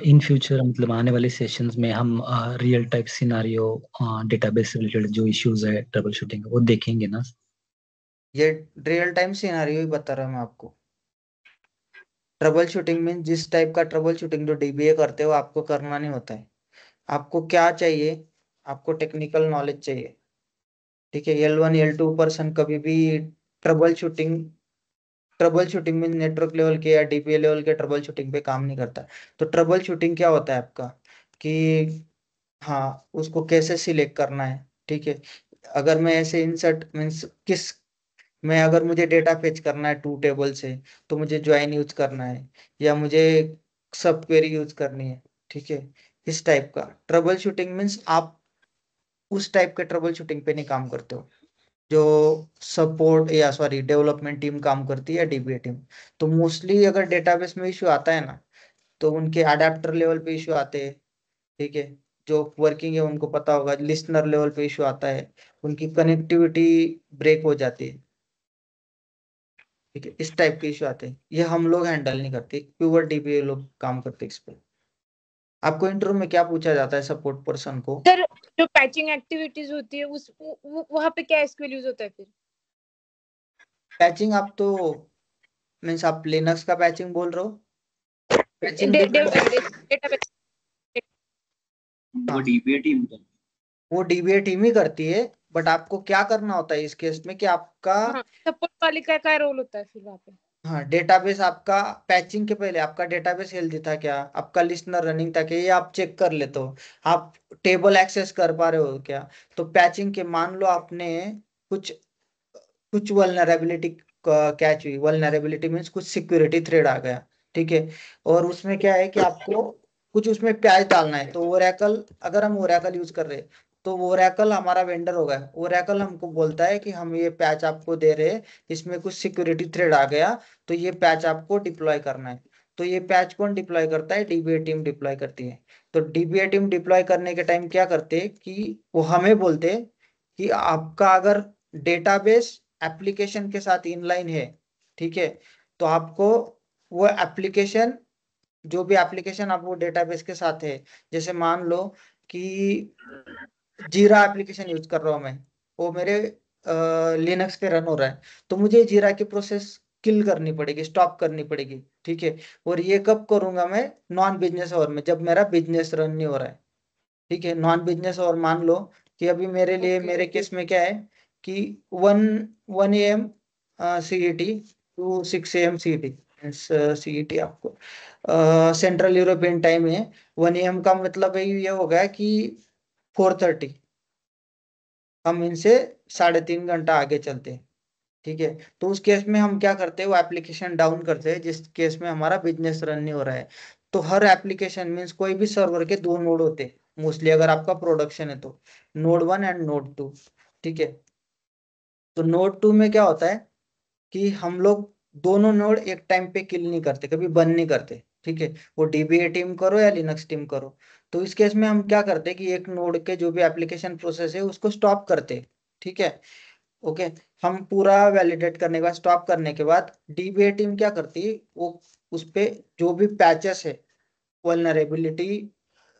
इन फ्यूचर मतलब आने वाले सेशंस में हम real type scenario database related जो इश्यूज है ट्रबल शूटिंग वो देखेंगे ना? ये रियल टाइम सिनेरियो ही बता रहा हूं मैं आपको। ट्रबल शूटिंग में जिस टाइप का ट्रबल शूटिंग जो डीबीए करते हो आपको करना नहीं होता है। आपको क्या चाहिए? आपको टेक्निकल नॉलेज चाहिए, ठीक है। L1 L2 पर्सन कभी भी ट्रबल शूटिंग में नेटवर्क लेवल के या डीबीए लेवल के ट्रबल शूटिंग पे काम नहीं करता। तो ट्रबल शूटिंग क्या होता है आपका कि हाँ, उसको कैसे सिलेक्ट करना है, ठीक है। अगर मैं ऐसे इंसर्ट मीन्स मैं अगर मुझे डेटा फेच करना है 2 टेबल से, तो मुझे ज्वाइन यूज करना है या मुझे सब क्वेरी यूज करनी है, ठीक है। इस टाइप का ट्रबल शूटिंग मीन्स आप उस टाइप के ट्रबल शूटिंग पे नहीं काम करते हो जो सपोर्ट या सॉरी डेवलपमेंट टीम काम करती है, डीबीए टीम। तो मोस्टली अगर डेटाबेस में इश्यू आता है ना, तो उनके अडेप्टर लेवल पे इश्यू आते हैं, ठीक है। जो वर्किंग है उनको पता होगा, लिसनर लेवल पे इश्यू आता है, उनकी कनेक्टिविटी ब्रेक हो जाती है, ठीक है। इस टाइप के इश्यू आते हैं, ये हम लोग हैंडल नहीं करते, प्योर डीबीए लोग काम करते हैं इस पे। आपको इंटरव्यू में क्या पूछा जाता है सपोर्ट पर्सन को? सर जो पैचिंग एक्टिविटीज होती है उस वहां पे क्या एसक्यूएल यूज होता है फिर? पैचिंग आप तो मीन्स आप लिनक्स का पैचिंग बोल रहे हो? पैचिंग डेटाबेस वो डीबीए टीम का, वो डीबीए टीम ही करती है, बट आपको क्या करना होता है इस केस में कि आपका सपोर्ट वाले का क्या रोल होता है फिर वहां पे? हाँ, डेटाबेस आपका पैचिंग के पहले आपका डेटाबेस हेल्दी था क्या, आपका लिस्टनर रनिंग था क्या, ये आप चेक कर लेते हो। आप टेबल एक्सेस कर पा रहे हो क्या? तो पैचिंग के मान लो आपने कुछ कुछ वल्नरेबिलिटी कैच हुई, वल्नरेबिलिटी मीन्स कुछ सिक्योरिटी थ्रेड आ गया, ठीक है। और उसमें क्या है कि आपको कुछ उसमें पैच डालना है। तो ओरेकल, अगर हम ओरेकल यूज कर रहे हैं तो ओरेकल हमारा वेंडर होगा। ओरेकल हमको बोलता है कि हम ये पैच आपको दे रहे हैं, इसमें कुछ सिक्योरिटी थ्रेड आ गया, तो ये पैच आपको डिप्लॉय करना है। तो ये पैच कौन डिप्लॉय करता है? डीबीए टीम डिप्लॉय करती है। तो डीबीए टीम डिप्लॉय करने के टाइम क्या करते हैं कि वो हमें बोलते हैं कि आपका अगर डेटाबेस एप्लीकेशन के साथ इनलाइन है, ठीक है, तो आपको वो एप्लीकेशन, जो भी एप्लीकेशन आप वो डेटाबेस के साथ है, जैसे मान लो कि जीरा एप्लीकेशन यूज कर रहा हूँ मैं, वो मेरे लिनक्स पे रन हो रहा है, तो मुझे जीरा की प्रोसेस किल करनी पड़ेगी, स्टॉप करनी पड़ेगी, ठीक है। और ये कब करूंगा मैं? नॉन बिजनेस आवर में, जब मेरा बिजनेस रन नहीं हो रहा है, ठीक है। नॉन बिजनेस आवर मान लो कि अभी मेरे लिए, मेरे केस में क्या है कि 1 AM CET to 6 AM CET, CET आपको सेंट्रल यूरोपियन टाइम है। 1 AM का मतलब ये हो गया कि 4:30, हम इनसे 3.5 घंटा आगे चलते हैं, ठीक है। तो उस केस में हम क्या करते हैं, वो एप्लीकेशन डाउन करते हैं जिस केस में हमारा बिजनेस रन नहीं हो रहा है। तो हर एप्लीकेशन मीन्स कोई भी सर्वर के 2 नोड होते हैं मोस्टली, अगर आपका प्रोडक्शन है तो Node 1 एंड Node 2, ठीक है। तो Node 2 में क्या होता है कि हम लोग दोनों नोड एक टाइम पे किल नहीं करते, कभी बंद नहीं करते, ठीक है। वो डीबीए टीम करो या लिनक्स टीम करो। तो इस केस में हम क्या करते हैं कि एक नोड के जो भी एप्लीकेशन प्रोसेस है उसको स्टॉप करते हैं, ठीक है। ओके, हम पूरा वैलिडेट करने के बाद, स्टॉप करने के बाद, डीबीए टीम क्या करती है, वो उस पे जो भी पैचेस है, वल्नरेबिलिटी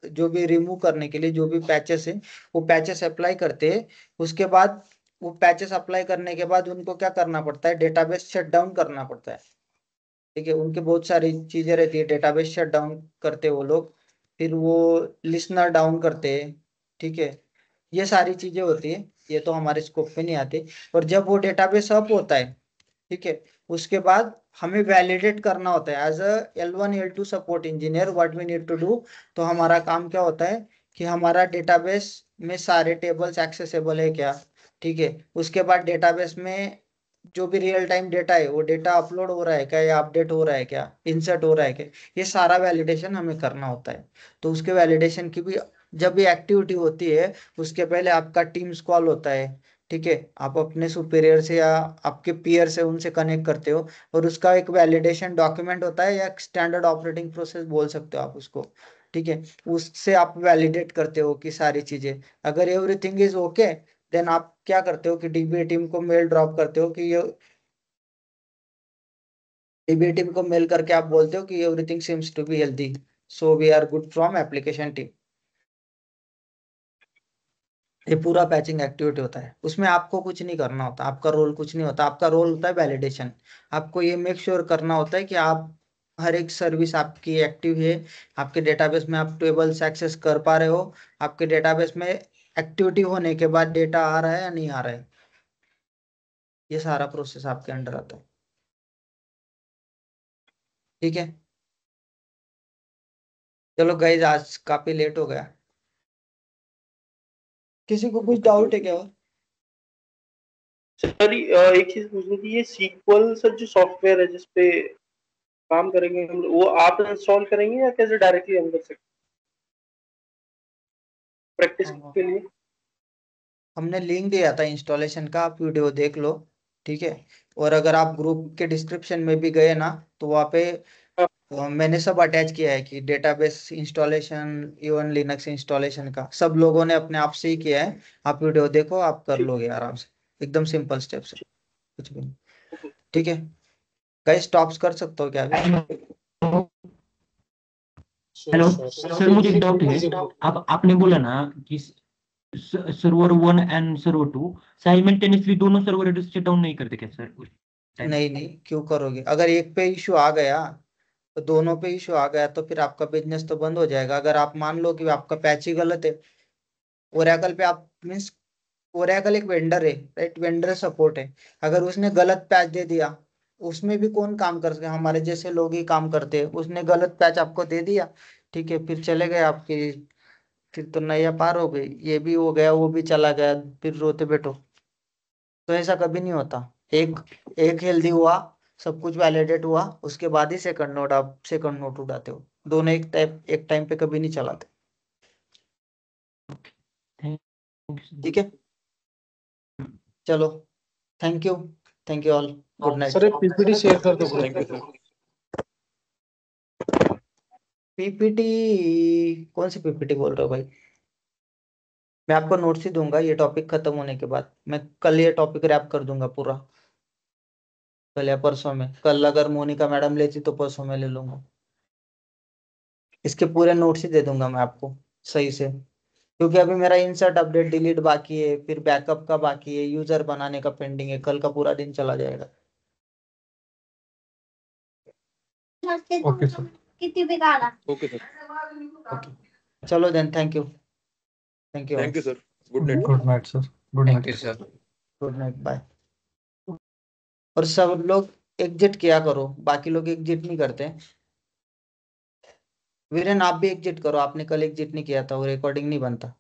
जो भी रिमूव करने के लिए जो भी पैचेस है, वो पैचेस अप्लाई करते हैं। उसके बाद वो पैचेस अप्लाई करने के बाद उनको क्या करना पड़ता है, डेटाबेस शट डाउन करना पड़ता है, ठीक है। उनके बहुत सारी चीजें रहती है, डेटाबेस शट डाउन करते हैं वो लोग, फिर वो लिसनर डाउन करते हैं, ठीक है। ये सारी चीजें होती है, ये तो हमारे स्कोप पे नहीं आते। और जब वो डेटाबेस अप होता है, ठीक है, उसके बाद हमें वैलिडेट करना होता है as a L1 L2 support engineer, what we need to do. तो हमारा काम क्या होता है कि हमारा डेटाबेस में सारे टेबल्स एक्सेसिबल है क्या, ठीक है। उसके बाद डेटाबेस में जो भी रियल टाइम डेटा है, वो डेटा अपलोड हो रहा है क्या, या अपडेट हो रहा है क्या, इंसर्ट हो रहा है क्या, ये सारा वैलिडेशन हमें करना होता है। तो उसके वैलिडेशन की भी जब भी एक्टिविटी होती है, उसके पहले आपका टीम्स कॉल होता है, ठीक है। आप अपने सुपीरियर से या आपके पीयर से उनसे कनेक्ट करते हो, और उसका एक वैलिडेशन डॉक्यूमेंट होता है, या स्टैंडर्ड ऑपरेटिंग प्रोसेस बोल सकते हो आप उसको, ठीक है। उससे आप वैलिडेट करते हो कि सारी चीजें, अगर एवरीथिंग इज ओके, देन आप क्या करते हो कि डीबीए टीम को मेल ड्रॉप करते हो कि ये, डीबीए टीम को मेल करके आप बोलते हो कि everything seems to be healthy, so we are good from application team. ये पूरा पैचिंग एक्टिविटी होता है, उसमें आपको कुछ नहीं करना होता, आपका रोल कुछ नहीं होता, आपका रोल होता है वैलिडेशन। आपको ये मेक श्योर करना होता है कि आप हर एक सर्विस आपकी एक्टिव है, आपके डेटाबेस में आप टेबल्स एक्सेस कर पा रहे हो, आपके डेटाबेस में एक्टिविटी होने के बाद डेटा आ रहा है या नहीं आ रहा है, ये सारा प्रोसेस आपके अंडर आता है, ठीक है। चलो गाइज, आज काफी लेट हो गया, किसी को कुछ डाउट है क्या? सर एक चीज पूछनी थी, ये सीक्वल सर जो सॉफ्टवेयर है जिसपे काम करेंगे हम लोग, वो आप इंस्टॉल करेंगे या कैसे डायरेक्टली हम कर सकते प्रैक्टिस के लिए? हमने लिंक दिया था इंस्टॉलेशन का, आप वीडियो देख लो, ठीक है। और अगर आप ग्रुप के डिस्क्रिप्शन में भी गए ना, तो वहाँ पे मैंने सब अटैच किया है कि database installation, even Linux installation का सब लोगों ने अपने आप से ही किया है। आप वीडियो देखो, आप कर लोगे आराम से, एकदम सिंपल स्टेप्स है, कुछ भी नहीं, ठीक है। गाइस स्टॉप्स कर सकते हो क्या अभी? हेलो सर, मुझे एक डाउट है। आपने बोला ना कि सर्वर 1 एंड सर्वर 2 साइमल्टेनियसली दोनों सर्वर शट डाउन नहीं करते क्या सर? नहीं, क्यों करोगे? अगर एक पे इशू आ गया तो दोनों पे इशू आ गया तो फिर आपका बिजनेस तो बंद हो जाएगा। अगर आप मान लो कि आपका पैच ही गलत है, ओरेकल पे आप मीन्स, ओरेकल एक वेंडर है, राइट, वेंडर सपोर्ट है। अगर उसने गलत पैच दे दिया, उसमें भी कौन काम कर सके, हमारे जैसे लोग ही काम करते हैं। उसने गलत पैच आपको दे दिया, ठीक है, फिर चले गए आपकी, फिर तो नैया पार हो गई, ये भी हो गया, वो भी चला गया, फिर रोते बैठो। तो ऐसा कभी नहीं होता। एक एक हेल्दी हुआ, सब कुछ वैलिडेट हुआ, उसके बाद ही सेकंड नोट, आप सेकंड नोट उड़ाते हो। दोनों एक टाइम पे कभी नहीं चलाते। ठीक है, चलो, thank you all, good night. Sir एक पीपीटी शेयर कर दो ग्रुप थैंक यू पे। सर। पीपीटी कौन सी पीपीटी बोल रहे हो भाई? मैं आपको नोट्स ही दूंगा ये टॉपिक खत्म होने के बाद। मैं कल ये टॉपिक रैप कर दूंगा पूरा, कल या परसों में। कल अगर मोनिका मैडम लेती तो परसों में ले लूंगा। इसके पूरे नोट्स ही दे दूंगा मैं आपको सही से, क्योंकि अभी मेरा इंसर्ट अपडेट डिलीट बाकी है, फिर बैकअप का बाकी है, यूजर बनाने का पेंडिंग है। कल का पूरा दिन चला जाएगा। Okay sir. Okay sir. Okay, चलो then, thank you thank you sir, good night. Good night sir, good thank night. You sir. Good night, bye. और सब लोग एग्जिट किया करो, बाकी लोग एग्जिट नहीं करते। वीरेन आप भी एग्जिट करो, आपने कल एग्जिट नहीं किया था, वो रिकॉर्डिंग नहीं बनता।